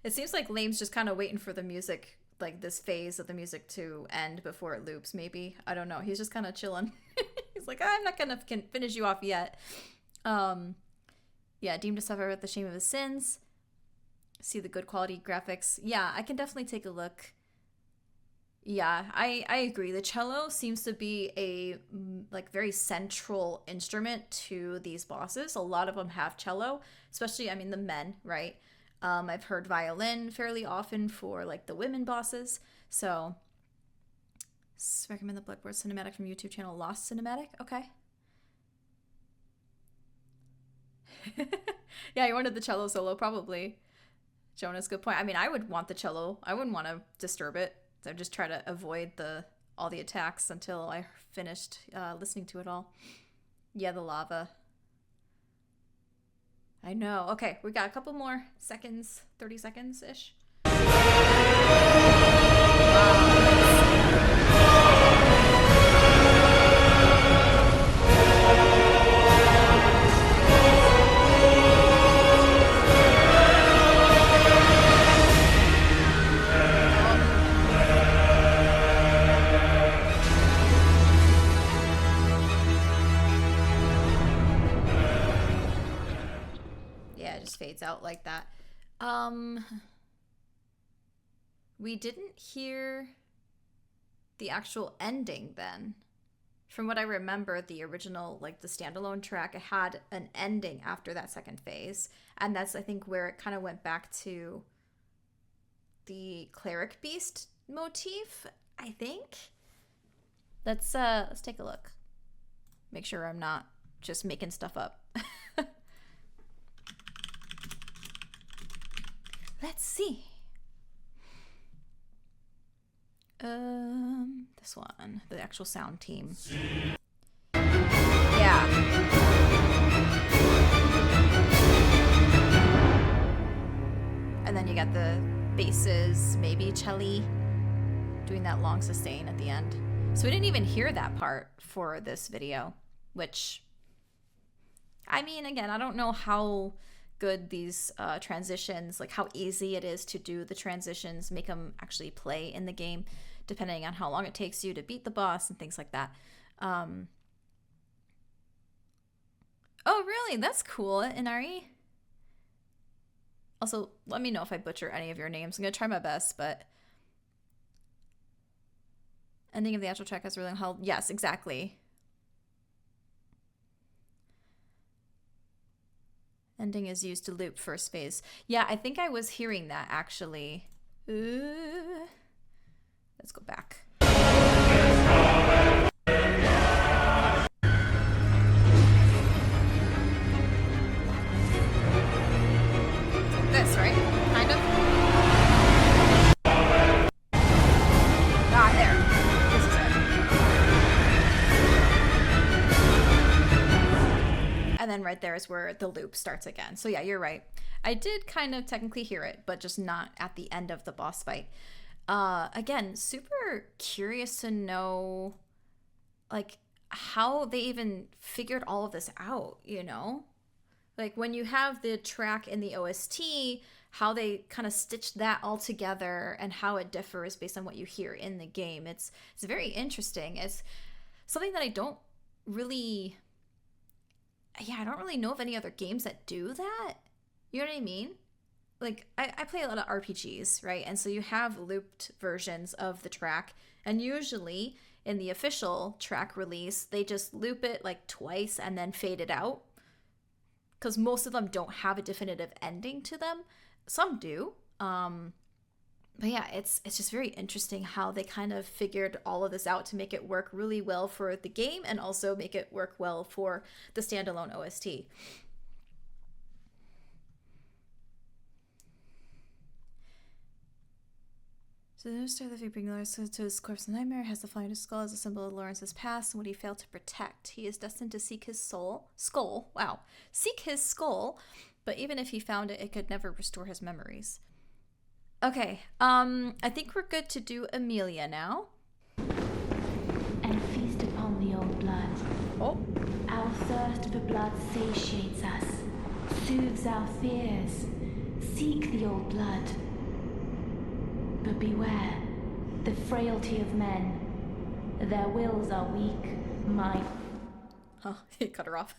Speaker 1: It seems like Lame's just kind of waiting for the music, like this phase of the music to end before it loops, maybe. I don't know. He's just kind of chilling. He's like, I'm not going to finish you off yet. Yeah, deemed to suffer with the shame of his sins. See the good quality graphics. Yeah, I can definitely take a look. Yeah, I agree. The cello seems to be a like very central instrument to these bosses. A lot of them have cello, especially, I mean, the men, right? I've heard violin fairly often for like the women bosses. So recommend the Bloodborne cinematic from YouTube channel Lost Cinematic. Okay. Yeah, you wanted the cello solo, probably. Jonas, good point. I mean, I would want the cello. I wouldn't want to disturb it. So I'd just try to avoid all the attacks until I finished listening to it all. Yeah, the lava. I know. Okay, we got a couple more seconds, 30 seconds-ish. Fades out like that. We didn't hear the actual ending then. From what I remember, the original, like the standalone track, it had an ending after that second phase. And that's, I think, where it kind of went back to the Cleric Beast motif, I think. Let's take a look. Make sure I'm not just making stuff up. Let's see. This one, the actual sound team. Yeah. And then you got the basses, maybe cello, doing that long sustain at the end. So we didn't even hear that part for this video, which, I mean, again, I don't know how good these transitions, like how easy it is to do the transitions, make them actually play in the game, depending on how long it takes you to beat the boss and things like that. Oh, really? That's cool, Inari. Also, let me know if I butcher any of your names. I'm gonna try my best, but ending of the actual track has really held. Yes, exactly. Ending is used to loop first phase. Yeah, I think I was hearing that actually. Let's go back. This, right? Kind of? Ah, there. This is it. And then right there is where the loop starts again. So yeah, you're right. I did kind of technically hear it, but just not at the end of the boss fight. Again, super curious to know, like, how they even figured all of this out, you know? Like, when you have the track in the OST, how they kind of stitched that all together and how it differs based on what you hear in the game. It's very interesting. It's something that I don't really know of any other games that do that. You know what I mean? Like, I play a lot of RPGs, right? And so you have looped versions of the track, and usually in the official track release, they just loop it like twice and then fade it out, because most of them don't have a definitive ending to them. Some do. But yeah, it's just very interesting how they kind of figured all of this out to make it work really well for the game and also make it work well for the standalone OST. So the star that we bring Lawrence to his corpse in nightmare has the flying to his skull as a symbol of Lawrence's past and what he failed to protect. He is destined to seek his skull, but even if he found it, it could never restore his memories. Okay, I think we're good to do Amelia now.
Speaker 3: And feast upon the old blood.
Speaker 1: Oh.
Speaker 3: Our thirst for blood satiates us, soothes our fears. Seek the old blood. But beware, the frailty of men. Their wills are weak,
Speaker 1: Oh, he cut her off.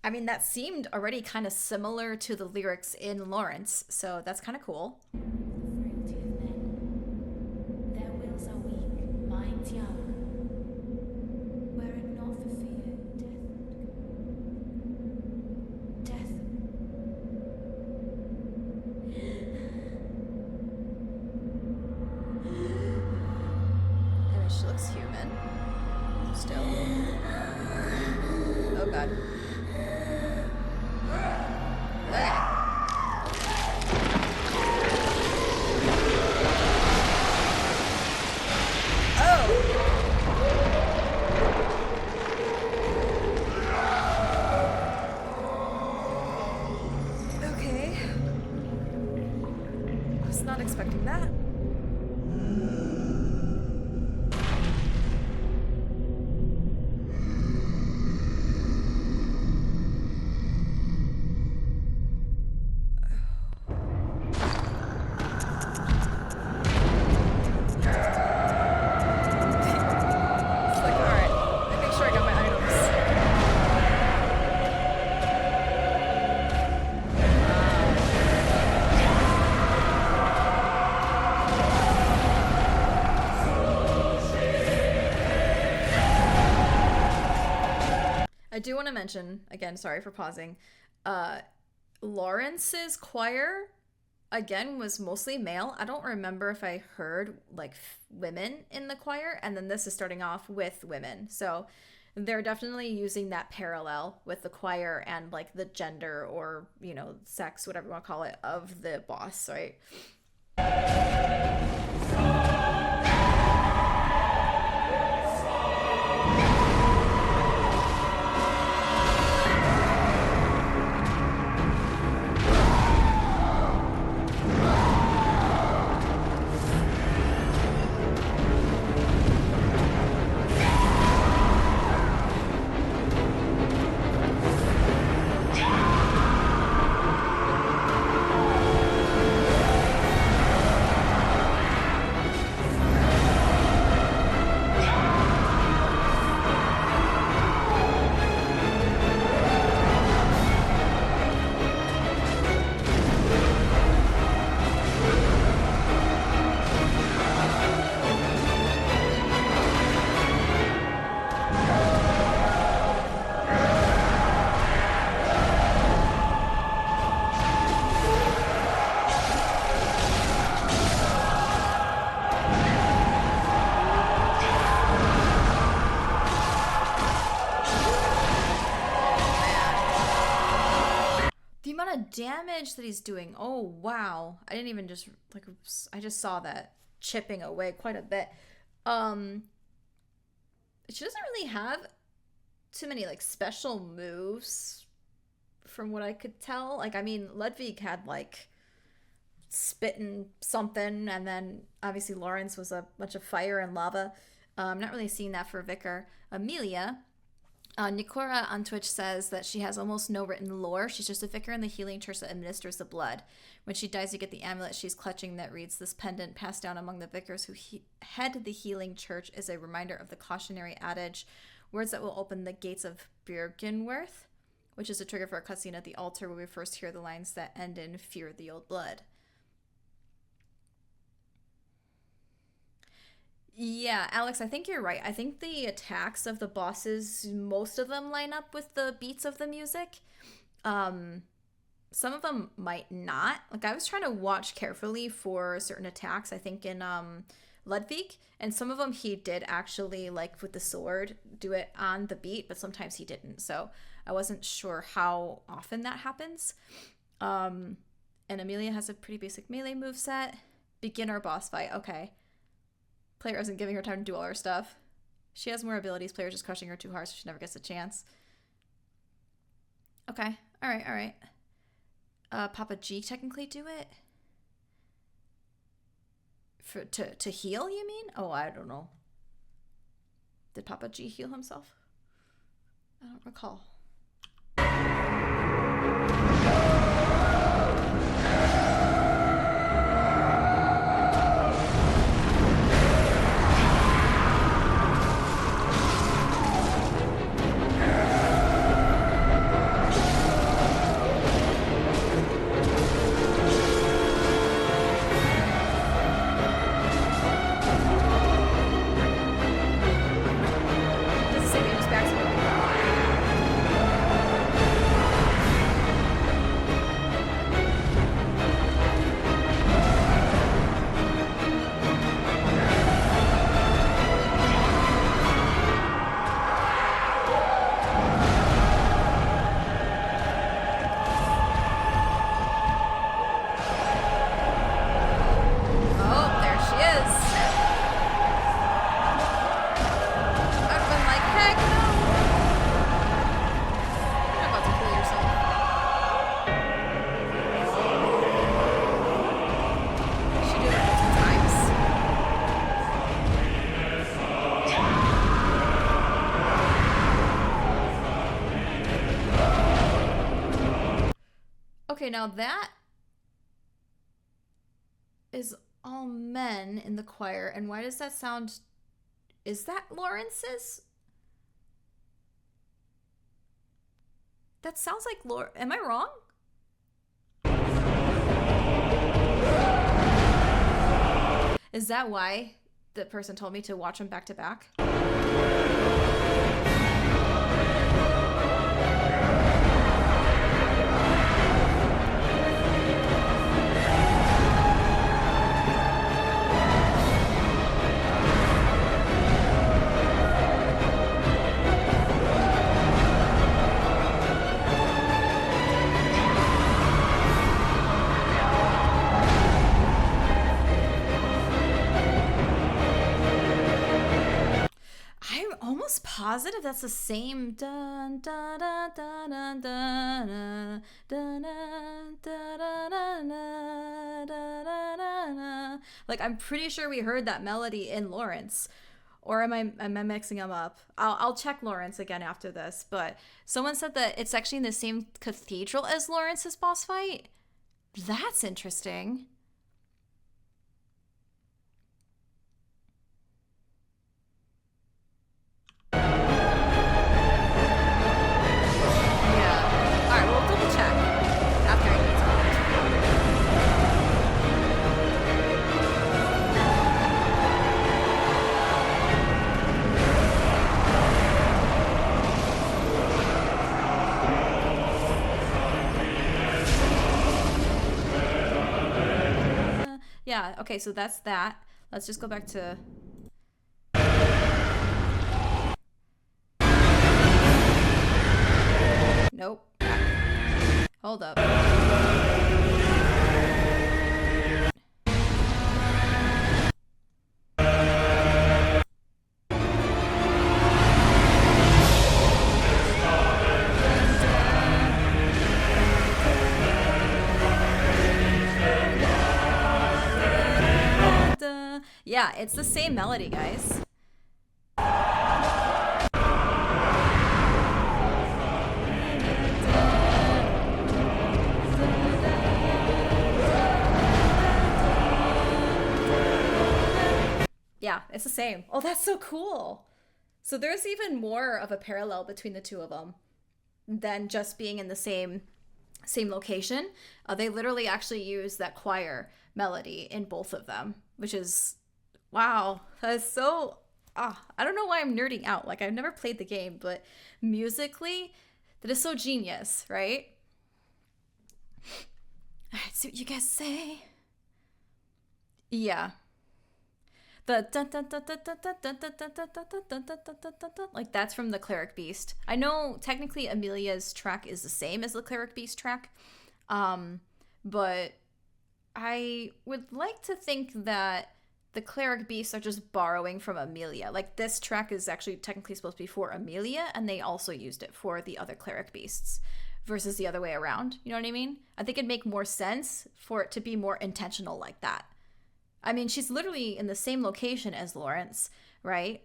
Speaker 1: I mean, that seemed already kind of similar to the lyrics in Lawrence, so that's kind of cool.
Speaker 3: Frailty of men. Their wills are weak, minds young. Were it not for fear, death.
Speaker 1: I mean, she looks human. Still. Oh god. Okay. Oh! Okay. I was not expecting that. I do want to mention, again, sorry for pausing, Lawrence's choir, again, was mostly male. I don't remember if I heard, like, women in the choir, and then this is starting off with women. So they're definitely using that parallel with the choir and, like, the gender or, you know, sex, whatever you want to call it, of the boss, right? amount of damage that he's doing. Oh, wow. I didn't even just, like, I just saw that chipping away quite a bit. She doesn't really have too many, like, special moves from what I could tell. Like, I mean, Ludwig had, like, spitting something, and then obviously Lawrence was a bunch of fire and lava. I'm not really seeing that for Vicar. Amelia, Nikora on Twitch says that she has almost no written lore. She's just a vicar in the healing church that administers the blood. When she dies, you get the amulet she's clutching that reads, "This pendant passed down among the vicars who head the healing church is a reminder of the cautionary adage, words that will open the gates of Byrgenwerth," which is a trigger for a cutscene at the altar where we first hear the lines that end in "Fear the old blood." Yeah, Alex, I think you're right. I think the attacks of the bosses, most of them line up with the beats of the music. Some of them might not. Like, I was trying to watch carefully for certain attacks, I think in Ludwig, and some of them he did actually, like with the sword, do it on the beat, but sometimes he didn't. So I wasn't sure how often that happens. And Amelia has a pretty basic melee moveset. Beginner boss fight, okay. Player isn't giving her time to do all her stuff. She has more abilities. Player just crushing her too hard, so she never gets a chance. Okay. All right. All right. Papa G technically do it? To heal, you mean? Oh, I don't know. Did Papa G heal himself? I don't recall. Okay, now that is all men in the choir. And why does that sound... Is that Lawrence's? That sounds like Lawrence. Am I wrong? Is that why the person told me to watch them back to back? Positive that's the same dun dun dun dun dun dun dun dun. Like, I'm pretty sure we heard that melody in Lawrence, or am I mixing them up? I'll check Lawrence again after this. But someone said that it's actually in the same cathedral as Lawrence's boss fight. That's interesting. Yeah, okay, so that's that. Let's just go back to... Nope. Back. Hold up. Yeah, it's the same melody, guys. Yeah, it's the same. Oh, that's so cool. So there's even more of a parallel between the two of them than just being in the same location. They literally actually use that choir melody in both of them, which is wow. That's so I don't know why I'm nerding out. Like, I've never played the game, but musically, that is so genius, right? All right, see what you guys say. Yeah. The like, that's from the Cleric Beast. I know technically Amelia's track is the same as the Cleric Beast track, but I would like to think that the Cleric Beasts are just borrowing from Amelia. Like, this track is actually technically supposed to be for Amelia, and they also used it for the other Cleric Beasts versus the other way around. You know what I mean? I think it'd make more sense for it to be more intentional like that. I mean, she's literally in the same location as Lawrence, right?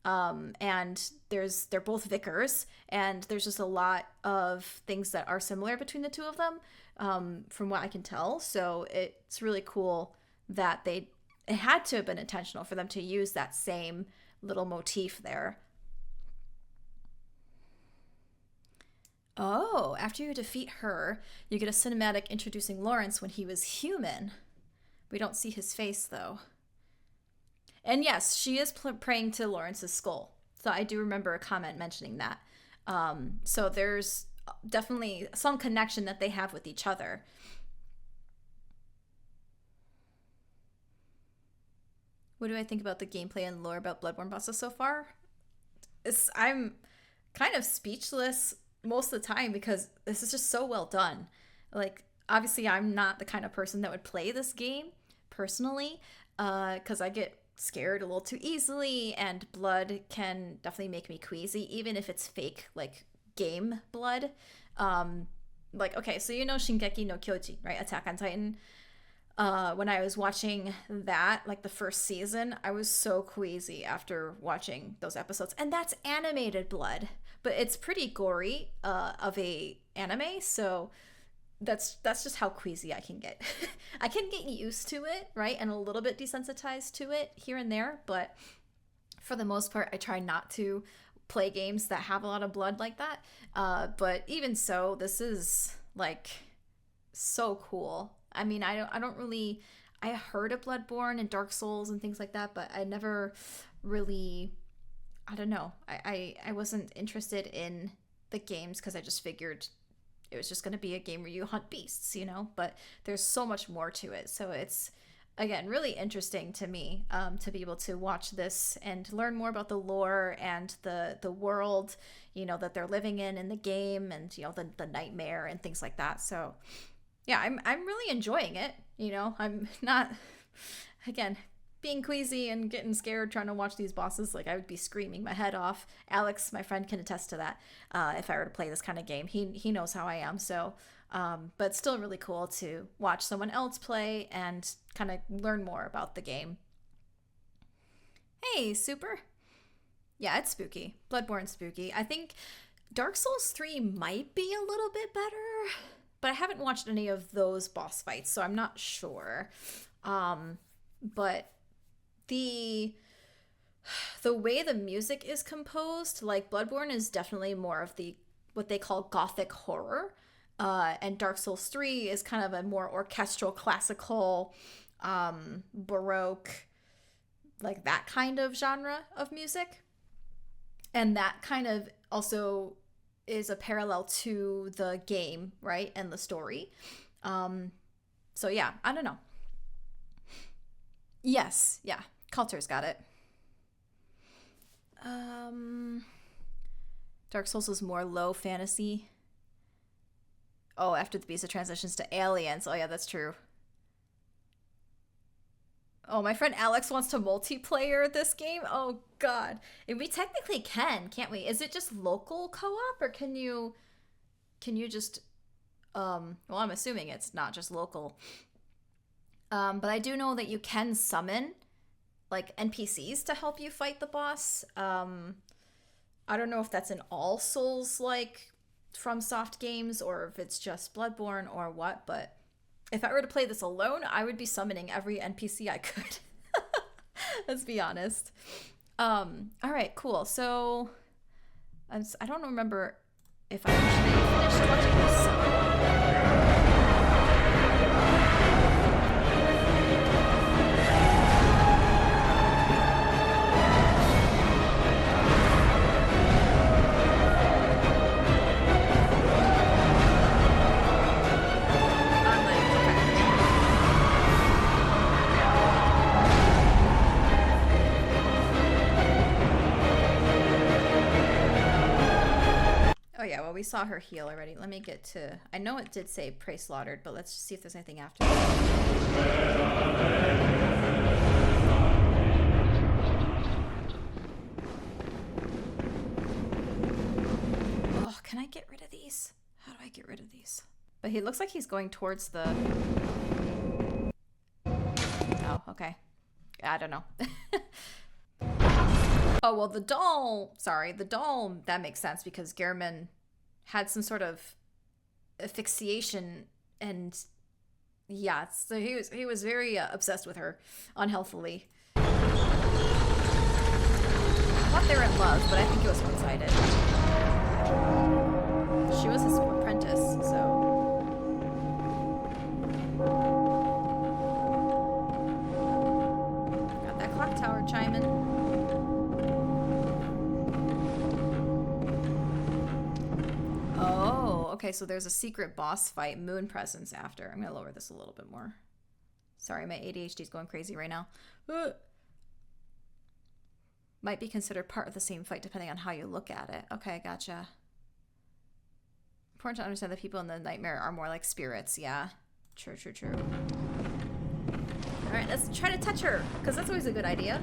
Speaker 1: And they're both vicars, and there's just a lot of things that are similar between the two of them, from what I can tell. So it's really cool that it had to have been intentional for them to use that same little motif there. Oh, after you defeat her, you get a cinematic introducing Lawrence when he was human. We don't see his face, though. And yes, she is praying to Lawrence's skull. So I do remember a comment mentioning that. So there's definitely some connection that they have with each other. What do I think about the gameplay and lore about Bloodborne bosses so far? I'm kind of speechless most of the time because this is just so well done. Like, obviously, I'm not the kind of person that would play this game personally, because I get scared a little too easily, and blood can definitely make me queasy, even if it's fake, like, game blood. Like, okay, so you know Shingeki no Kyojin, right? Attack on Titan. When I was watching that, like the first season, I was so queasy after watching those episodes. And that's animated blood, but it's pretty gory of a anime, so that's just how queasy I can get. I can get used to it, right? And a little bit desensitized to it here and there, but for the most part, I try not to play games that have a lot of blood like that. But even so, this is like so cool. I mean, I heard of Bloodborne and Dark Souls and things like that, but I never really, I don't know. I wasn't interested in the games because I just figured it was just going to be a game where you hunt beasts, you know, but there's so much more to it. So it's, again, really interesting to me to be able to watch this and learn more about the lore and the world, you know, that they're living in the game, and, you know, the nightmare and things like that. So yeah, I'm really enjoying it. You know, I'm not, again, being queasy and getting scared trying to watch these bosses. Like, I would be screaming my head off. Alex, my friend, can attest to that. If I were to play this kind of game, he knows how I am. So, but still really cool to watch someone else play and kind of learn more about the game. Hey, super. Yeah, it's spooky. Bloodborne's spooky. I think Dark Souls 3 might be a little bit better, but I haven't watched any of those boss fights, so I'm not sure. But the way the music is composed, like, Bloodborne is definitely more of the what they call gothic horror, and Dark Souls 3 is kind of a more orchestral, classical, baroque, like that kind of genre of music. And that kind of also is a parallel to the game, right? And the story. So yeah, I don't know. Yes, yeah. Coulter's got it. Dark Souls is more low fantasy. Oh, after the beast, it transitions to aliens. Oh, yeah, that's true. Oh, my friend Alex wants to multiplayer this game? Oh, God. And we technically can, can't we? Is it just local co-op, or can you just... well, I'm assuming it's not just local. But I do know that you can summon, like, NPCs to help you fight the boss. I don't know if that's in all Souls, like, FromSoft games, or if it's just Bloodborne or what, but if I were to play this alone, I would be summoning every NPC I could. Let's be honest. All right, cool. So I don't remember if I actually finished watching this. Oh yeah, well we saw her heal already. Let me get to... I know it did say prey slaughtered, but let's see if there's anything after that. Oh, can I get rid of these? How do I get rid of these? But he looks like he's going towards the... Oh, okay. I don't know. Oh, well, the doll, that makes sense because Gehrman had some sort of asphyxiation, and yeah, so he was very obsessed with her unhealthily. I thought they were in love, but I think it was one-sided. She was his apprentice, so... Got that clock tower chiming. Okay, so there's a secret boss fight, Moon Presence, after. I'm going to lower this a little bit more. Sorry, my ADHD's going crazy right now. Might be considered part of the same fight depending on how you look at it. Okay, gotcha. Important to understand that people in the nightmare are more like spirits. Yeah, true. Alright, let's try to touch her, because that's always a good idea.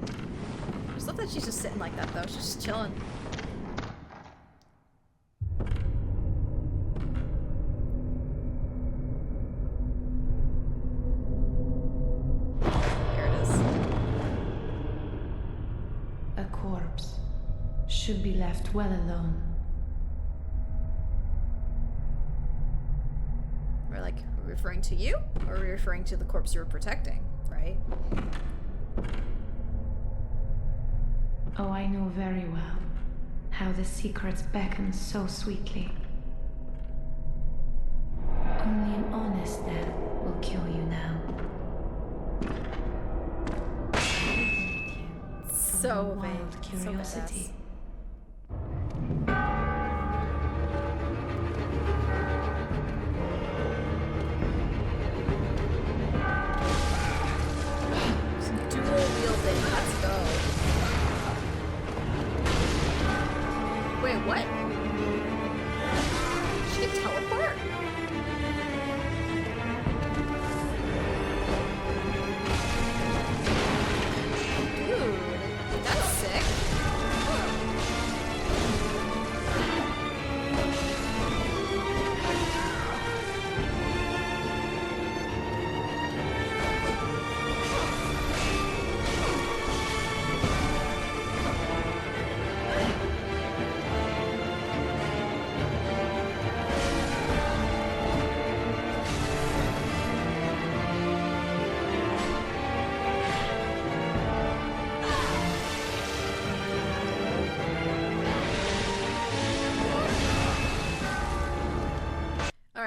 Speaker 1: I just love that she's just sitting like that, though. She's just chilling.
Speaker 3: Should be left well alone.
Speaker 1: We're like referring to you, or are we referring to the corpse you were protecting, right?
Speaker 3: Oh, I know very well how the secrets beckon so sweetly. Only an honest death will kill you now.
Speaker 1: So
Speaker 3: wild curiosity.
Speaker 1: So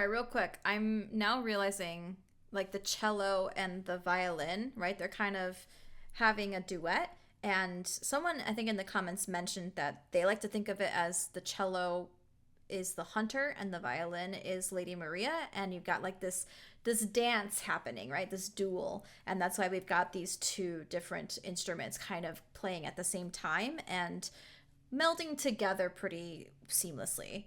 Speaker 1: real quick, I'm now realizing, like, the cello and the violin, right? They're kind of having a duet. And someone, I think in the comments, mentioned that they like to think of it as the cello is the hunter and the violin is Lady Maria. And you've got, like, this dance happening, right? This duel. And that's why we've got these two different instruments kind of playing at the same time and melding together pretty seamlessly.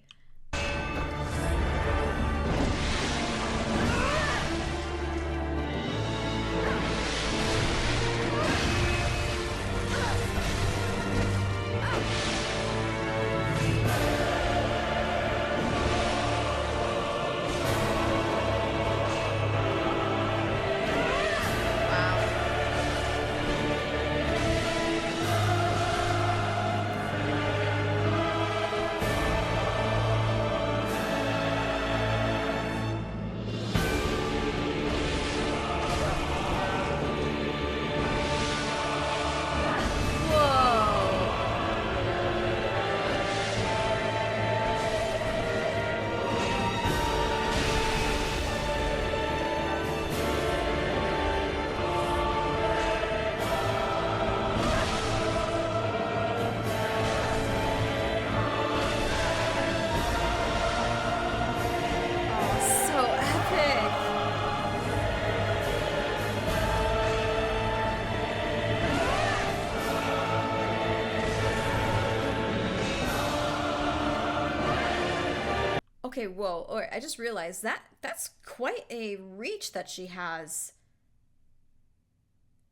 Speaker 1: Okay, whoa. Or I just realized that's quite a reach that she has.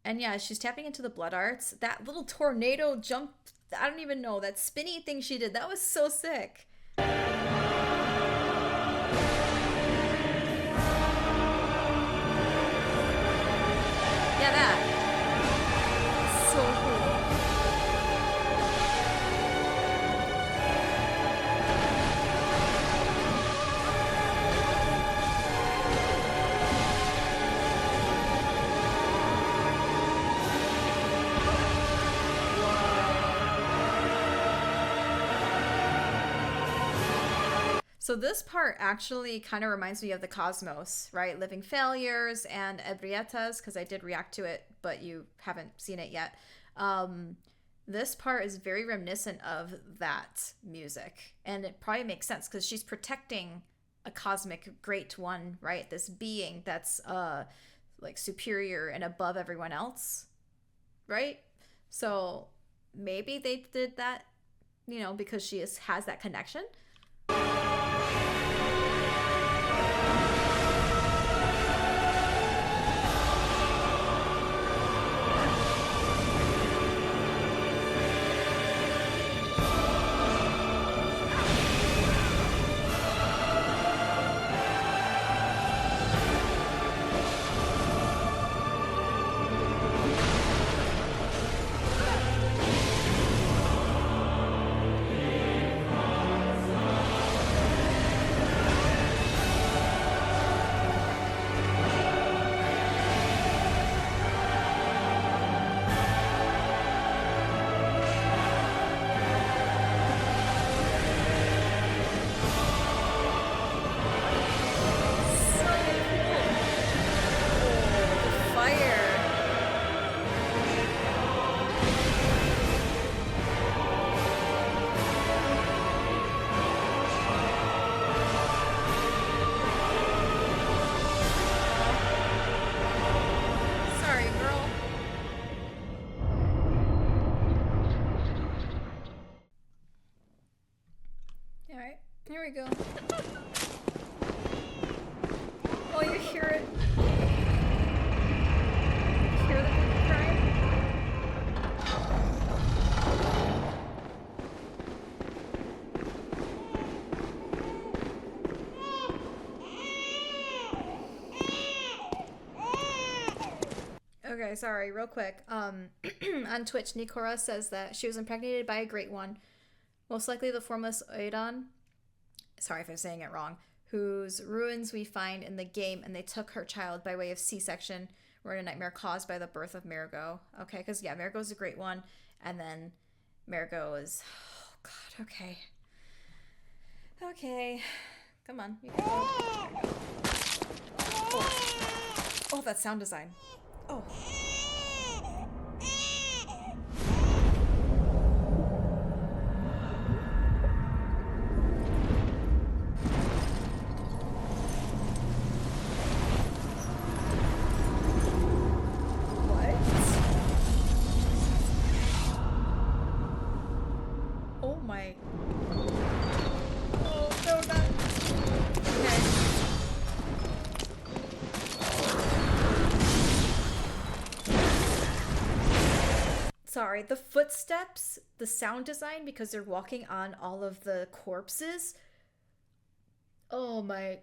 Speaker 1: And yeah, she's tapping into the blood arts. That little tornado jump, I don't even know, that spinny thing she did, that was so sick. Yeah, that. So cool. So this part actually kind of reminds me of the Cosmos, right? Living Failures and Ebrietas, because I did react to it, but you haven't seen it yet. This part is very reminiscent of that music, and it probably makes sense because she's protecting a cosmic great one, right? This being that's like superior and above everyone else, right? So maybe they did that, you know, because she has that connection. Here we go. Oh, you hear it? You hear the baby crying? Okay, sorry, real quick. On Twitch, Nikora says that she was impregnated by a great one, most likely the formless Oedon. Sorry if I'm saying it wrong, whose ruins we find in the game, and they took her child by way of C-section, or in a nightmare caused by the birth of Mergo. Okay, because yeah, Mergo's a great one, and then Mergo is, oh god, okay. Okay, come on, you can go. Oh, that sound design. Oh. Oh no, not. Okay. sorry, the footsteps, the sound design, because they're walking on all of the corpses. Oh my,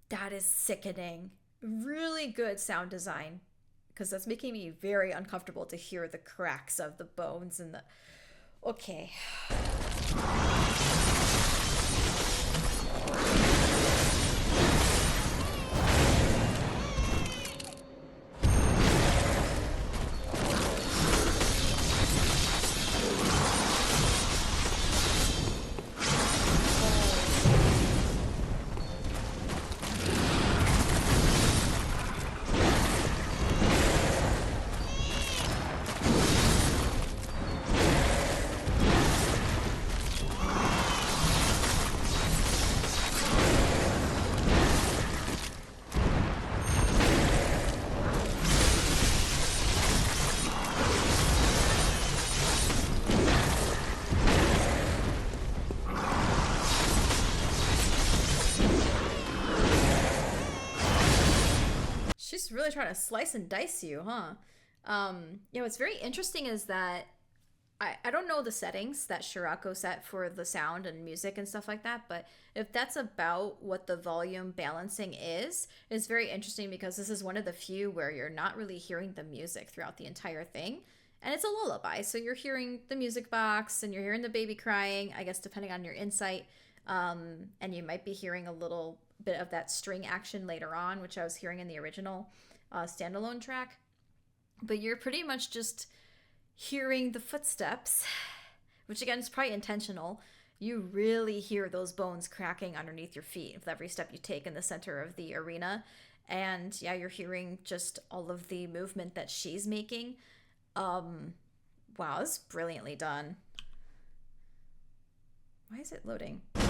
Speaker 1: that is sickening. Really good sound design, because that's making me very uncomfortable to hear the cracks of the bones and the... Okay. Really trying to slice and dice you, huh? What's very interesting is that I don't know the settings that Scirocco set for the sound and music and stuff like that, but if that's about what the volume balancing is, it's very interesting because this is one of the few where you're not really hearing the music throughout the entire thing. And it's a lullaby, so you're hearing the music box and you're hearing the baby crying, I guess depending on your insight. And you might be hearing a little bit of that string action later on, which I was hearing in the original standalone track. But you're pretty much just hearing the footsteps, which again is probably intentional. You really hear those bones cracking underneath your feet with every step you take in the center of the arena. And yeah, you're hearing just all of the movement that she's making. Wow, this is brilliantly done. Why is it loading? Okay.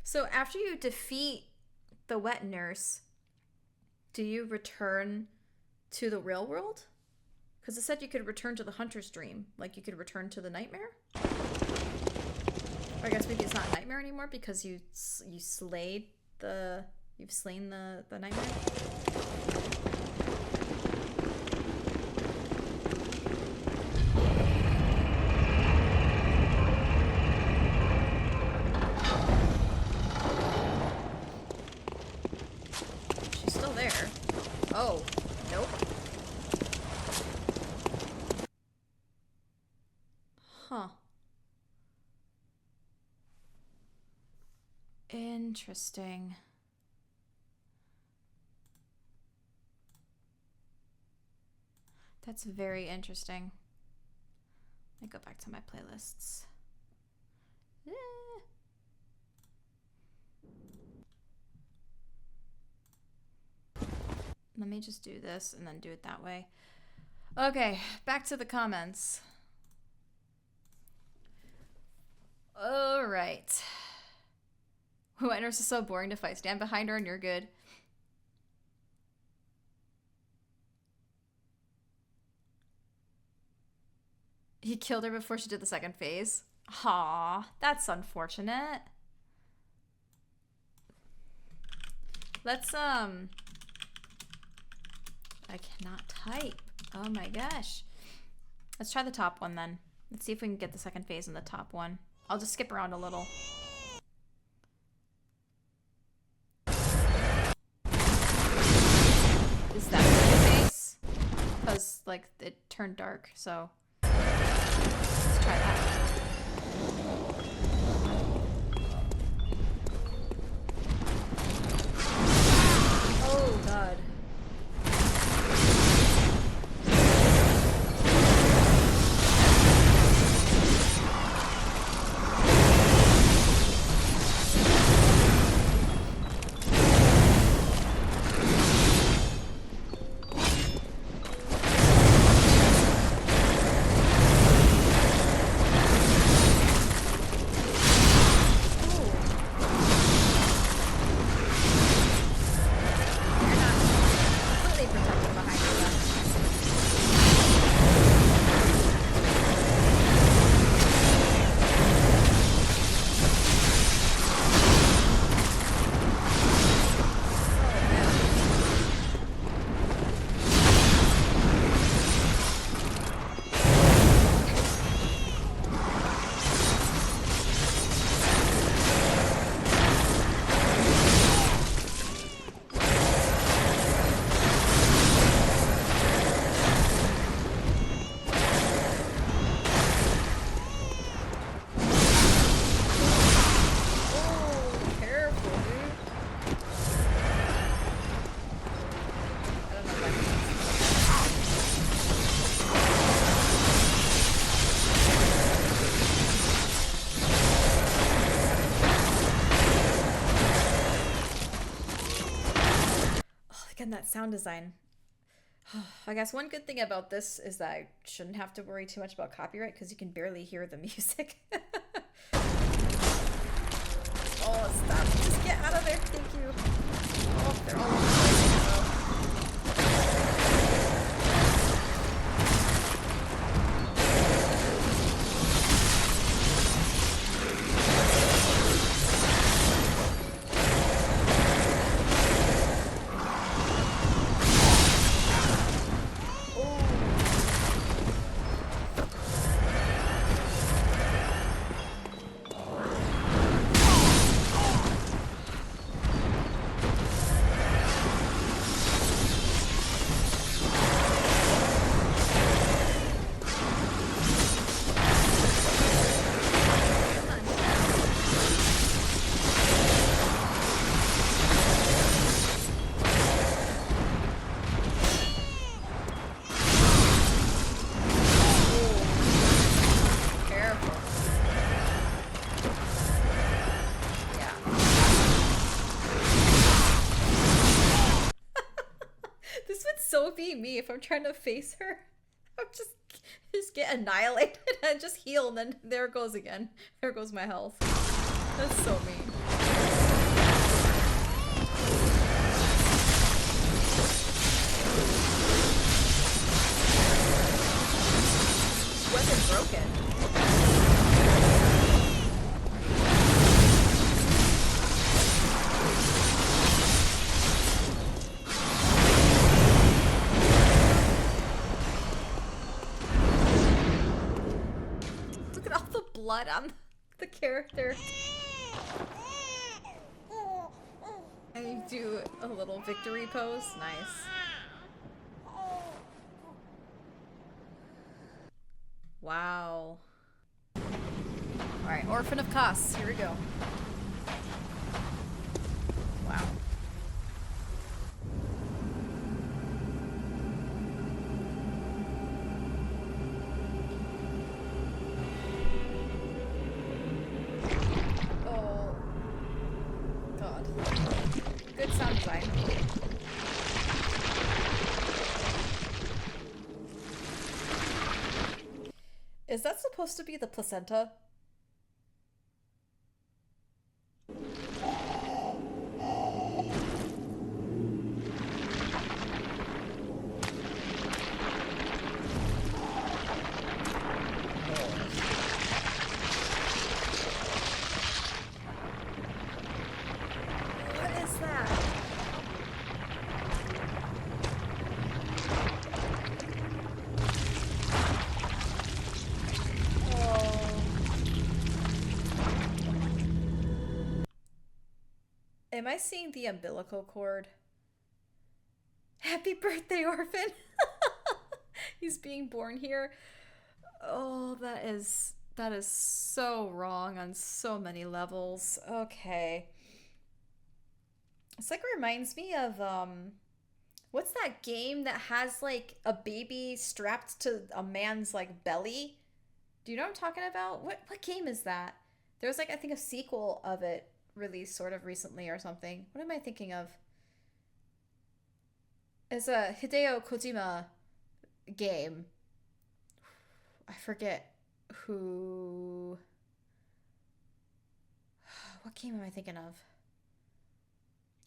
Speaker 1: So after you defeat the wet nurse, do you return to the real world? Because it said you could return to the hunter's dream. Like you could return to the nightmare? Or I guess maybe it's not a nightmare anymore because you've slain the nightmare? Oh, nope. Huh. Interesting. That's very interesting. Let me go back to my playlists. Let me just do this and then do it that way. Okay, back to the comments. Alright. Who nurse is so boring to fight. Stand behind her and you're good. He killed her before she did the second phase. Aw, that's unfortunate. Let's, I cannot type. Oh my gosh. Let's try the top one then. Let's see if we can get the second phase in the top one. I'll just skip around a little. Is that the second phase? Because, like, it turned dark, so... Let's try that. Oh, God. Again, that sound design. I guess one good thing about this is that I shouldn't have to worry too much about copyright because you can barely hear the music. Oh, stop. Just get out of there. Thank you. Oh, they're all over the place now. Be me if I'm trying to face her. I'm just get annihilated and just heal, and then there it goes again. There goes my health. That's so mean. Weapon broken. Blood on the character. And you do a little victory pose. Nice. Wow. Alright, Orphan of Kos. Here we go. Wow. Good sound design. Is that supposed to be the placenta? Am I seeing the umbilical cord? Happy birthday, Orphan! He's being born here. Oh, that is so wrong on so many levels. Okay. It's like reminds me of what's that game that has like a baby strapped to a man's like belly? Do you know what I'm talking about? What game is that? There was like I think a sequel of it released sort of recently or something. What am I thinking of? It's a Hideo Kojima game. I forget who. What game am I thinking of?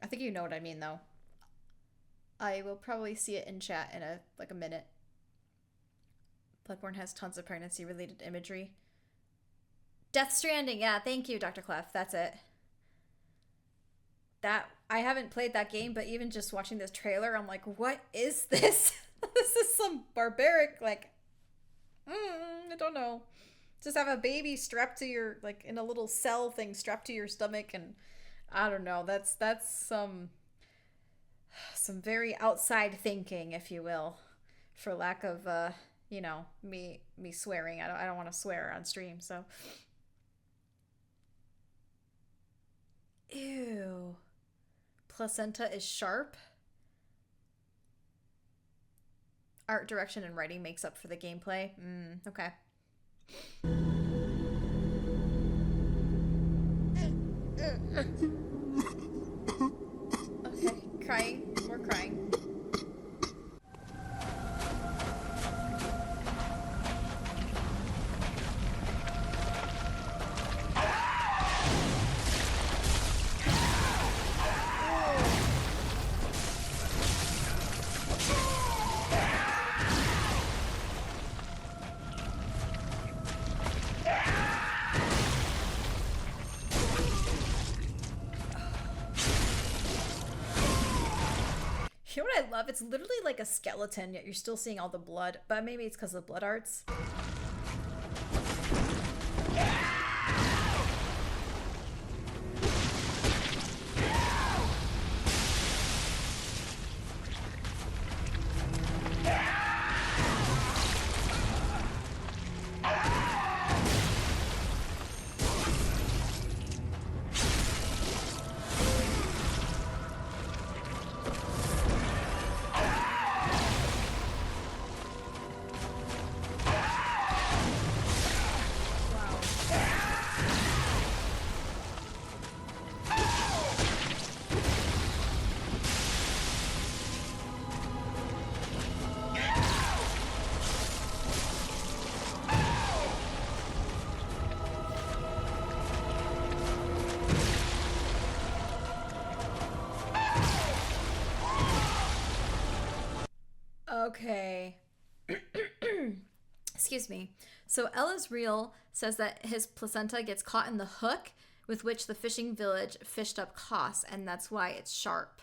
Speaker 1: I think you know what I mean, though. I will probably see it in chat in a minute. Bloodborne has tons of pregnancy-related imagery. Death Stranding, yeah, thank you, Dr. Clef. That's it. That I haven't played that game, but even just watching this trailer, I'm like, what is this? This is some barbaric, like, I don't know. Just have a baby strapped to your, like, in a little cell thing strapped to your stomach, and I don't know. That's some very outside thinking, if you will, for lack of, me swearing. I don't want to swear on stream, so. Ew. Placenta is sharp. Art direction and writing makes up for the gameplay. Okay. Okay, crying. More crying. You know what I love? It's literally like a skeleton, yet you're still seeing all the blood. But maybe it's because of the blood arts. Okay. Excuse me. So Ella's Real says that his placenta gets caught in the hook with which the fishing village fished up Kos, and that's why it's sharp.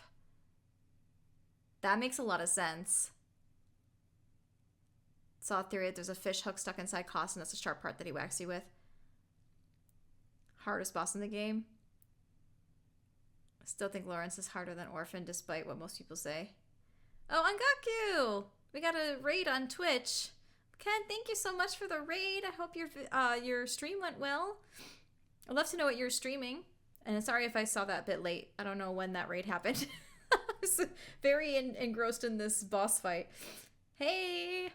Speaker 1: That makes a lot of sense. Saw a theory that there's a fish hook stuck inside Kos, and that's the sharp part that he whacks you with. Hardest boss in the game. I still think Lawrence is harder than Orphan, despite what most people say. Oh, Angaku! We got a raid on Twitch. Ken, thank you so much for the raid. I hope your stream went well. I'd love to know what you're streaming. And sorry if I saw that a bit late. I don't know when that raid happened. I was very engrossed in this boss fight. Hey!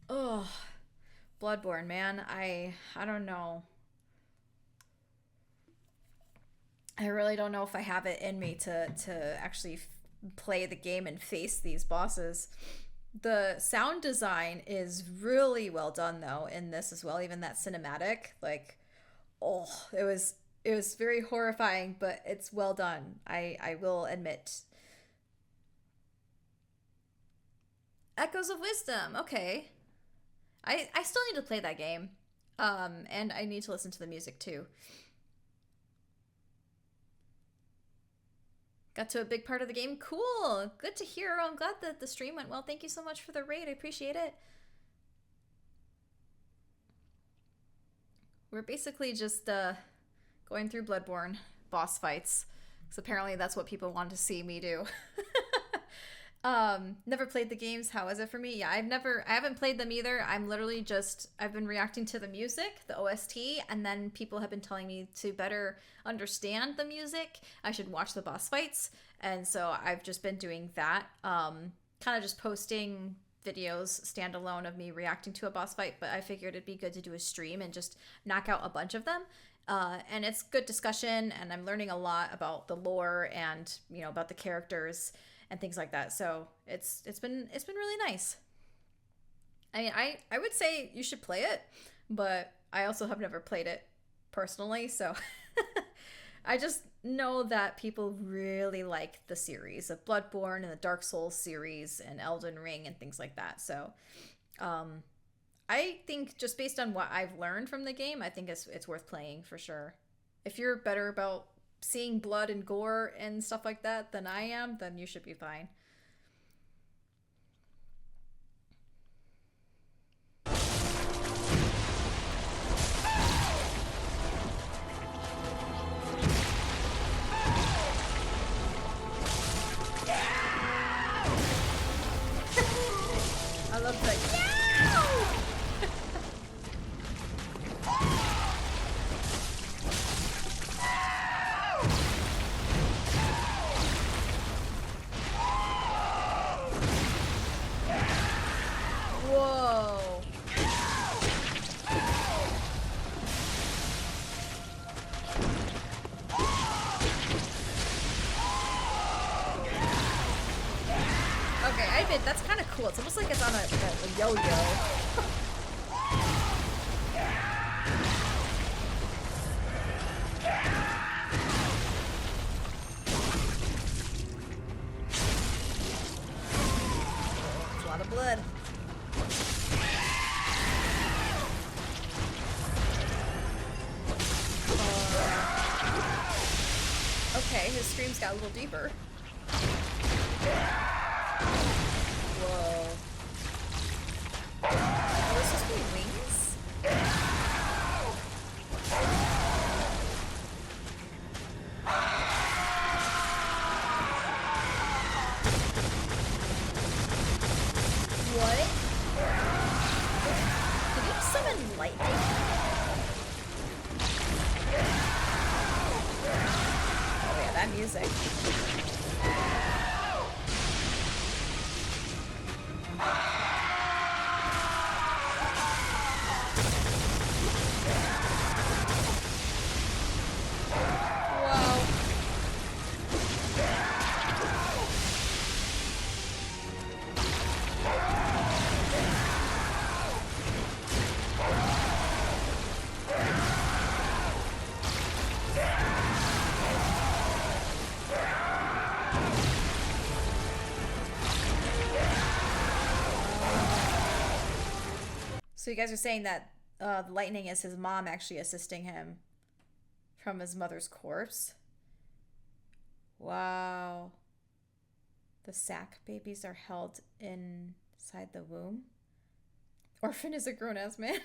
Speaker 1: Oh, Bloodborne, man. I don't know. I really don't know if I have it in me to actually play the game and face these bosses. The sound design is really well done, though, in this as well. Even that cinematic, like, oh, it was very horrifying, but it's well done. I will admit. Echoes of Wisdom. Okay, I still need to play that game, and I need to listen to the music too. Got to a big part of the game. Cool. Good to hear. I'm glad that the stream went well. Thank you so much for the raid. I appreciate it. We're basically just going through Bloodborne boss fights. So apparently that's what people want to see me do. Never played the games. How is it for me? Yeah, I haven't played them either. I've been reacting to the music, the OST, and then people have been telling me to better understand the music, I should watch the boss fights. And so I've just been doing that. Kind of just posting videos standalone of me reacting to a boss fight, but I figured it'd be good to do a stream and just knock out a bunch of them. And it's good discussion, and I'm learning a lot about the lore and, you know, about the characters and things like that. So it's been really nice. I mean, I would say you should play it, but I also have never played it personally, so I just know that people really like the series of Bloodborne and the Dark Souls series and Elden Ring and things like that. So I think just based on what I've learned from the game, I think it's worth playing for sure. If you're better about seeing blood and gore and stuff like that than I am, then you should be fine. I love that. Whoa. Okay, I admit, that's kind of cool. It's almost like it's on a yo-yo. It's a lot of blood. Okay, his screams got a little deeper. Whoa. Are those supposed to be wings? What? Did he summon lightning? Oh yeah, that music. So you guys are saying that the lightning is his mom actually assisting him from his mother's corpse? Wow. The sac babies are held inside the womb? Orphan is a grown-ass man.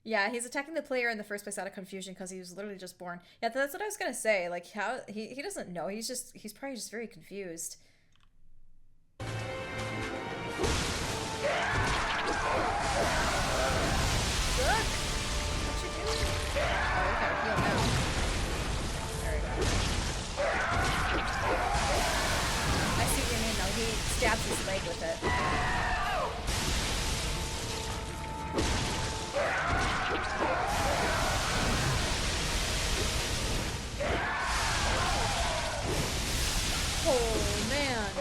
Speaker 1: Yeah, he's attacking the player in the first place out of confusion because he was literally just born. Yeah, that's what I was gonna say. Like, how he doesn't know. He's probably just very confused. Look! What you doing? Oh, we gotta heal now. There we go. I see what you mean though. He stabs his leg with it. Oh man.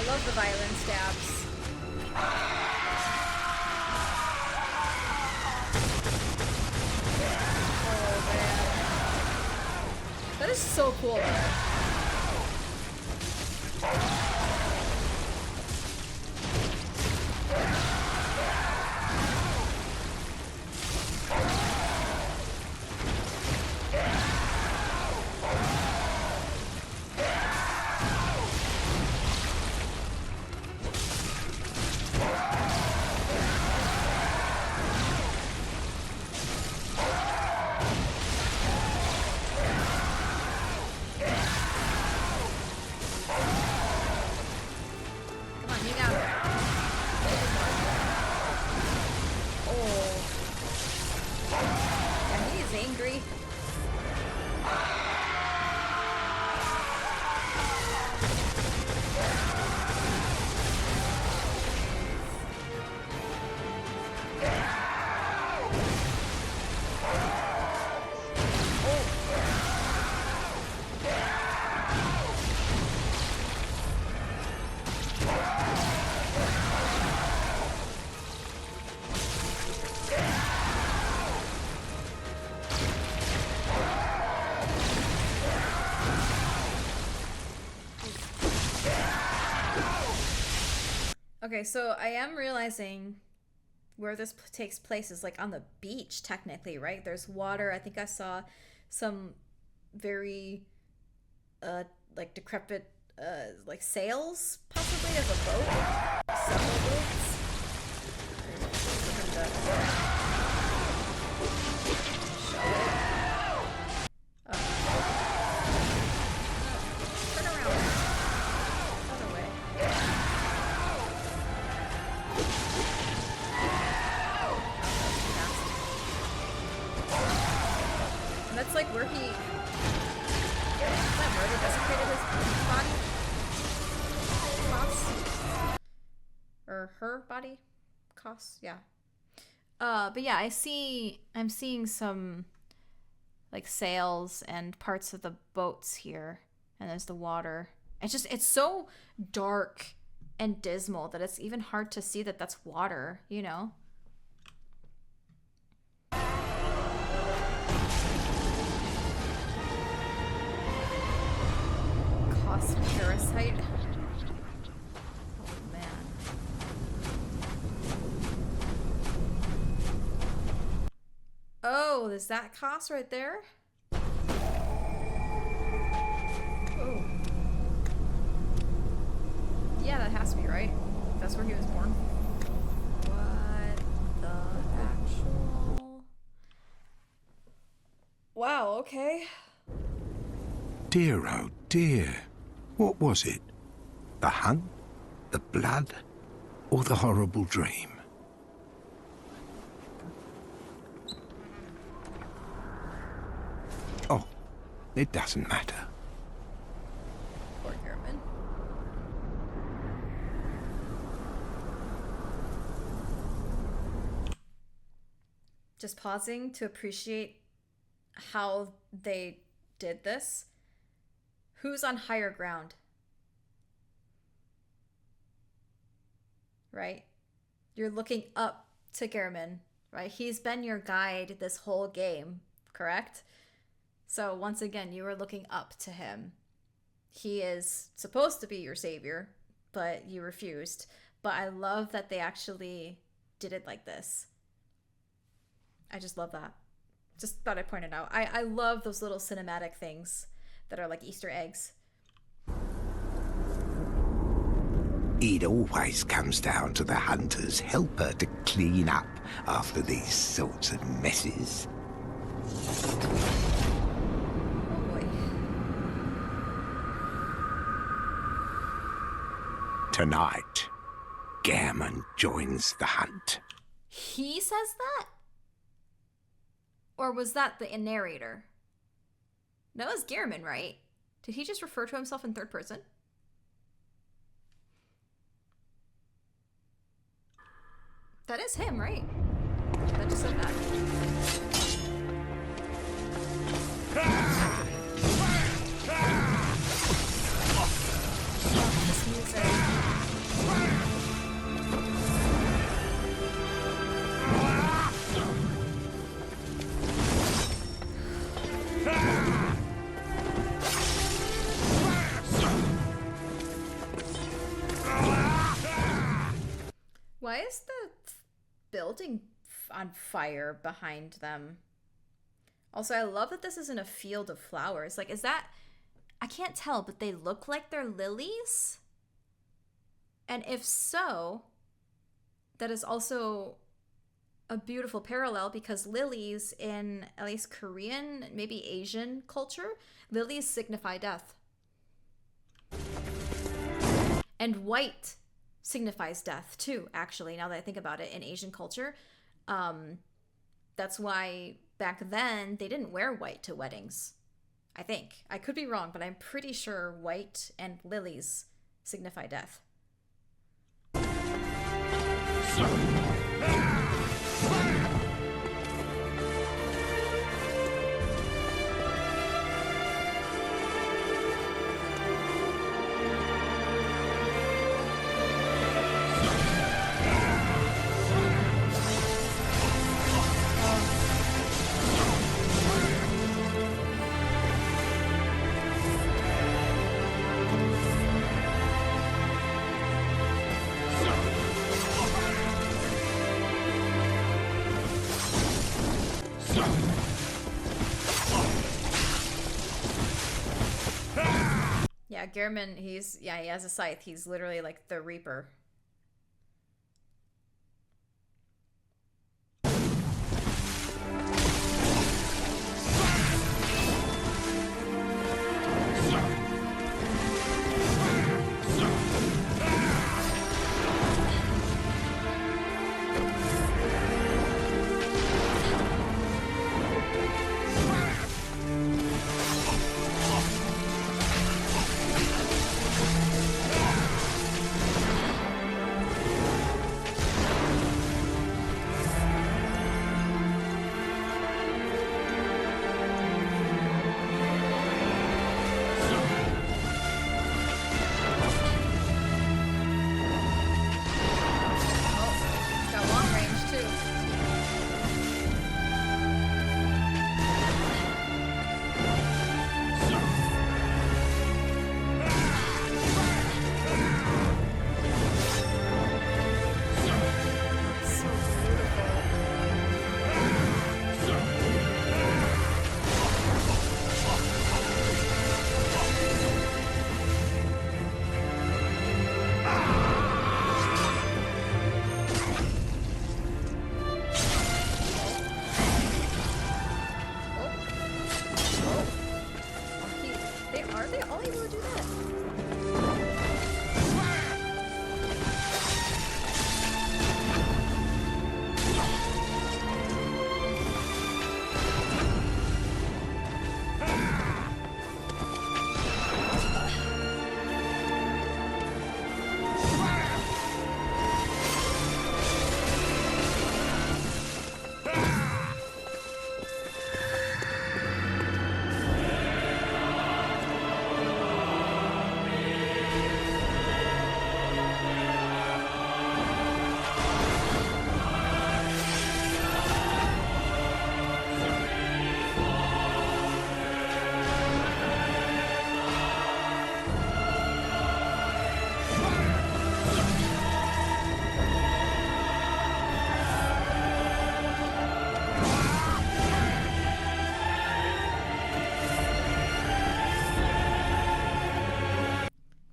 Speaker 1: I love the violin stabs. Oh man. That is so cool. Okay, so I am realizing where this takes place is like on the beach, technically, right? There's water. I think I saw some very, like decrepit, like sails, possibly, as a boat. Several boats. Turn around. Other way. And that's like where he... Is that where they desecrated his body? Kos? Or her body? Kos? Yeah. But yeah, I'm seeing some like sails and parts of the boats here. And there's the water. It's so dark and dismal that it's even hard to see that that's water, you know? Kos parasite. Oh man. Oh, is that Kos right there? Oh. Yeah, that has to be right. That's where he was born. What the actual... Wow, okay.
Speaker 2: Dear, oh dear. What was it? The hunt? The blood? Or the horrible dream? Oh, it doesn't matter.
Speaker 1: Poor Gehrman. Just pausing to appreciate how they did this. Who's on higher ground? Right? You're looking up to Gehrman, right? He's been your guide this whole game, correct? So once again, you are looking up to him. He is supposed to be your savior, but you refused. But I love that they actually did it like this. I just love that. Just thought I'd point it out. I love those little cinematic things that are like Easter eggs.
Speaker 2: It always comes down to the hunter's helper to clean up after these sorts of messes.
Speaker 1: Oh boy.
Speaker 2: Tonight, Gehrman joins the hunt.
Speaker 1: He says that? Or was that the narrator? No, it's Gehrman, right? Did he just refer to himself in third person? That is him, right? That just said that. This music. Why is the building on fire behind them? Also, I love that this isn't a field of flowers. Like, is that... I can't tell, but they look like they're lilies? And if so, that is also a beautiful parallel, because lilies in at least Korean, maybe Asian culture, lilies signify death. And white signifies death too, actually, now that I think about it, in Asian culture. That's why back then they didn't wear white to weddings. I think. I could be wrong, but I'm pretty sure white and lilies signify death. Yeah, Gehrman, he has a scythe. He's literally like the Reaper.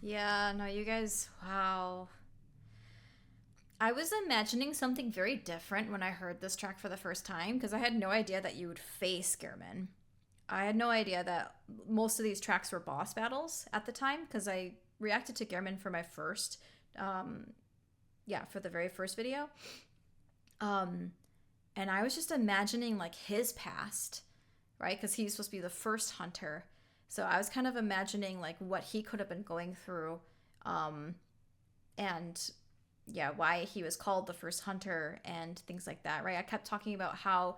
Speaker 1: Yeah, no, you guys, wow. I was imagining something very different when I heard this track for the first time, because I had no idea that you would face Gehrman. I had no idea that most of these tracks were boss battles at the time, because I reacted to Gehrman for my first, for the very first video. And I was just imagining like his past, right? Because he's supposed to be the first hunter. So I was kind of imagining like what he could have been going through, and yeah, why he was called the first hunter and things like that, right? I kept talking about how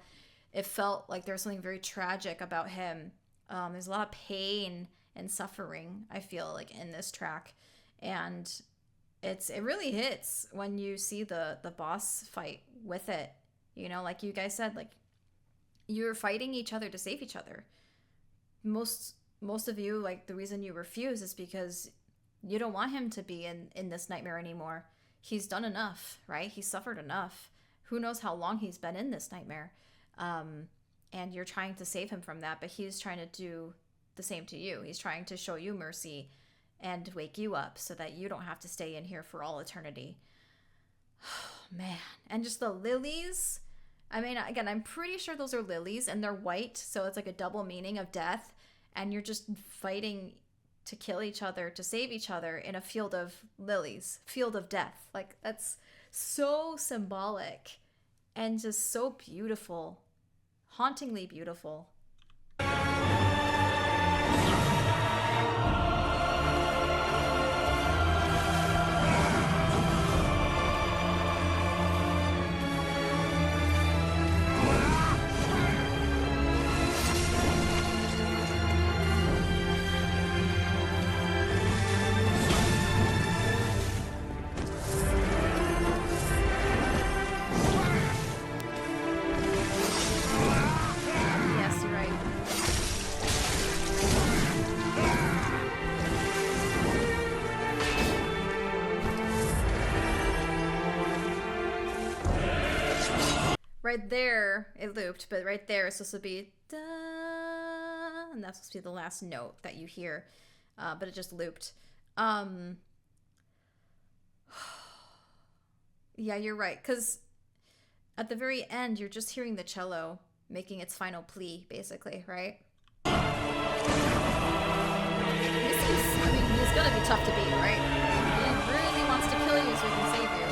Speaker 1: it felt like there was something very tragic about him. There's a lot of pain and suffering, I feel like, in this track, and it really hits when you see the boss fight with it. You know, like you guys said, like you're fighting each other to save each other. Most of you, like, the reason you refuse is because you don't want him to be in this nightmare anymore. he's done enough, right? He's suffered enough. Who knows how long he's been in this nightmare. And you're trying to save him from that, but he's trying to do the same to you. He's trying to show you mercy and wake you up so that you don't have to stay in here for all eternity. Oh, man. And just the lilies. I mean, again, I'm pretty sure those are lilies, and they're white, so it's like a double meaning of death. And you're just fighting to kill each other, to save each other in a field of lilies, field of death. Like, that's so symbolic and just so beautiful, hauntingly beautiful. Right there, it looped, but right there it's supposed to be da, and that's supposed to be the last note that you hear, but it just looped. Yeah, you're right, because at the very end, you're just hearing the cello making its final plea, basically, right? He's gonna be tough to beat, right? He really wants to kill you so he can save you.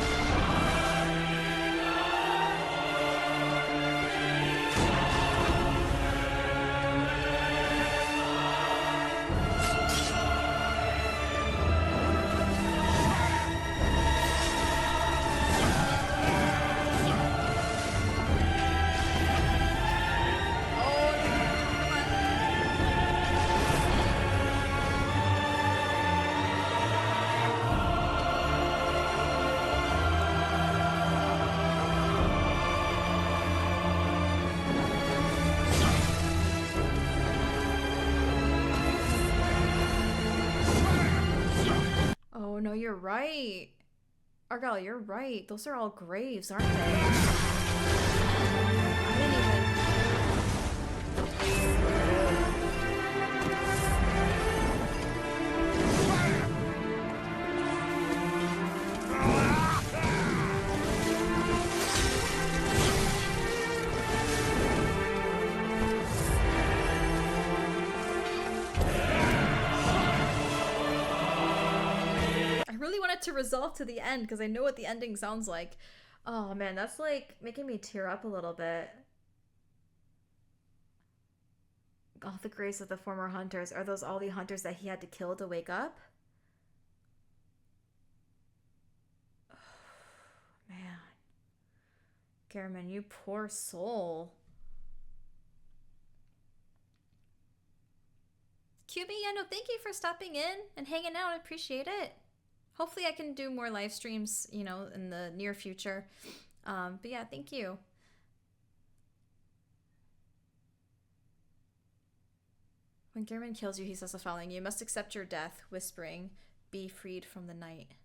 Speaker 1: Oh, no, you're right. Argyle, you're right. Those are all graves, aren't they? I didn't even... To resolve to the end because I know what the ending sounds like. Oh man, that's like making me tear up a little bit. All the graves of the former hunters. Are those all the hunters that he had to kill to wake up? Oh, man. Gehrman, you poor soul. QB, yeah, no, thank you for stopping in and hanging out. I appreciate it. Hopefully I can do more live streams, you know, in the near future. But yeah, thank you. When Gehrman kills you, he says the following: you must accept your death, whispering, be freed from the night.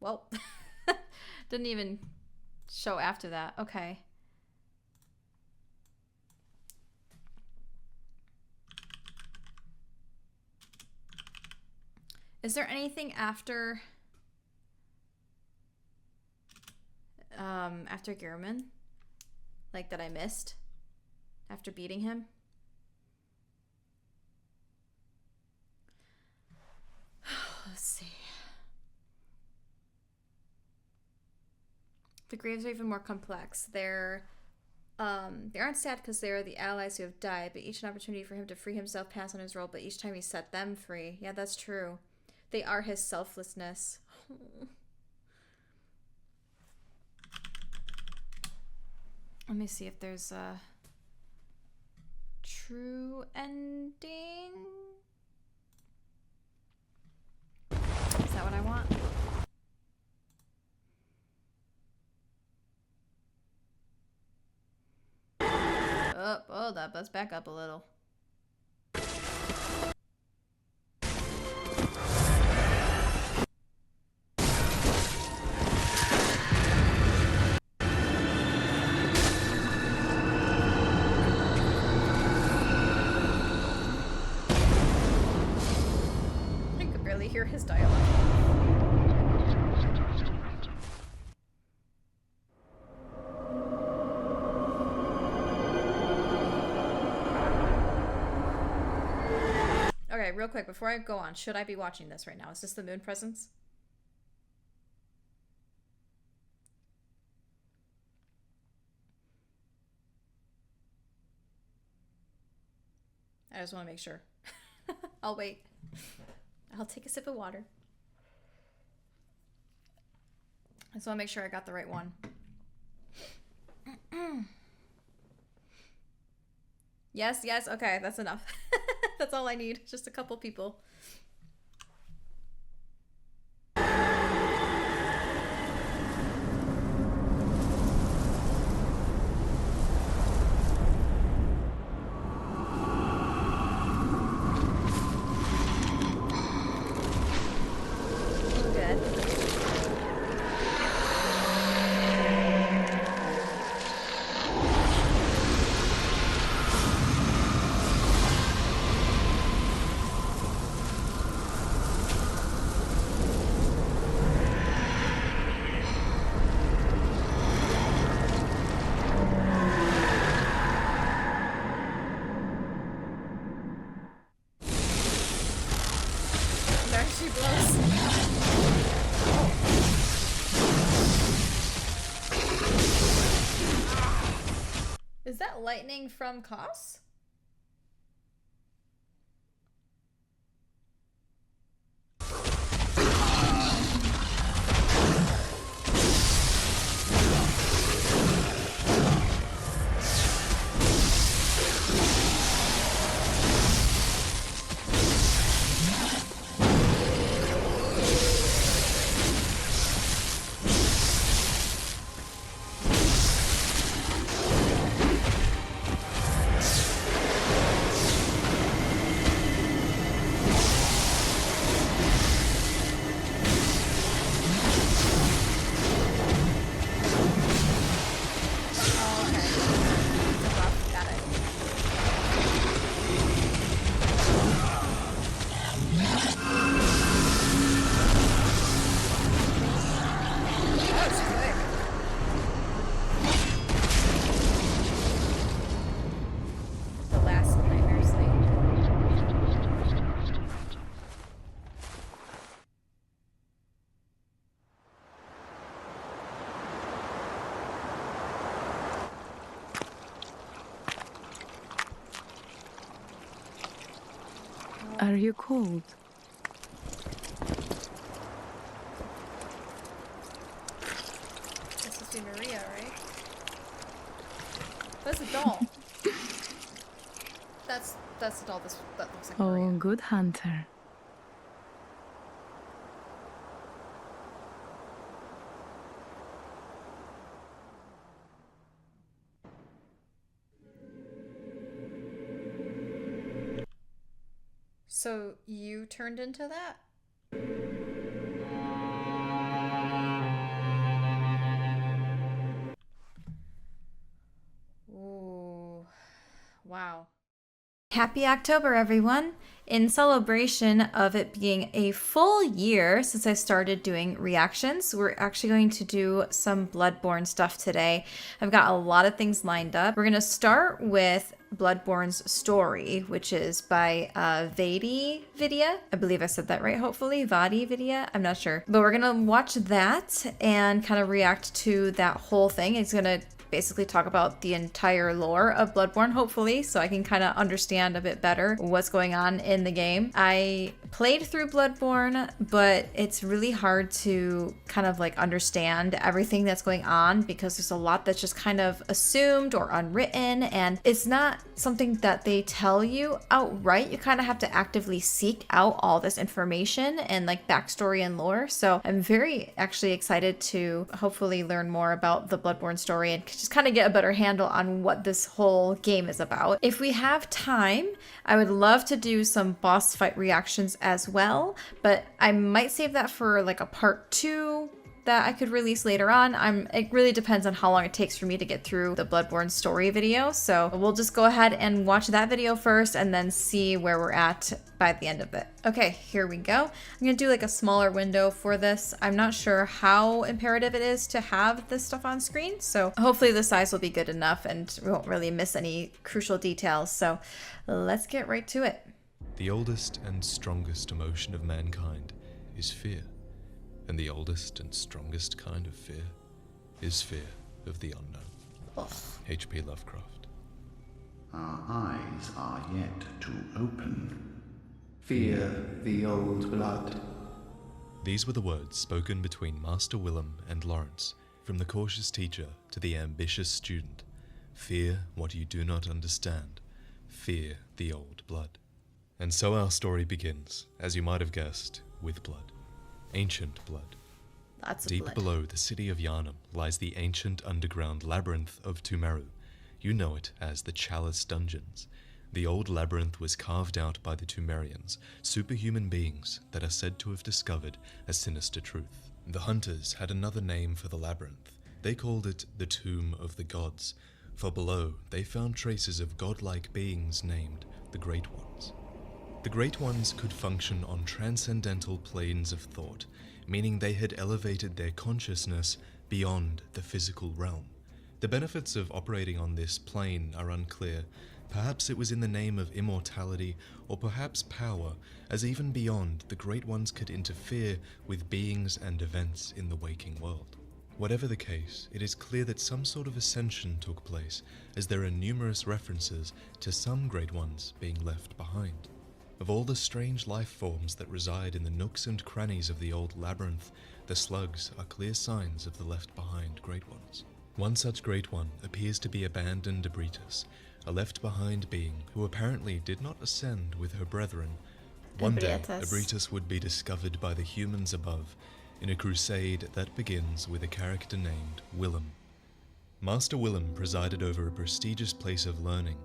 Speaker 1: Well, didn't even show after that. Okay. Is there anything after after Gehrman? Like that I missed after beating him? Let's see. The graves are even more complex. They aren't sad because they're the allies who have died, but each an opportunity for him to free himself pass on his role, but each time he set them free. Yeah, that's true. They are his selflessness. Let me see if there's a true ending. Is that what I want? Oh, hold up. Let's back up a little. I could barely hear his dialogue. Okay, real quick, before I go on, should I be watching this right now? Is this the moon presence? I just want to make sure. I'll wait. I'll take a sip of water. I just want to make sure I got the right one. Yes, yes, okay, that's enough. That's all I need. Just a couple people. Is that lightning from Kos?
Speaker 4: Are you cold?
Speaker 1: This must be Maria, right? That's a doll. That's the doll that looks like Maria.
Speaker 4: Oh, good hunter.
Speaker 1: So you turned into that? Wow. Happy October, everyone! In celebration of it being a full year since I started doing reactions, we're actually going to do some Bloodborne stuff today. I've got a lot of things lined up. We're going to start with Bloodborne's story, which is by VaatiVidya. I believe I said that right, hopefully. VaatiVidya? I'm not sure. But we're going to watch that and kind of react to that whole thing. It's going to basically talk about the entire lore of Bloodborne, hopefully, so I can kind of understand a bit better what's going on in the game. I played through Bloodborne, but it's really hard to kind of like understand everything that's going on because there's a lot that's just kind of assumed or unwritten, and it's not something that they tell you outright. You kind of have to actively seek out all this information and like backstory and lore. So I'm very actually excited to hopefully learn more about the Bloodborne story and just kind of get a better handle on what this whole game is about. If we have time, I would love to do some boss fight reactions as well, but I might save that for like a part 2 that I could release later on. It really depends on how long it takes for me to get through the Bloodborne story video, so we'll just go ahead and watch that video first and then see where we're at by the end of it. Okay, here we go. I'm gonna do like a smaller window for this. I'm not sure how imperative it is to have this stuff on screen, so hopefully the size will be good enough and we won't really miss any crucial details. So let's get right to it.
Speaker 4: The oldest and strongest emotion of mankind is fear. And the oldest and strongest kind of fear is fear of the unknown.
Speaker 1: Ugh.
Speaker 4: H.P. Lovecraft.
Speaker 5: Our eyes are yet to open. Fear the old blood.
Speaker 4: These were the words spoken between Master Willem and Lawrence, from the cautious teacher to the ambitious student. Fear what you do not understand. Fear the old blood. And so our story begins, as you might have guessed, with blood. Ancient blood.
Speaker 1: Lots of
Speaker 4: Deep
Speaker 1: blood.
Speaker 4: below the city of Yharnam lies the ancient underground labyrinth of Tumeru. You know it as the Chalice Dungeons. The old labyrinth was carved out by the Tumerians, superhuman beings that are said to have discovered a sinister truth. The hunters had another name for the labyrinth. They called it the Tomb of the Gods, for below they found traces of godlike beings named the Great Ones. The Great Ones could function on transcendental planes of thought, meaning they had elevated their consciousness beyond the physical realm. The benefits of operating on this plane are unclear. Perhaps it was in the name of immortality, or perhaps power, as even beyond, the Great Ones could interfere with beings and events in the waking world. Whatever the case, it is clear that some sort of ascension took place, as there are numerous references to some Great Ones being left behind. Of all the strange life forms that reside in the nooks and crannies of the old labyrinth, the slugs are clear signs of the left-behind Great Ones. One such Great One appears to be abandoned Ebrietas, a left-behind being who apparently did not ascend with her brethren. One day, Ebrietas would be discovered by the humans above, in a crusade that begins with a character named Willem. Master Willem presided over a prestigious place of learning,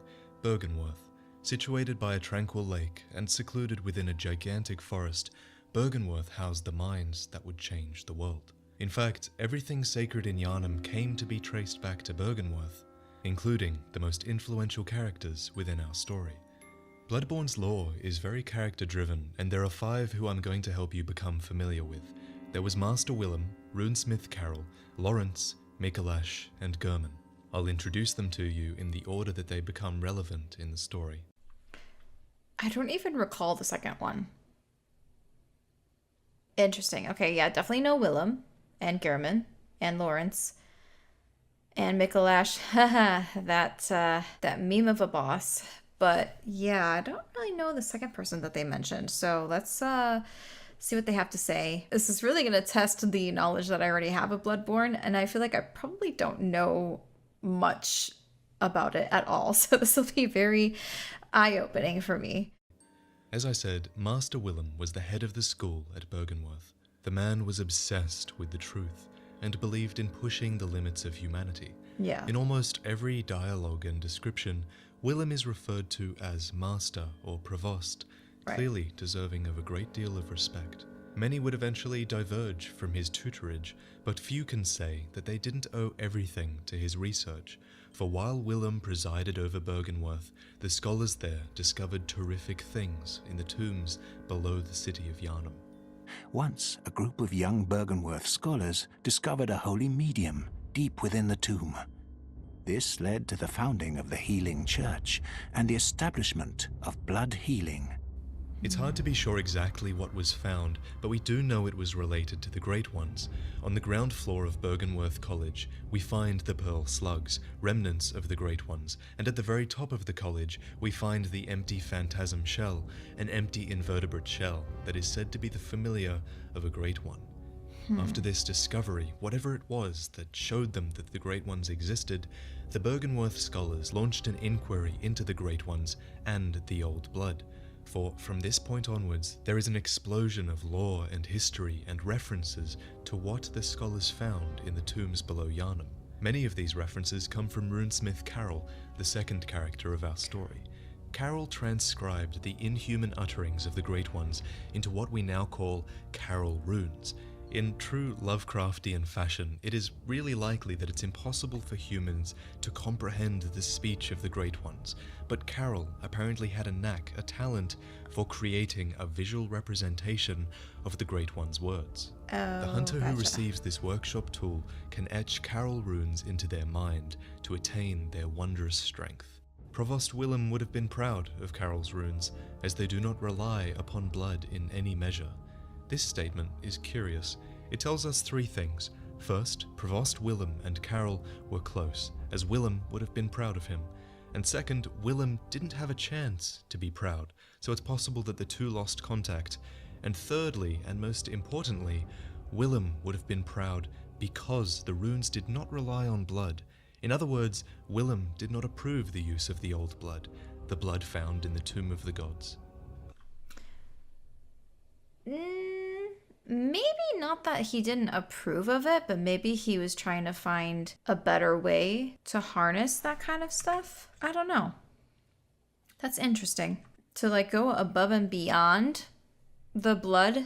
Speaker 4: Byrgenwerth. Situated by a tranquil lake and secluded within a gigantic forest, Byrgenwerth housed the minds that would change the world. In fact, everything sacred in Yharnam came to be traced back to Byrgenwerth, including the most influential characters within our story. Bloodborne's lore is very character-driven, and there are 5 who I'm going to help you become familiar with. There was Master Willem, Runesmith Carol, Lawrence, Micolash, and Gehrman. I'll introduce them to you in the order that they become relevant in the story.
Speaker 1: I don't even recall the second one. Interesting. Okay, yeah, definitely know Willem and Gehrman and Lawrence and Micolash. Haha, that meme of a boss. But yeah, I don't really know the second person that they mentioned. So let's see what they have to say. This is really going to test the knowledge that I already have of Bloodborne, and I feel like I probably don't know much about it at all. So this will be very eye-opening for me.
Speaker 4: As I said, Master Willem was the head of the school at Byrgenwerth. The man was obsessed with the truth and believed in pushing the limits of humanity.
Speaker 1: Yeah.
Speaker 4: In almost every dialogue and description, Willem is referred to as Master or Provost,
Speaker 1: Right.
Speaker 4: clearly deserving of a great deal of respect. Many would eventually diverge from his tutorage, but few can say that they didn't owe everything to his research, for while Willem presided over Byrgenwerth, the scholars there discovered terrific things in the tombs below the city of Yharnam.
Speaker 2: Once, a group of young Byrgenwerth scholars discovered a holy medium deep within the tomb. This led to the founding of the Healing Church and the establishment of blood healing.
Speaker 4: It's hard to be sure exactly what was found, but we do know it was related to the Great Ones. On the ground floor of Byrgenwerth College, we find the Pearl Slugs, remnants of the Great Ones, and at the very top of the college, we find the empty phantasm shell, an empty invertebrate shell that is said to be the familiar of a Great One. After this discovery, whatever it was that showed them that the Great Ones existed, the Byrgenwerth scholars launched an inquiry into the Great Ones and the Old Blood. For from this point onwards, there is an explosion of lore and history and references to what the scholars found in the tombs below Yharnam. Many of these references come from runesmith Carol, the second character of our story. Carol transcribed the inhuman utterings of the Great Ones into what we now call Carol runes. In true Lovecraftian fashion, it is really likely that it's impossible for humans to comprehend the speech of the Great Ones, but Carol apparently had a knack, a talent, for creating a visual representation of the Great One's words. The hunter who receives this workshop tool can etch Carol runes into their mind to attain their wondrous strength. Provost Willem would have been proud of Carol's runes, as they do not rely upon blood in any measure. This statement is curious. It tells us three things. First, Provost Willem and Carol were close, as Willem would have been proud of him. And second, Willem didn't have a chance to be proud, so it's possible that the two lost contact. And thirdly, and most importantly, Willem would have been proud because the runes did not rely on blood. In other words, Willem did not approve the use of the Old Blood, the blood found in the Tomb of the Gods.
Speaker 1: Maybe not that he didn't approve of it, but maybe he was trying to find a better way to harness that kind of stuff. I don't know. That's interesting. To like go above and beyond the blood,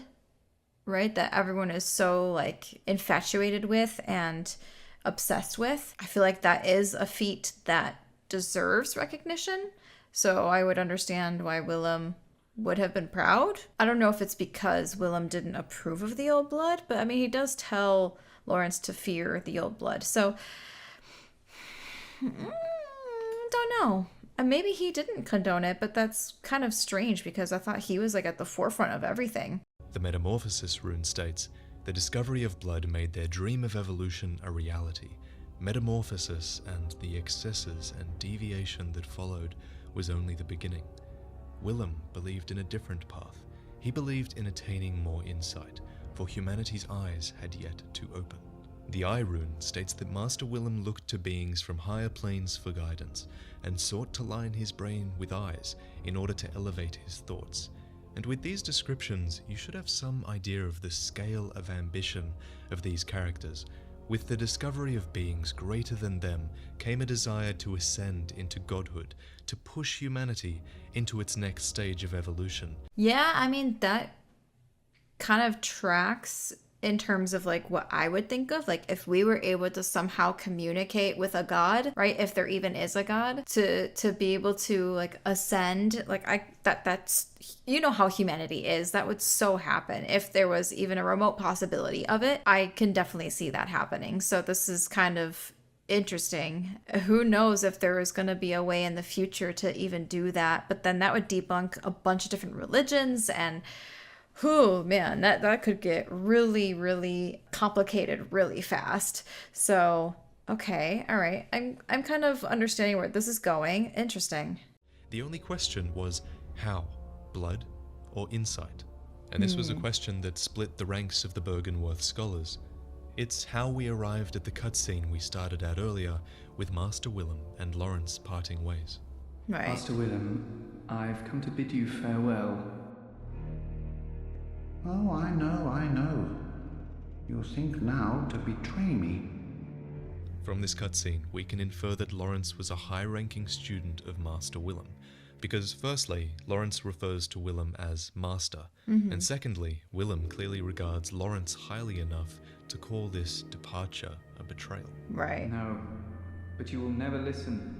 Speaker 1: right? That everyone is so like infatuated with and obsessed with. I feel like that is a feat that deserves recognition. So I would understand why Willem would have been proud. I don't know if it's because Willem didn't approve of the Old Blood, but I mean, he does tell Lawrence to fear the Old Blood. So, don't know. And maybe he didn't condone it, but that's kind of strange because I thought he was like at the forefront of everything.
Speaker 4: The Metamorphosis rune states, the discovery of blood made their dream of evolution a reality. Metamorphosis and the excesses and deviation that followed was only the beginning. Willem believed in a different path. He believed in attaining more insight, for humanity's eyes had yet to open. The Eye rune states that Master Willem looked to beings from higher planes for guidance, and sought to line his brain with eyes in order to elevate his thoughts. And with these descriptions, you should have some idea of the scale of ambition of these characters. With the discovery of beings greater than them came a desire to ascend into godhood, to push humanity into its next stage of evolution.
Speaker 1: Yeah, I mean, that kind of tracks in terms of like what I would think of, like if we were able to somehow communicate with a god, right? If there even is a god, to be able to like ascend, like that's you know how humanity is. That would so happen if there was even a remote possibility of it. I can definitely see that happening. So this is kind of interesting. Who knows if there is going to be a way in the future to even do that, but then that would debunk a bunch of different religions, and oh man, that could get really, really complicated really fast. So, okay, all right. I'm kind of understanding where this is going. Interesting.
Speaker 4: The only question was how? Blood or insight? And this was a question that split the ranks of the Byrgenwerth scholars. It's how we arrived at the cutscene we started at earlier, with Master Willem and Lawrence parting ways.
Speaker 1: Right.
Speaker 5: Master Willem, I've come to bid you farewell. Oh, I know. You think now to betray me.
Speaker 4: From this cutscene, we can infer that Lawrence was a high-ranking student of Master Willem, Because firstly, Lawrence refers to Willem as master, and secondly, Willem clearly regards Lawrence highly enough to call this departure a betrayal.
Speaker 1: Right.
Speaker 6: No, but you will never listen.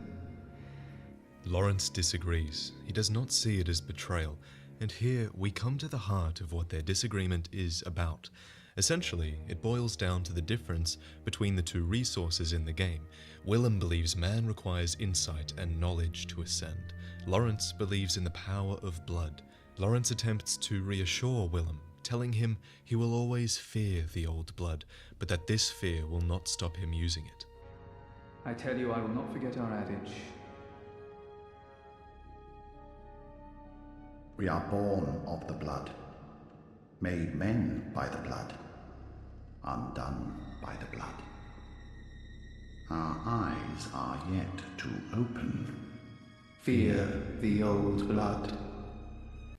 Speaker 4: Lawrence disagrees. He does not see it as betrayal, and here we come to the heart of what their disagreement is about. Essentially, it boils down to the difference between the two resources in the game. Willem believes man requires insight and knowledge to ascend. Lawrence believes in the power of blood. Lawrence attempts to reassure Willem, telling him he will always fear the old blood, but that this fear will not stop him using it.
Speaker 6: I tell you, I will not forget our adage.
Speaker 5: We are born of the blood, made men by the blood, undone by the blood. Our eyes are yet to open.
Speaker 6: Fear the old blood.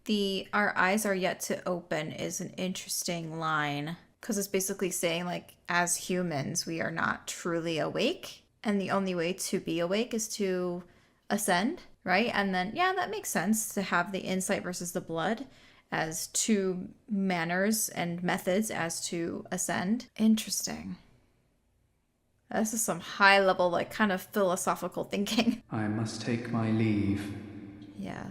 Speaker 1: The "our eyes are yet to open" is an interesting line, because it's basically saying, like, as humans, we are not truly awake, and the only way to be awake is to ascend, right? And then, yeah, that makes sense to have the insight versus the blood as two manners and methods as to ascend. Interesting. This is some high level, like, kind of philosophical thinking.
Speaker 6: I must take my leave.
Speaker 1: Yeah.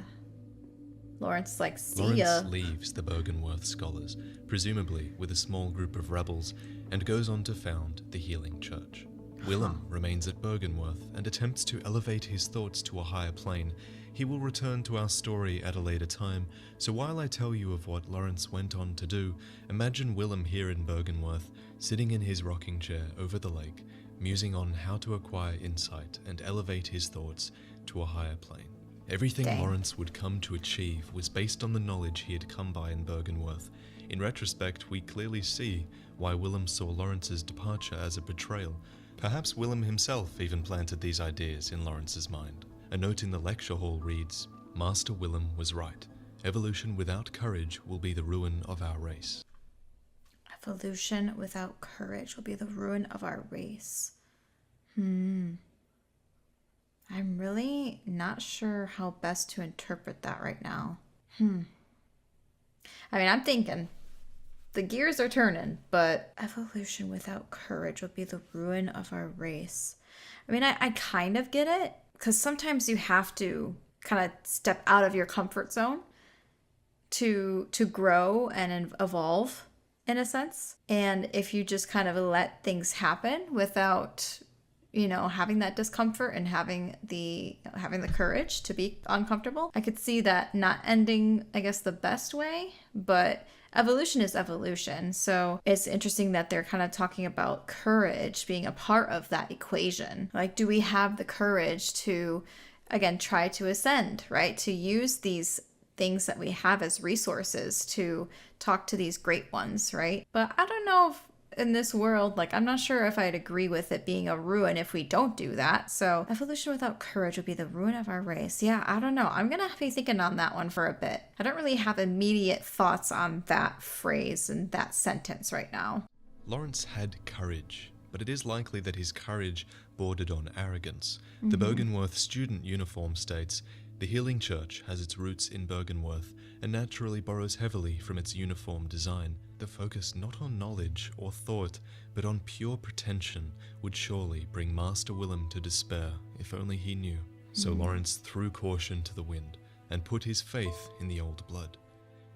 Speaker 1: Lawrence is like, see ya.
Speaker 4: Lawrence leaves the Byrgenwerth scholars, presumably with a small group of rebels, and goes on to found the Healing Church. Willem remains at Byrgenwerth and attempts to elevate his thoughts to a higher plane. He will return to our story at a later time, so while I tell you of what Lawrence went on to do, imagine Willem here in Byrgenwerth, sitting in his rocking chair over the lake, musing on how to acquire insight and elevate his thoughts to a higher plane. Everything Lawrence would come to achieve was based on the knowledge he had come by in Byrgenwerth. In retrospect, we clearly see why Willem saw Lawrence's departure as a betrayal. Perhaps Willem himself even planted these ideas in Lawrence's mind. A note in the lecture hall reads, "Master Willem was right. Evolution without courage will be the ruin of our race."
Speaker 1: Evolution without courage will be the ruin of our race. I'm really not sure how best to interpret that right now. I mean, I'm thinking the gears are turning, but evolution without courage will be the ruin of our race. I mean, I kind of get it, because sometimes you have to kind of step out of your comfort zone to grow and evolve, in a sense. And if you just kind of let things happen without, having that discomfort and having the courage to be uncomfortable, I could see that not ending, I guess, the best way. But evolution is evolution. So it's interesting that they're kind of talking about courage being a part of that equation. Like, do we have the courage to, again, try to ascend, right? To use these things that we have as resources to talk to these great ones, right? But I don't know if in this world, like, I'm not sure if I'd agree with it being a ruin if we don't do that. So evolution without courage would be the ruin of our race. Yeah, I don't know. I'm gonna be thinking on that one for a bit. I don't really have immediate thoughts on that phrase and that sentence right now.
Speaker 4: Lawrence had courage, but it is likely that his courage bordered on arrogance. The Byrgenwerth student uniform states, "The Healing Church has its roots in Byrgenwerth and naturally borrows heavily from its uniform design. The focus not on knowledge or thought, but on pure pretension would surely bring Master Willem to despair, if only he knew." So Lawrence threw caution to the wind and put his faith in the old blood.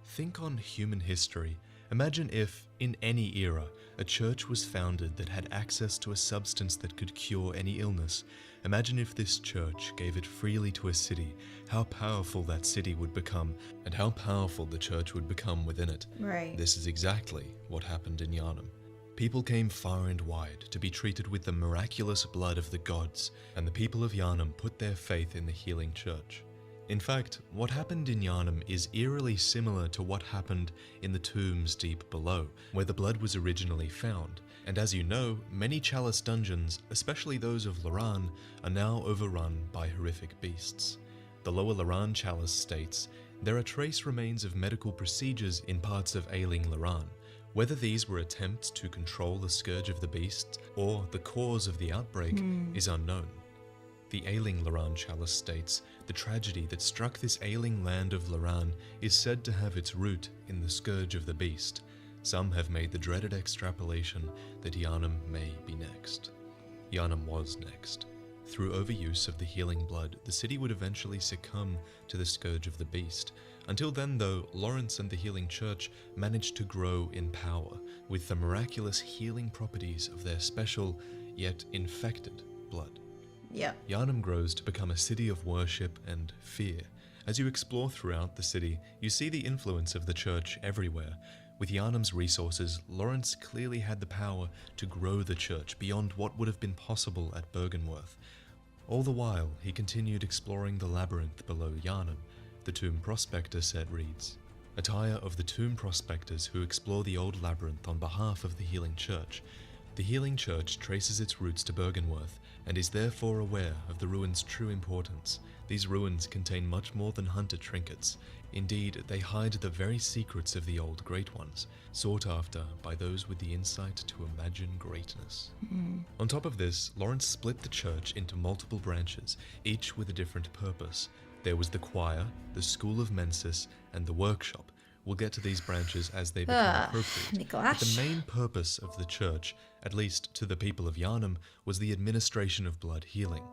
Speaker 4: Think on human history. Imagine if, in any era, a church was founded that had access to a substance that could cure any illness. Imagine if this church gave it freely to a city, how powerful that city would become, and how powerful the church would become within it.
Speaker 1: Right.
Speaker 4: This is exactly what happened in Yharnam. People came far and wide to be treated with the miraculous blood of the gods, and the people of Yharnam put their faith in the Healing Church. In fact, what happened in Yharnam is eerily similar to what happened in the tombs deep below, where the blood was originally found. And as you know, many chalice dungeons, especially those of Loran, are now overrun by horrific beasts. The Lower Loran chalice states, "There are trace remains of medical procedures in parts of ailing Loran. Whether these were attempts to control the scourge of the beasts or the cause of the outbreak is unknown." The ailing Loran chalice states, the tragedy that struck this ailing land of Loran is said to have its root in the scourge of the beast. Some have made the dreaded extrapolation that Yharnam may be next. Yharnam was next. Through overuse of the healing blood, the city would eventually succumb to the scourge of the beast. Until then, though, Lawrence and the Healing Church managed to grow in power with the miraculous healing properties of their special, yet infected, blood.
Speaker 1: Yep.
Speaker 4: Yharnam grows to become a city of worship and fear. As you explore throughout the city, you see the influence of the church everywhere. With Yharnam's resources, Lawrence clearly had the power to grow the church beyond what would have been possible at Byrgenwerth. All the while, he continued exploring the labyrinth below Yharnam. The Tomb Prospector set reads, Attire of the Tomb Prospectors who explore the old labyrinth on behalf of the Healing Church. The Healing Church traces its roots to Byrgenwerth and is therefore aware of the ruins' true importance. These ruins contain much more than hunter trinkets. Indeed, they hide the very secrets of the old Great Ones, sought after by those with the insight to imagine greatness. On top of this, Lawrence split the church into multiple branches, each with a different purpose. There was the choir, the School of Mensis, and the workshop. We'll get to these branches as they become appropriate. But the main purpose of the church, at least to the people of Yharnam, was the administration of blood healing.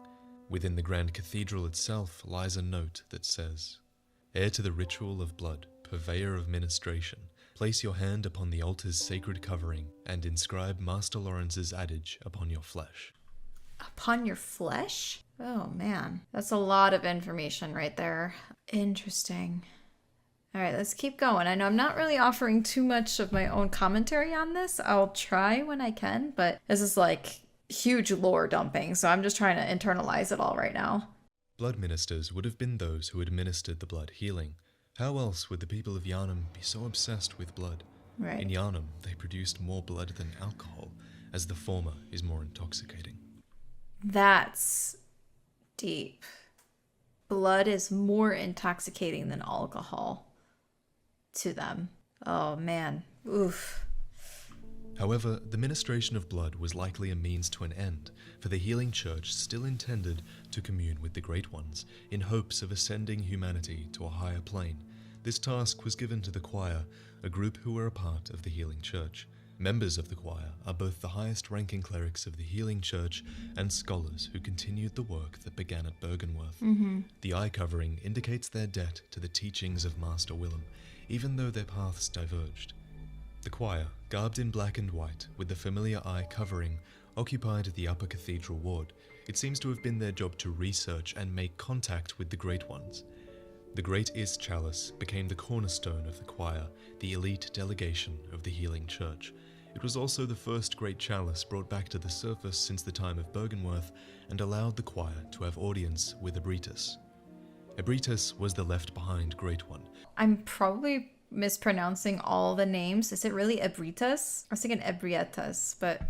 Speaker 4: Within the Grand Cathedral itself lies a note that says, Heir to the ritual of blood, purveyor of ministration, place your hand upon the altar's sacred covering and inscribe Master Lawrence's adage upon your flesh.
Speaker 1: Upon your flesh? Oh man, that's a lot of information right there. Interesting. All right, let's keep going. I know I'm not really offering too much of my own commentary on this. I'll try when I can, but this is like huge lore dumping, so I'm just trying to internalize it all right now.
Speaker 4: Blood ministers would have been those who administered the blood healing. How else would the people of Yharnam be so obsessed with blood?
Speaker 1: Right.
Speaker 4: In Yharnam, they produced more blood than alcohol, as the former is more intoxicating.
Speaker 1: That's deep. Blood is more intoxicating than alcohol to them. Oh man. Oof.
Speaker 4: However, the ministration of blood was likely a means to an end, for the Healing Church still intended to commune with the Great Ones, in hopes of ascending humanity to a higher plane. This task was given to the choir, a group who were a part of the Healing Church. Members of the choir are both the highest-ranking clerics of the Healing Church and scholars who continued the work that began at Byrgenwerth. The eye covering indicates their debt to the teachings of Master Willem, even though their paths diverged. The choir, garbed in black and white, with the familiar eye covering, occupied the upper cathedral ward. It seems to have been their job to research and make contact with the Great Ones. The Great Is Chalice became the cornerstone of the choir, the elite delegation of the Healing Church. It was also the first great chalice brought back to the surface since the time of Byrgenwerth and allowed the choir to have audience with Ebrietas. Ebrietas was the left-behind Great One.
Speaker 1: I'm probably mispronouncing all the names. Is it really Ebrietas? I was thinking Ebrietas, but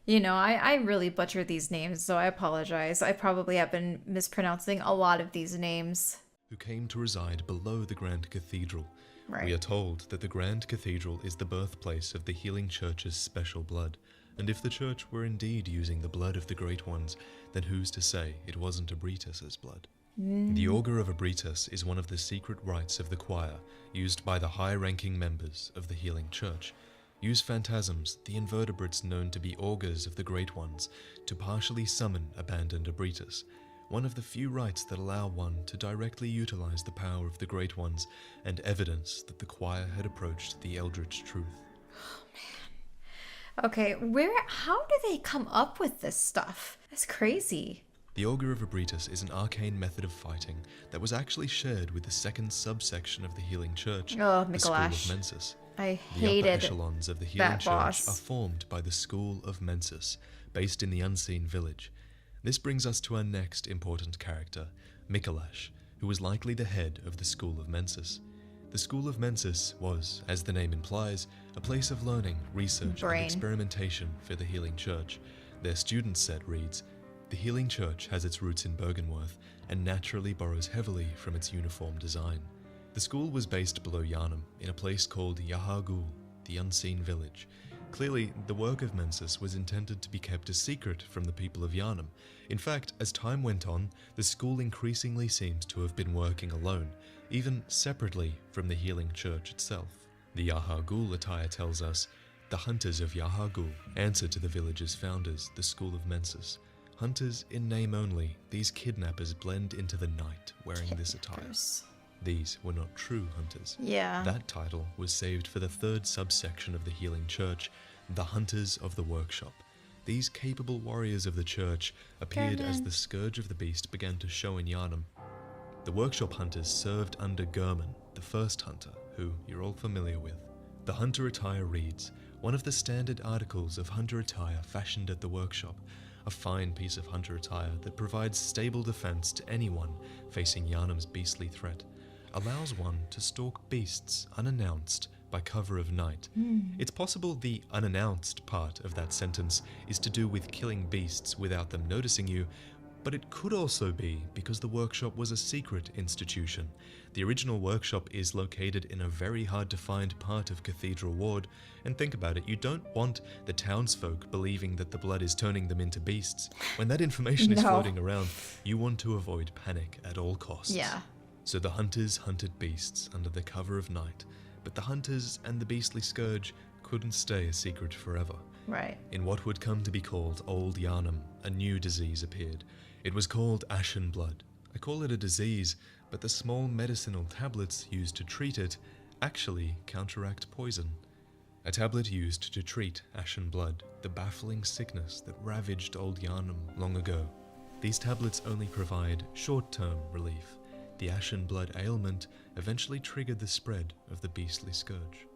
Speaker 1: you know, I really butcher these names, so I apologize. I probably have been mispronouncing a lot of these names.
Speaker 4: Who came to reside below the Grand Cathedral.
Speaker 1: Right.
Speaker 4: We are told that the Grand Cathedral is the birthplace of the Healing Church's special blood, and if the church were indeed using the blood of the Great Ones, then who's to say it wasn't Ebrietas' blood? The Augur of Ebrietas is one of the secret rites of the choir, used by the high-ranking members of the Healing Church. Use phantasms, the invertebrates known to be augurs of the Great Ones, to partially summon abandoned Ebrietas, one of the few rites that allow one to directly utilize the power of the Great Ones and evidence that the choir had approached the Eldritch truth.
Speaker 1: Oh man. Okay, how do they come up with this stuff? That's crazy.
Speaker 4: The Augur of Ebrietas is an arcane method of fighting that was actually shared with the second subsection of the Healing Church,
Speaker 1: Oh,
Speaker 4: the School
Speaker 1: Micolash.
Speaker 4: of Mensis.
Speaker 1: I
Speaker 4: The
Speaker 1: hated
Speaker 4: upper echelons of the Healing
Speaker 1: that
Speaker 4: Church
Speaker 1: boss.
Speaker 4: are formed by the School of Mensis, based in the Unseen Village. This brings us to our next important character, Micolash, who was likely the head of the School of Mensis. The School of Mensis was, as the name implies, a place of learning, research, and experimentation for the Healing Church. Their student set reads, The Healing Church has its roots in Byrgenwerth and naturally borrows heavily from its uniform design. The school was based below Yharnam, in a place called Yahar'gul. the unseen village. Clearly, the work of Mensis was intended to be kept a secret from the people of Yharnam. In fact, as time went on, the school increasingly seems to have been working alone, even separately from the healing church itself. The Yahar'gul attire tells us, the hunters of Yahar'gul answer to the village's founders, the school of Mensis. Hunters in name only, these kidnappers blend into the night wearing this attire. These were not true hunters.
Speaker 1: Yeah.
Speaker 4: That title was saved for the third subsection of the healing church, the Hunters of the Workshop. These capable warriors of the church appeared as the scourge of the beast began to show in Yharnam. The workshop hunters served under Gehrman, the first hunter, who you're all familiar with. The hunter attire reads, one of the standard articles of hunter attire fashioned at the workshop, a fine piece of hunter attire that provides stable defense to anyone facing Yharnam's beastly threat, allows one to stalk beasts unannounced by cover of night. It's possible the unannounced part of that sentence is to do with killing beasts without them noticing you, but it could also be because the workshop was a secret institution. The original workshop is located in a very hard to find part of Cathedral Ward, and think about it, you don't want the townsfolk believing that the blood is turning them into beasts. When that information is floating around, you want to avoid panic at all costs.
Speaker 1: Yeah.
Speaker 4: So the hunters hunted beasts under the cover of night, but the hunters and the beastly scourge couldn't stay a secret forever.
Speaker 1: Right.
Speaker 4: In what would come to be called Old Yharnam, a new disease appeared. It was called Ashen Blood. I call it a disease, but the small medicinal tablets used to treat it actually counteract poison. A tablet used to treat Ashen Blood, the baffling sickness that ravaged Old Yharnam long ago. These tablets only provide short-term relief. The Ashen Blood ailment eventually triggered the spread of the beastly scourge.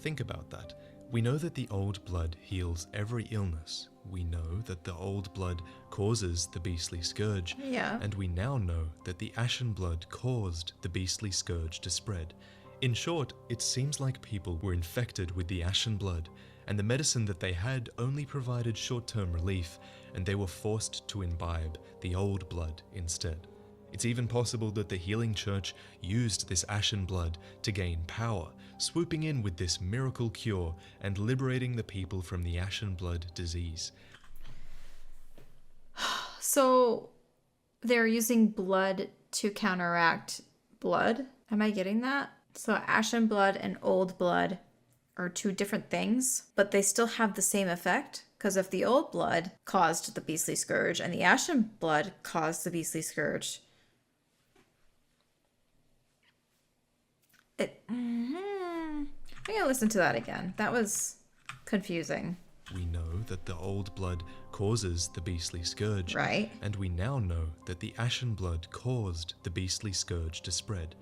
Speaker 4: Think about that. We know that the old blood heals every illness. We know that the old blood causes the beastly scourge.
Speaker 1: Yeah.
Speaker 4: And we now know that the Ashen Blood caused the beastly scourge to spread. In short, it seems like people were infected with the Ashen Blood, and the medicine that they had only provided short-term relief, and they were forced to imbibe the old blood instead. It's even possible that the healing church used this Ashen Blood to gain power, swooping in with this miracle cure and liberating the people from the Ashen Blood disease.
Speaker 1: So they're using blood to counteract blood? Am I getting that? So Ashen Blood and Old Blood are two different things, but they still have the same effect? Because if the Old Blood caused the beastly scourge and the Ashen Blood caused the beastly scourge, I'm gonna listen to that again. That was confusing.
Speaker 4: We know that the old blood causes the beastly scourge.
Speaker 1: Right.
Speaker 4: And we now know that the Ashen Blood caused the beastly scourge to spread.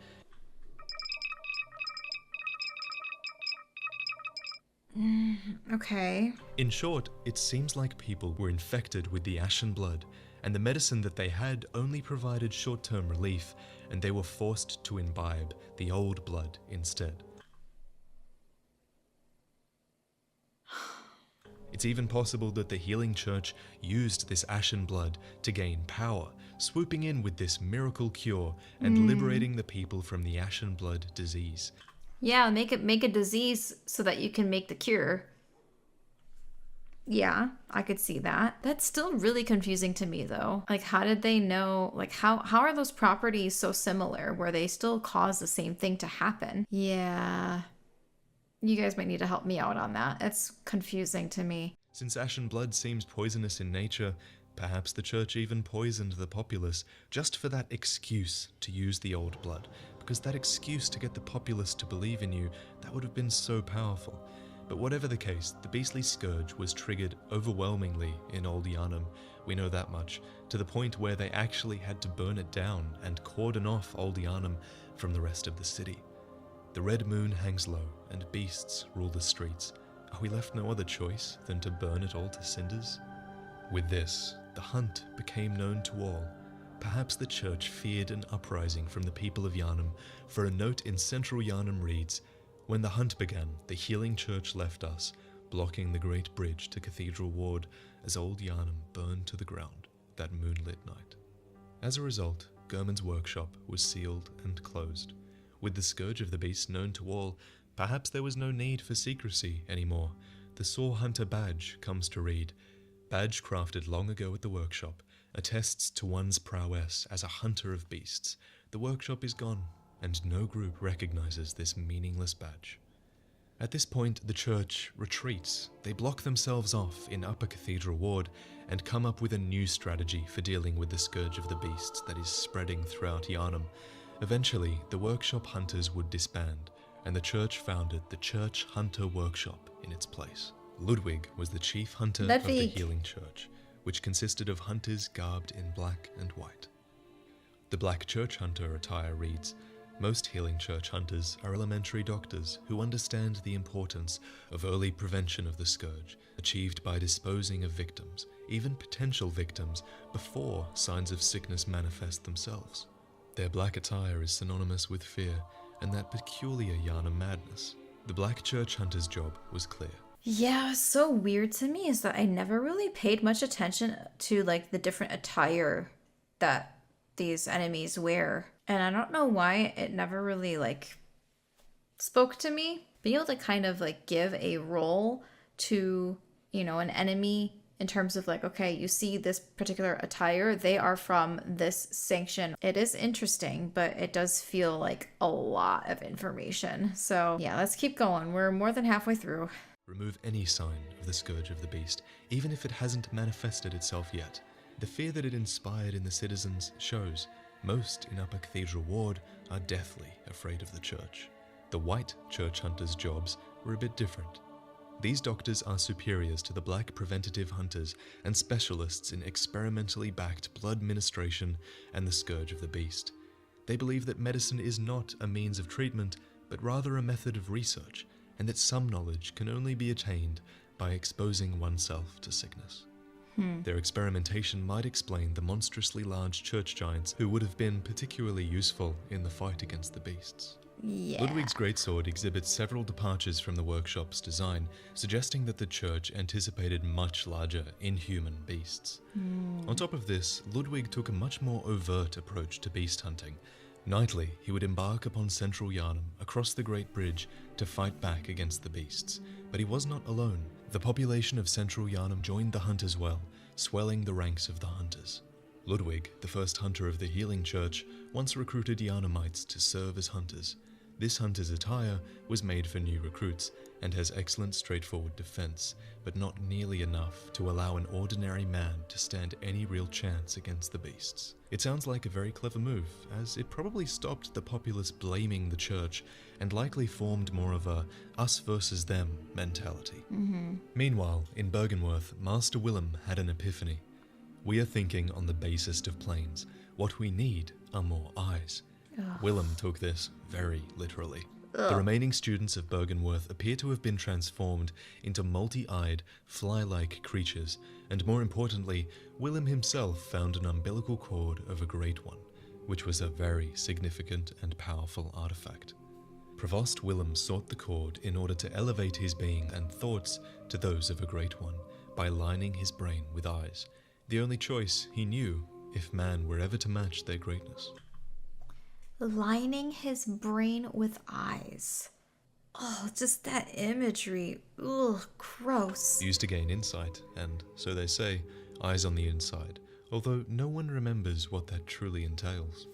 Speaker 1: Okay.
Speaker 4: In short, it seems like people were infected with the Ashen Blood, and the medicine that they had only provided short-term relief, and they were forced to imbibe the old blood instead. It's even possible that the healing church used this Ashen Blood to gain power, swooping in with this miracle cure and liberating the people from the Ashen Blood disease.
Speaker 1: Yeah, make a disease so that you can make the cure. Yeah, I could see that. That's still really confusing to me though. Like, how did they know, like how are those properties so similar where they still cause the same thing to happen? Yeah. You guys might need to help me out on that. It's confusing to me.
Speaker 4: Since Ashen Blood seems poisonous in nature, perhaps the church even poisoned the populace just for that excuse to use the old blood. Because that excuse to get the populace to believe in you, that would have been so powerful. But whatever the case, the beastly scourge was triggered overwhelmingly in Old Yharnam. We know that much, to the point where they actually had to burn it down and cordon off Old Yharnam from the rest of the city. The red moon hangs low, and beasts rule the streets. Are we left no other choice than to burn it all to cinders? With this, the hunt became known to all. Perhaps the church feared an uprising from the people of Yharnam, for a note in central Yharnam reads, "When the hunt began, the healing church left us, blocking the great bridge to Cathedral Ward as Old Yharnam burned to the ground that moonlit night." As a result, Gehrman's workshop was sealed and closed. With the scourge of the beast known to all, Perhaps there was no need for secrecy anymore. The Saw Hunter badge comes to read. Badge crafted long ago at the workshop, attests to one's prowess as a hunter of beasts. The workshop is gone, and no group recognizes this meaningless badge. At this point, the church retreats. They block themselves off in Upper Cathedral Ward and come up with a new strategy for dealing with the scourge of the beasts that is spreading throughout Yharnam. Eventually, the workshop hunters would disband, and the church founded the Church Hunter Workshop in its place. Ludwig was the chief hunter of the Healing Church, which consisted of hunters garbed in black and white. The Black Church Hunter attire reads, most Healing Church hunters are elementary doctors who understand the importance of early prevention of the scourge, achieved by disposing of victims, even potential victims, before signs of sickness manifest themselves. Their black attire is synonymous with fear and that peculiar Yharnam madness. The Black Church Hunter's job was clear.
Speaker 1: Yeah, what's so weird to me is that I never really paid much attention to like the different attire that these enemies wear. And I don't know why it never really like spoke to me. Being able to kind of like give a role to, you know, an enemy in terms of like, okay, you see this particular attire, they are from this sanction. It is interesting, but it does feel like a lot of information. So yeah, let's keep going. We're more than halfway through.
Speaker 4: Remove any sign of the scourge of the beast, even if it hasn't manifested itself yet. The fear that it inspired in the citizens shows. Most in Upper Cathedral Ward are deathly afraid of the church. The white church hunters' jobs were a bit different. These doctors are superiors to the black preventative hunters and specialists in experimentally backed blood ministration and the scourge of the beast. They believe that medicine is not a means of treatment, but rather a method of research, and that some knowledge can only be attained by exposing oneself to sickness. Their experimentation might explain the monstrously large church giants who would have been particularly useful in the fight against the beasts.
Speaker 1: Yeah.
Speaker 4: Ludwig's greatsword exhibits several departures from the workshop's design, suggesting that the church anticipated much larger, inhuman beasts. On top of this, Ludwig took a much more overt approach to beast hunting. Nightly, he would embark upon central Yharnam, across the Great Bridge, to fight back against the beasts. But he was not alone. The population of central Yharnam joined the hunt as well, swelling the ranks of the hunters. Ludwig, the first hunter of the Healing Church, once recruited Yharnamites to serve as hunters. This hunter's attire was made for new recruits and has excellent straightforward defense, but not nearly enough to allow an ordinary man to stand any real chance against the beasts. It sounds like a very clever move, as it probably stopped the populace blaming the church and likely formed more of a us versus them mentality. Meanwhile, in Byrgenwerth, Master Willem had an epiphany. We are thinking on the basest of planes. What we need are more eyes. Willem took this very literally. The remaining students of Byrgenwerth appear to have been transformed into multi-eyed, fly-like creatures, and more importantly, Willem himself found an umbilical cord of a Great One, which was a very significant and powerful artifact. Provost Willem sought the cord in order to elevate his being and thoughts to those of a Great One by lining his brain with eyes, the only choice he knew if man were ever to match their greatness.
Speaker 1: Lining his brain with eyes. Oh, just that imagery. Ugh, gross.
Speaker 4: Used to gain insight, and, so they say, eyes on the inside, although no one remembers what that truly entails.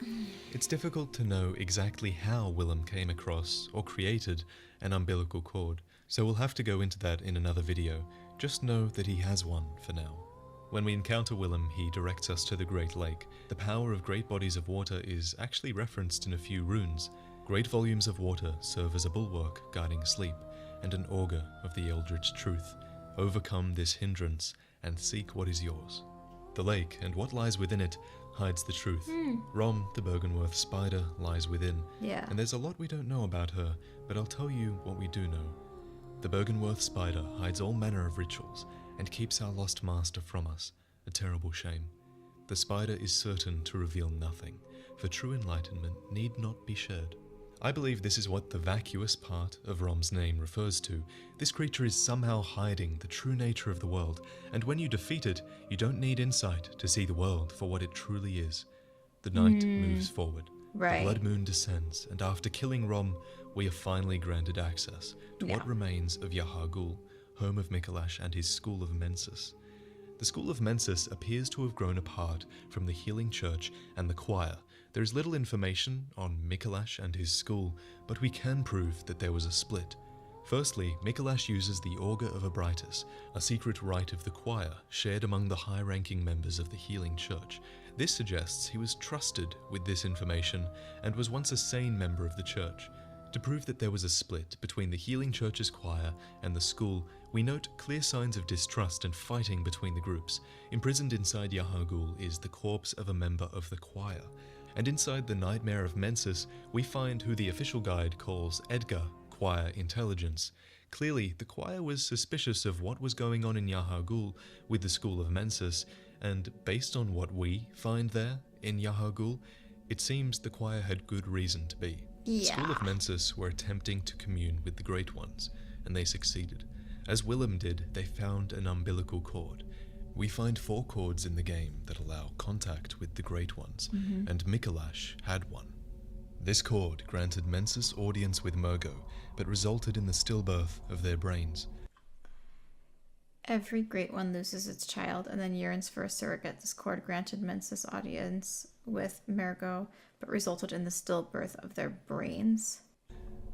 Speaker 4: It's difficult to know exactly how Willem came across or created an umbilical cord, so we'll have to go into that in another video. Just know that he has one for now. When we encounter Willem, he directs us to the Great Lake. The power of great bodies of water is actually referenced in a few runes. Great volumes of water serve as a bulwark guarding sleep, and an augur of the eldritch truth. Overcome this hindrance, and seek what is yours. The lake, and what lies within it, hides the truth. Rom, the Byrgenwerth spider, lies within.
Speaker 1: Yeah.
Speaker 4: And there's a lot we don't know about her, but I'll tell you what we do know. The Byrgenwerth spider hides all manner of rituals, and keeps our lost master from us, a terrible shame. The spider is certain to reveal nothing, for true enlightenment need not be shared. I believe this is what the vacuous part of Rom's name refers to. This creature is somehow hiding the true nature of the world, and when you defeat it, you don't need insight to see the world for what it truly is. The night moves forward.
Speaker 1: Right.
Speaker 4: The blood moon descends, and after killing Rom, we are finally granted access to what remains of Yahar'gul, home of Micolash and his School of Mensis. The School of Mensis appears to have grown apart from the Healing Church and the choir. There is little information on Micolash and his school, but we can prove that there was a split. Firstly, Micolash uses the Augur of Ebrietas, a secret rite of the choir shared among the high-ranking members of the Healing Church. This suggests he was trusted with this information and was once a sane member of the church. To prove that there was a split between the Healing Church's choir and the school, we note clear signs of distrust and fighting between the groups. Imprisoned inside Yahar'gul is the corpse of a member of the choir, and inside the Nightmare of Mensis, we find who the official guide calls Edgar, choir intelligence. Clearly, the choir was suspicious of what was going on in Yahar'gul with the School of Mensis, and based on what we find there in Yahar'gul, it seems the choir had good reason to be. The School of Mensis were attempting to commune with the Great Ones, and they succeeded. As Willem did, they found an umbilical cord. We find 4 cords in the game that allow contact with the Great Ones, and Micolash had one. This cord granted Mensis audience with Mergo, but resulted in the stillbirth of their brains.
Speaker 1: Every Great One loses its child and then yearns for a surrogate. This cord granted Mensis audience with Mergo, but resulted in the stillbirth of their brains.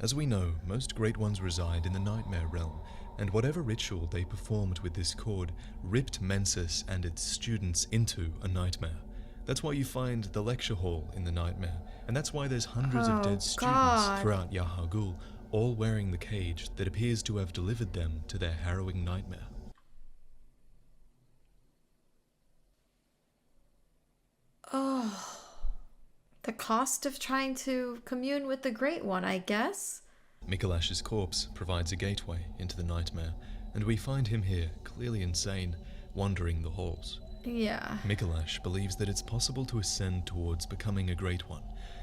Speaker 4: As we know, most Great Ones reside in the Nightmare Realm, and whatever ritual they performed with this cord ripped Mensis and its students into a nightmare. That's why you find the lecture hall in the Nightmare, and that's why there's hundreds of dead students throughout Yahar'gul, all wearing the cage that appears to have delivered them to their harrowing nightmare.
Speaker 1: Oh, the cost of trying to commune with the Great One, I guess.
Speaker 4: Micolash's corpse provides a gateway into the nightmare, and we find him here, clearly insane, wandering the halls.
Speaker 1: Yeah.
Speaker 4: Micolash believes that it's possible to ascend towards becoming a Great One,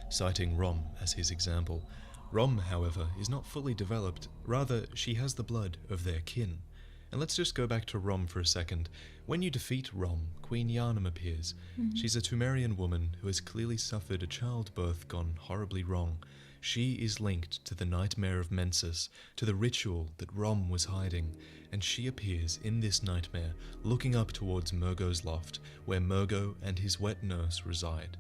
Speaker 4: citing Rom as his example. Rom, however, is not fully developed, rather she has the blood of their kin. And let's just go back to Rom for a second. When you defeat Rom, Queen Yharnam appears. She's a Pthumerian woman who has clearly suffered a childbirth gone horribly wrong. She is linked to the Nightmare of Mensis, to the ritual that Rom was hiding, and she appears in this nightmare, looking up towards Mergo's loft, where Mergo and his wet nurse reside.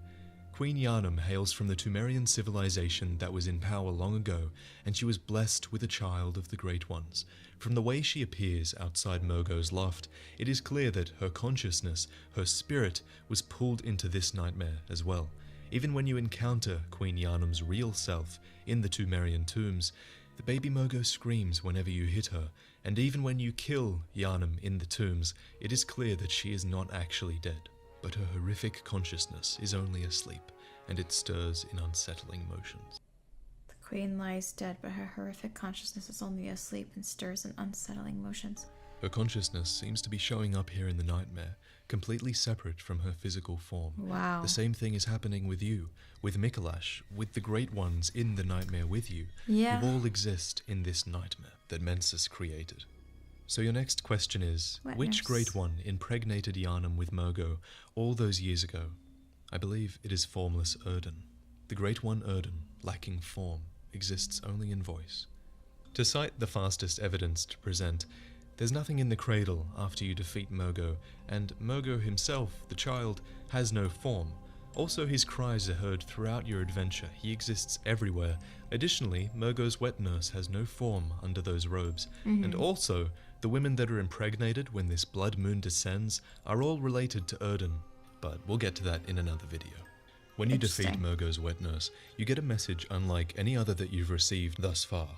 Speaker 4: Queen Yharnam hails from the Pthumerian civilization that was in power long ago, and she was blessed with a child of the Great Ones. From the way she appears outside Mergo's loft, it is clear that her consciousness, her spirit, was pulled into this nightmare as well. Even when you encounter Queen Yharnam's real self in the Pthumerian tombs, the baby Mergo screams whenever you hit her, and even when you kill Yharnam in the tombs, it is clear that she is not actually dead, but her horrific consciousness is only asleep, and it stirs in unsettling motions.
Speaker 1: The Queen lies dead, but her horrific consciousness is only asleep and stirs in unsettling motions.
Speaker 4: Her consciousness seems to be showing up here in the nightmare, completely separate from her physical form.
Speaker 1: Wow.
Speaker 4: The same thing is happening with you, with Micolash, with the Great Ones in the nightmare with you.
Speaker 1: Yeah.
Speaker 4: You all exist in this nightmare that Mensis created. So your next question is, which Great One impregnated Yharnam with Mergo all those years ago? I believe it is formless Erden. The Great One Erden, lacking form, exists only in voice. To cite the fastest evidence to present, there's nothing in the cradle after you defeat Mergo, and Mergo himself, the child, has no form. Also, his cries are heard throughout your adventure. He exists everywhere. Additionally, Mergo's wet nurse has no form under those robes. And also, the women that are impregnated when this blood moon descends are all related to Erden. But we'll get to that in another video. When you defeat Mergo's wet nurse, you get a message unlike any other that you've received thus far.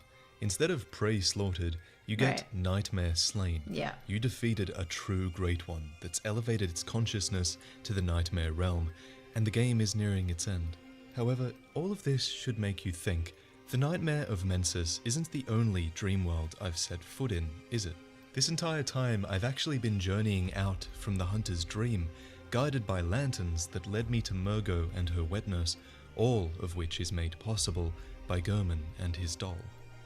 Speaker 4: Instead of prey slaughtered, you get nightmare slain.
Speaker 1: Yeah.
Speaker 4: You defeated a true Great One that's elevated its consciousness to the nightmare realm, and the game is nearing its end. However, all of this should make you think, the Nightmare of Mensis isn't the only dream world I've set foot in, is it? This entire time I've actually been journeying out from the hunter's dream, guided by lanterns that led me to Mergo and her wet nurse, all of which is made possible by Gehrman and his doll.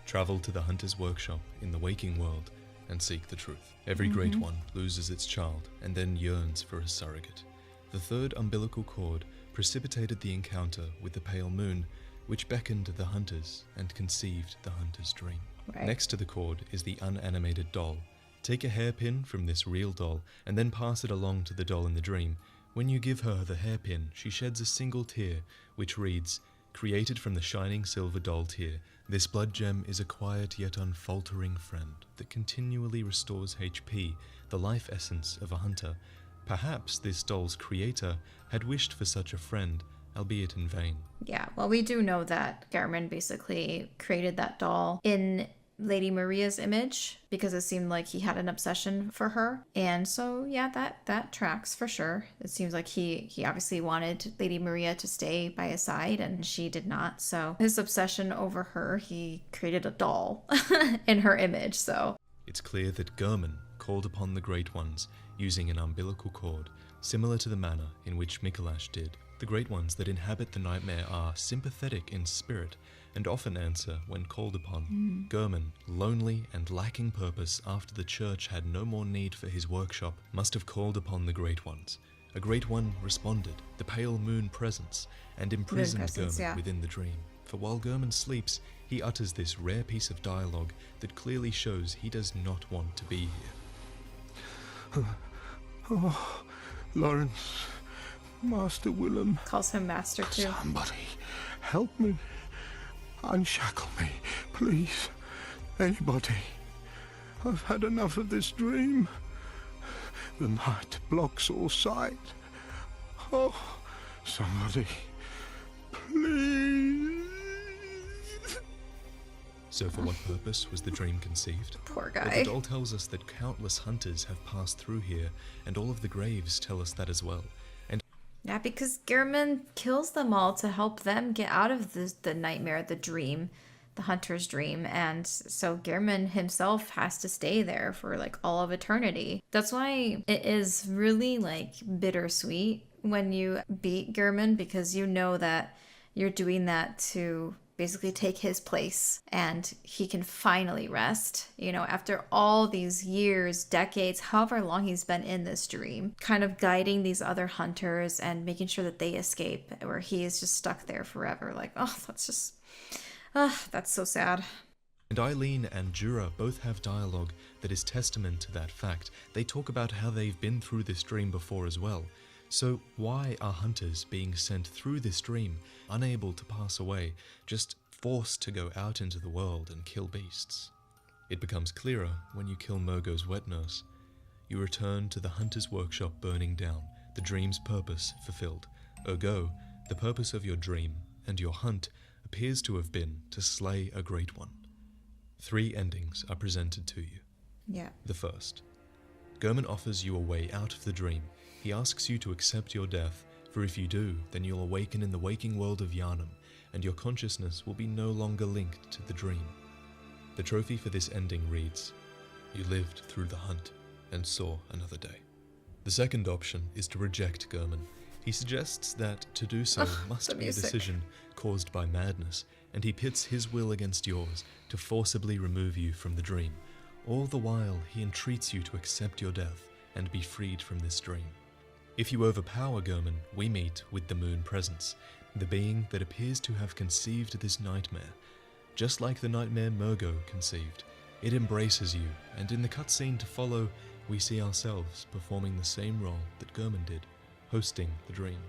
Speaker 4: Travel to the hunter's workshop in the waking world and seek the truth. Every Great One loses its child and then yearns for a surrogate. The third umbilical cord precipitated the encounter with the pale moon, which beckoned the hunters and conceived the hunter's dream.
Speaker 1: Right.
Speaker 4: Next to the cord is the unanimated doll. Take a hairpin from this real doll and then pass it along to the doll in the dream. When you give her the hairpin, she sheds a single tear, which reads, "Created from the shining silver doll tear, this blood gem is a quiet yet unfaltering friend that continually restores HP, the life essence of a hunter. Perhaps this doll's creator had wished for such a friend, albeit in vain."
Speaker 1: Yeah, well, we do know that Gehrman basically created that doll in Lady Maria's image because it seemed like he had an obsession for her. And so, yeah, that tracks for sure. It seems like he obviously wanted Lady Maria to stay by his side, and she did not. So his obsession over her, he created a doll in her image, so.
Speaker 4: It's clear that Gehrman called upon the Great Ones using an umbilical cord, similar to the manner in which Micolash did. The Great Ones that inhabit the nightmare are sympathetic in spirit and often answer when called upon. Gehrman, lonely and lacking purpose after the church had no more need for his workshop, must have called upon the Great Ones. A Great One responded, the pale moon presence, and imprisoned Gehrman within the dream. For while Gehrman sleeps, he utters this rare piece of dialogue that clearly shows he does not want to be here.
Speaker 7: Oh, Lawrence, Master Willem.
Speaker 1: Calls him Master too.
Speaker 7: Somebody, help me. Unshackle me, please. Anybody. I've had enough of this dream. The night blocks all sight. Oh, somebody, please.
Speaker 4: So for what purpose was the dream conceived?
Speaker 1: Poor
Speaker 4: Well,
Speaker 1: guy.
Speaker 4: the doll tells us that countless hunters have passed through here, and all of the graves tell us that as well. And
Speaker 1: Yeah, because Gehrman kills them all to help them get out of the nightmare, the dream, the hunter's dream. And so Gehrman himself has to stay there for like all of eternity. That's why it is really like bittersweet when you beat Gehrman, because you know that you're doing that to basically take his place and he can finally rest, you know, after all these years, decades, however long he's been in this dream, kind of guiding these other hunters and making sure that they escape, where he is just stuck there forever. Like, oh, that's so sad.
Speaker 4: And Eileen and Jura both have dialogue that is testament to that fact. They talk about how they've been through this dream before as well. So why are hunters being sent through this dream, unable to pass away, just forced to go out into the world and kill beasts? It becomes clearer when you kill Mergo's wet nurse. You return to the hunter's workshop burning down, the dream's purpose fulfilled. Ergo, the purpose of your dream and your hunt appears to have been to slay a great one. 3 endings are presented to you.
Speaker 1: Yeah.
Speaker 4: The first. Gehrman offers you a way out of the dream. He asks you to accept your death, for if you do, then you'll awaken in the waking world of Yharnam, and your consciousness will be no longer linked to the dream. The trophy for this ending reads, "You lived through the hunt, and saw another day." The second option is to reject Gehrman. He suggests that to do so must be a decision caused by madness, and he pits his will against yours to forcibly remove you from the dream. All the while, he entreats you to accept your death and be freed from this dream. If you overpower Gehrman, we meet with the Moon Presence, the being that appears to have conceived this nightmare. Just like the nightmare Mergo conceived, it embraces you, and in the cutscene to follow, we see ourselves performing the same role that Gehrman did, hosting the dream,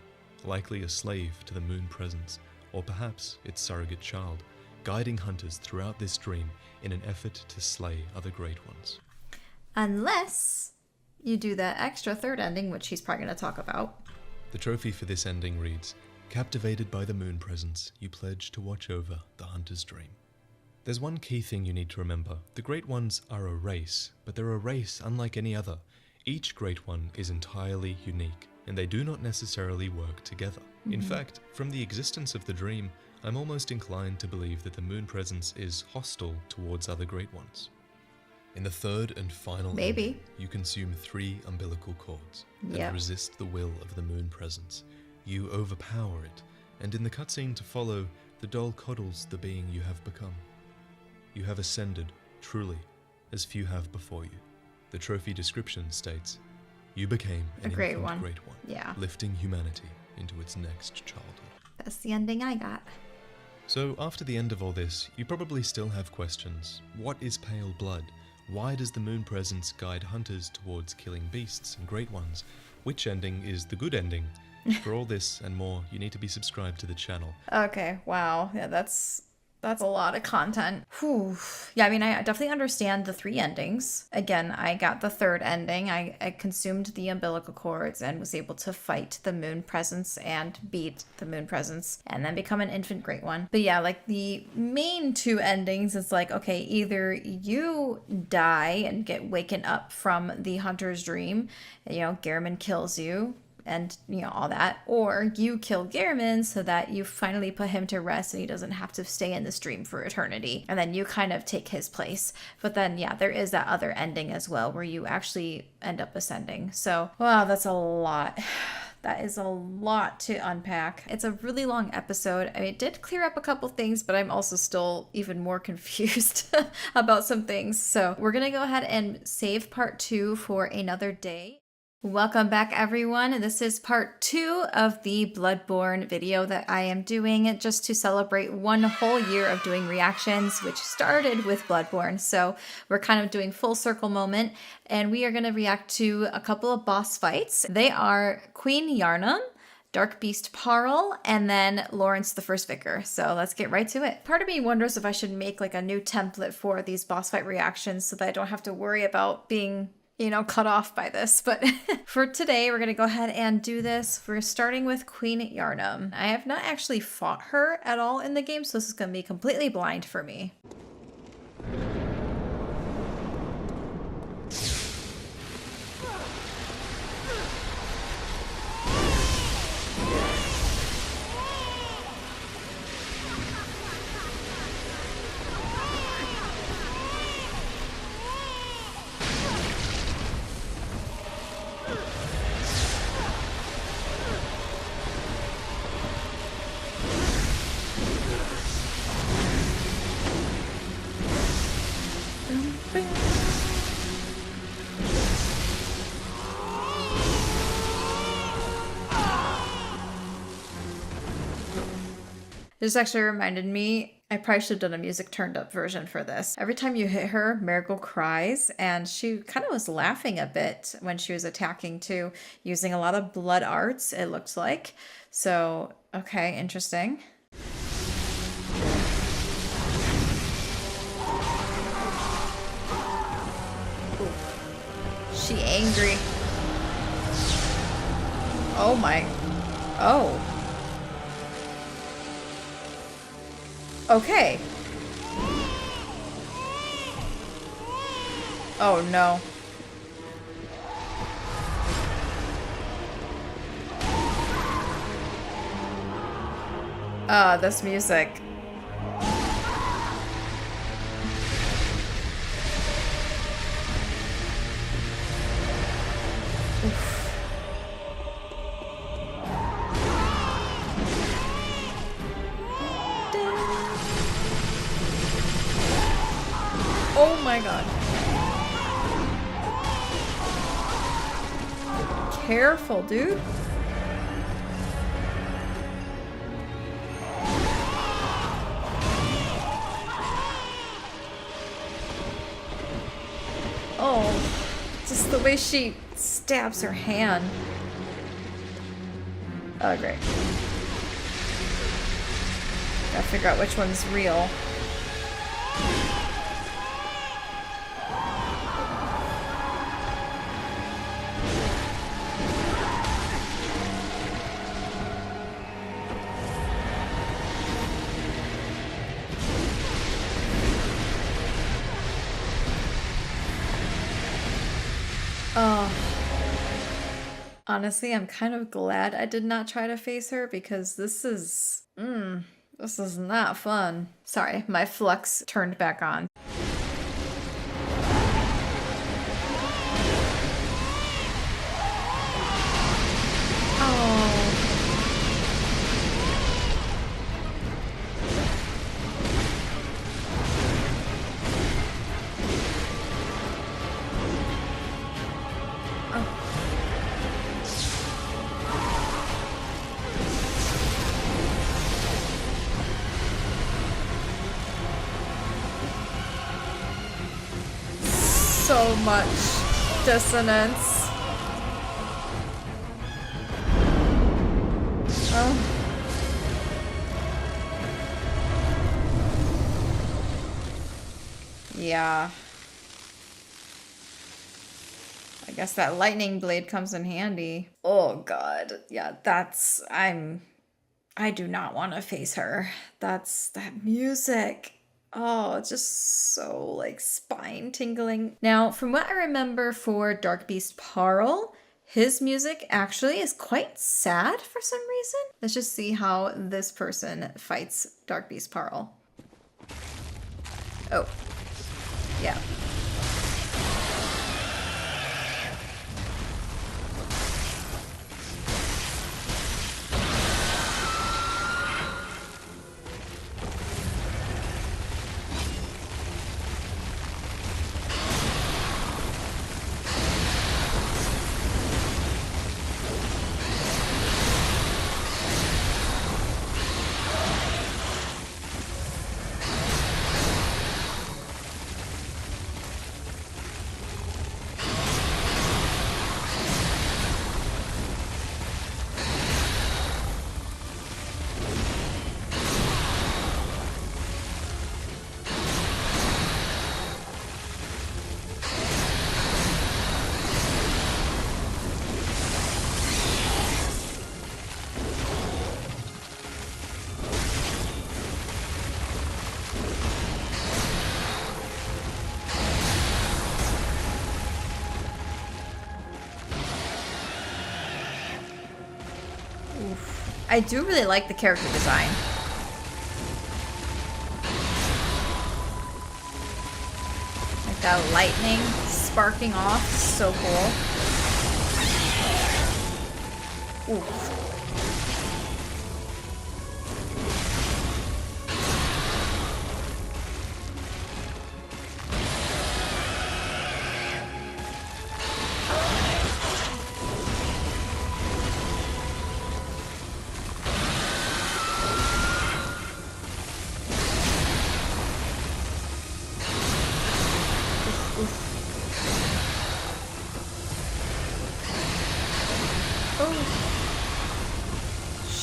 Speaker 4: likely a slave to the Moon Presence, or perhaps its surrogate child, guiding hunters throughout this dream in an effort to slay other great ones.
Speaker 1: Unless you do that extra third ending, which he's probably going to talk about.
Speaker 4: The trophy for this ending reads, "Captivated by the Moon Presence, you pledge to watch over the hunter's dream." There's one key thing you need to remember. The Great Ones are a race, but they're a race unlike any other. Each Great One is entirely unique, and they do not necessarily work together. In fact, from the existence of the dream, I'm almost inclined to believe that the Moon Presence is hostile towards other Great Ones. In the third and final ending, you consume 3 umbilical cords and resist the will of the Moon Presence. You overpower it, and in the cutscene to follow, the doll coddles the being you have become. You have ascended, truly, as few have before you. The trophy description states, You became an
Speaker 1: great
Speaker 4: infant
Speaker 1: one.
Speaker 4: great one,
Speaker 1: Yeah.
Speaker 4: lifting humanity into its next childhood.
Speaker 1: That's the ending I got.
Speaker 4: So after the end of all this, you probably still have questions. What is pale blood? Why does the moon presence guide hunters towards killing beasts and great ones? Which ending is the good ending? For all this and more, you need to be subscribed to the channel.
Speaker 1: Okay, wow. Yeah, that's a lot of content. Whew. Yeah, I mean, I definitely understand the 3 endings. Again, I got the 3rd ending. I consumed the umbilical cords and was able to fight the moon presence and beat the moon presence and then become an infant great one. But yeah, like the main 2 endings, it's like, okay, either you die and get waken up from the hunter's dream, Gehrman kills you, and all that, or you kill Gehrman so that you finally put him to rest and he doesn't have to stay in this dream for eternity, and then you kind of take his place. But then yeah, there is that other ending as well where you actually end up ascending. So wow, that's a lot. That is a lot to unpack. It's a really long episode. I mean, it did clear up a couple things, but I'm also still even more confused about some things. So we're gonna go ahead and save part 2 for another day. Welcome back, everyone. This is part 2 of the Bloodborne video that I am doing just to celebrate 1 whole year of doing reactions, which started with Bloodborne. So we're kind of doing full circle moment, and we are going to react to a couple of boss fights. They are Queen Yharnam, Dark Beast Paarl, and then Lawrence the First Vicar. So let's get right to it. Part of me wonders if I should make like a new template for these boss fight reactions so that I don't have to worry about being cut off by this. But for today, we're going to go ahead and do this. We're starting with Queen Yharnam. I have not actually fought her at all in the game, so this is going to be completely blind for me. This actually reminded me, I probably should have done a music turned up version for this. Every time you hit her, Mergo cries, and she kind of was laughing a bit when she was attacking too, using a lot of blood arts, it looked like. So, okay, interesting. Ooh. She angry. Oh my. Oh. Okay. Oh no. This music. Oh my god. Careful, dude. Oh, just the way she stabs her hand. Oh, great. Gotta figure out which one's real. Oh, honestly, I'm kind of glad I did not try to face her because this is not fun. Sorry, my flux turned back on. so much dissonance. Oh. Yeah. I guess that lightning blade comes in handy. Oh god. Yeah, I do not want to face her. That music. Oh, it's just so like spine tingling. Now, from what I remember for Dark Beast Paarl, his music actually is quite sad for some reason. Let's just see how this person fights Dark Beast Paarl. Oh. Yeah. I do really like the character design. Like that lightning sparking off, so cool. Ooh.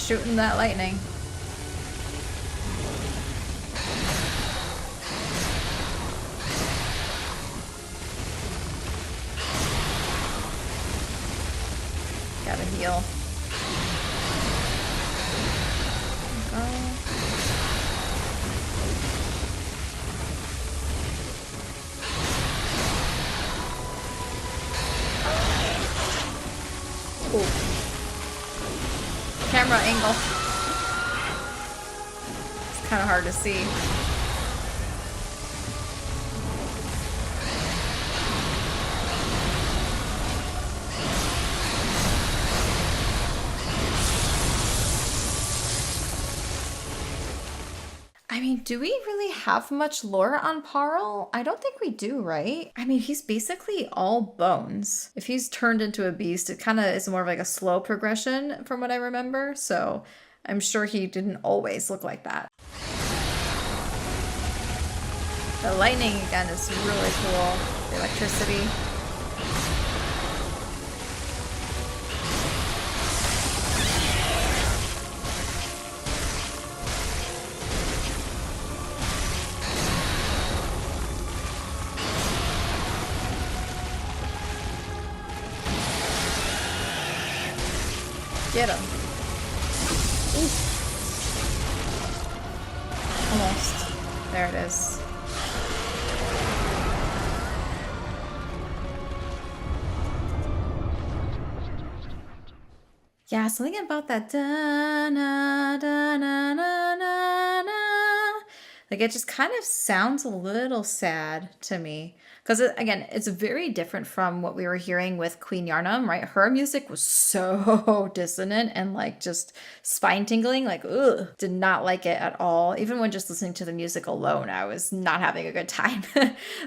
Speaker 1: Shooting that lightning. Gotta heal. Camera angle. It's kind of hard to see. I mean, do we really have much lore on Paarl? I don't think we do, right? I mean, he's basically all bones. If he's turned into a beast, it kind of is more of like a slow progression from what I remember. So I'm sure he didn't always look like that. The lightning again is really cool. The electricity. Get him. Ooh. Almost. There it is. Yeah, something about that da-na, da-na, na, na, na. Like it just kind of sounds a little sad to me. Because again, it's very different from what we were hearing with Queen Yharnam, right? Her music was so dissonant and like just spine tingling, like, ugh, did not like it at all. Even when just listening to the music alone, I was not having a good time.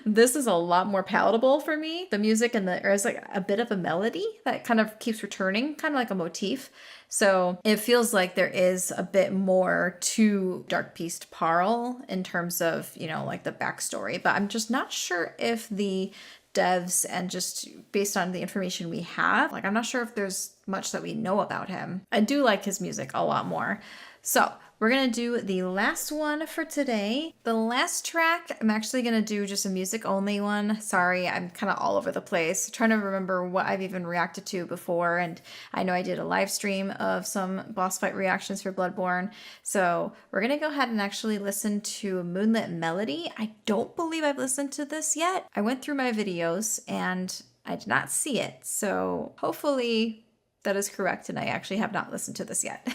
Speaker 1: This is a lot more palatable for me. The music and there's like a bit of a melody that kind of keeps returning, kind of like a motif. So it feels like there is a bit more to Dark Beast Paarl in terms of, you know, like the backstory, but I'm just not sure if the devs and just based on the information we have, like I'm not sure if there's much that we know about him. I do like his music a lot more. So we're gonna do the last one for today. The last track, I'm actually gonna do just a music only one. Sorry, I'm kind of all over the place. Trying to remember what I've even reacted to before, and I know I did a live stream of some boss fight reactions for Bloodborne. So we're gonna go ahead and actually listen to Moonlit Melody. I don't believe I've listened to this yet. I went through my videos and I did not see it. So hopefully that is correct, and I actually have not listened to this yet.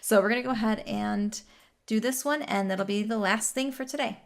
Speaker 1: So we're going to go ahead and do this one, and that'll be the last thing for today.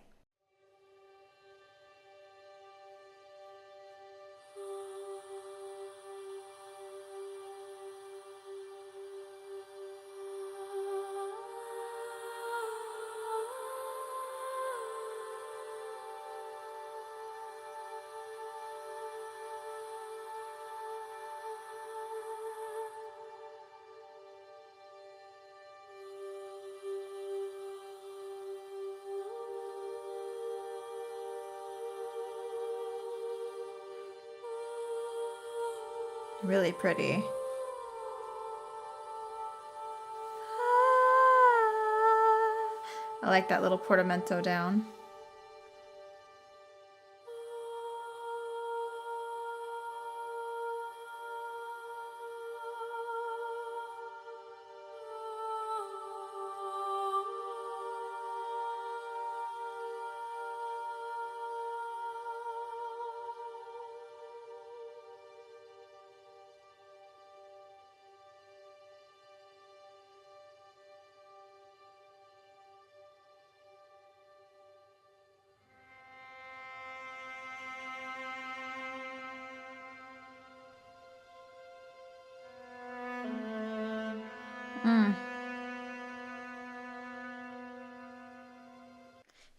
Speaker 1: Really pretty. I like that little portamento down.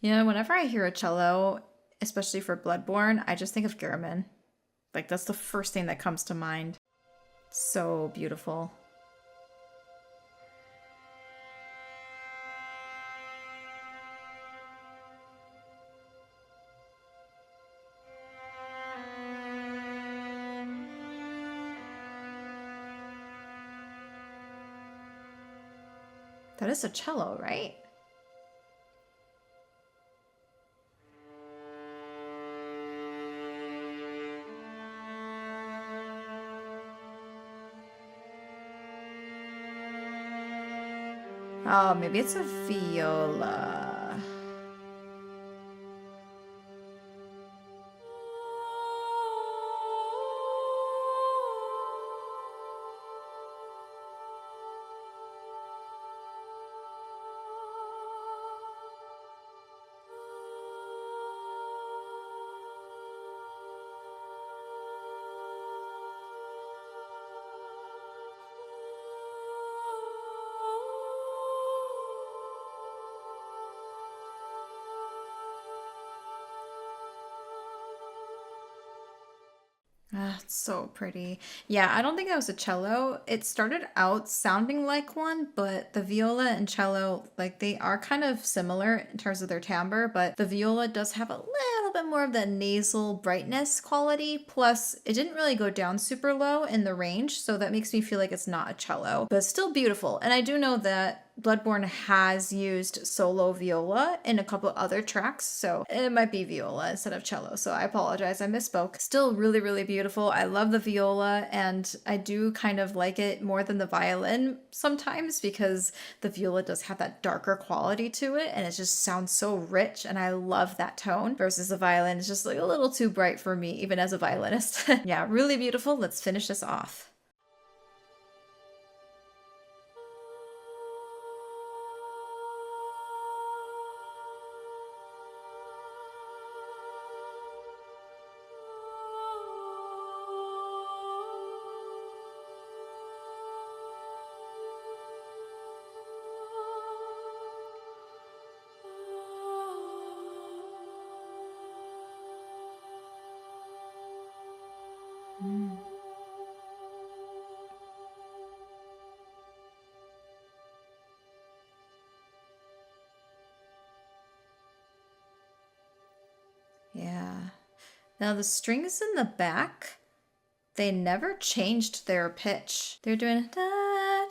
Speaker 1: You know, whenever I hear a cello, especially for Bloodborne, I just think of Gehrman. Like, that's the first thing that comes to mind. So beautiful. That is a cello, right? Oh, maybe it's a viola. Ah, it's so pretty. Yeah, I don't think that was a cello. It started out sounding like one, but the viola and cello, like they are kind of similar in terms of their timbre, but the viola does have a little bit more of that nasal brightness quality. Plus, it didn't really go down super low in the range, so that makes me feel like it's not a cello, but it's still beautiful. And I do know that Bloodborne has used solo viola in a couple other tracks, so it might be viola instead of cello, so I apologize, I misspoke. Still really, really beautiful. I love the viola, and I do kind of like it more than the violin sometimes because the viola does have that darker quality to it, and it just sounds so rich, and I love that tone, versus the violin is just like a little too bright for me, even as a violinist. Yeah, really beautiful. Let's finish this off. Yeah, Now the strings in the back, they never changed their pitch. They're doing da, da,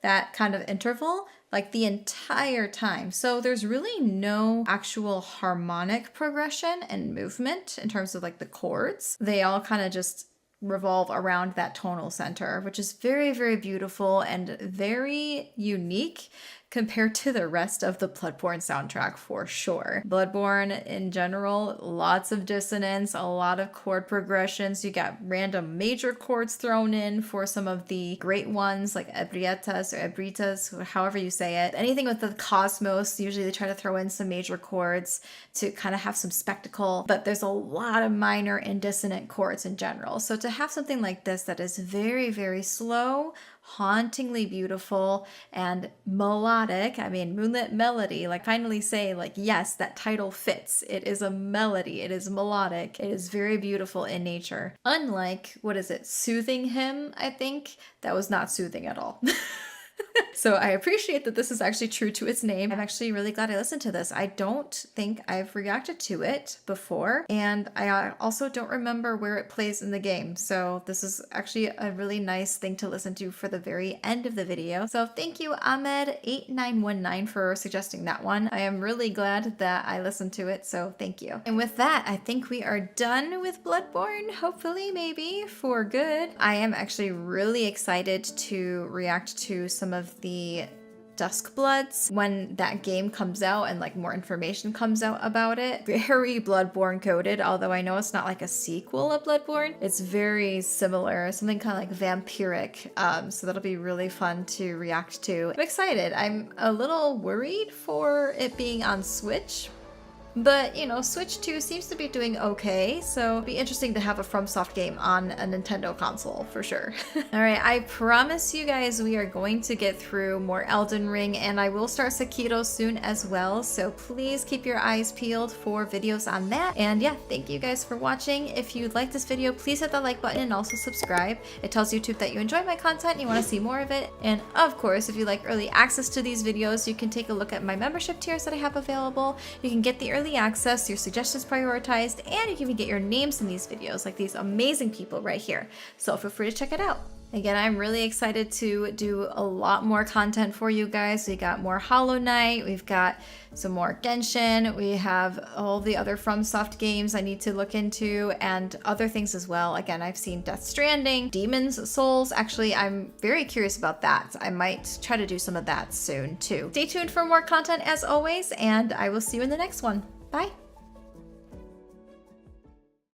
Speaker 1: that kind of interval like the entire time. So there's really no actual harmonic progression and movement in terms of like the chords. They all kind of just revolve around that tonal center, which is very, very beautiful and very unique compared to the rest of the Bloodborne soundtrack for sure. Bloodborne in general, lots of dissonance, a lot of chord progressions. You got random major chords thrown in for some of the great ones like Ebrietas or Ebrietas, however you say it. Anything with the cosmos, usually they try to throw in some major chords to kind of have some spectacle, but there's a lot of minor and dissonant chords in general. So to have something like this that is very, very slow, hauntingly beautiful and melodic. I mean, Moonlit Melody, like finally say like, yes, that title fits. It is a melody. It is melodic. It is very beautiful in nature. Unlike, what is it? Soothing Hymn, I think. That was not soothing at all. So I appreciate that this is actually true to its name. I'm actually really glad I listened to this. I don't think I've reacted to it before, and I also don't remember where it plays in the game. So this is actually a really nice thing to listen to for the very end of the video. So thank you, Ahmed8919, for suggesting that one. I am really glad that I listened to it, so thank you. And with that, I think we are done with Bloodborne, hopefully, maybe, for good. I am actually really excited to react to some of the Duskbloods when that game comes out and like more information comes out about it. Very Bloodborne coded, although I know it's not like a sequel of Bloodborne. It's very similar, something kind of like vampiric. So that'll be really fun to react to. I'm excited. I'm a little worried for it being on Switch, but, you know, Switch 2 seems to be doing okay, so it'd be interesting to have a FromSoft game on a Nintendo console, for sure. Alright, I promise you guys we are going to get through more Elden Ring, and I will start Sekiro soon as well, so please keep your eyes peeled for videos on that. And yeah, thank you guys for watching. If you like this video, please hit that like button and also subscribe. It tells YouTube that you enjoy my content and you want to see more of it. And of course, if you like early access to these videos, you can take a look at my membership tiers that I have available. You can get the early access, your suggestions prioritized, and you can even get your names in these videos, like these amazing people right here. So feel free to check it out. Again, I'm really excited to do a lot more content for you guys. We got more Hollow Knight, we've got some more Genshin, we have all the other FromSoft games I need to look into, and other things as well. Again, I've seen Death Stranding, Demon's Souls. Actually, I'm very curious about that. I might try to do some of that soon too. Stay tuned for more content as always, and I will see you in the next one. Bye.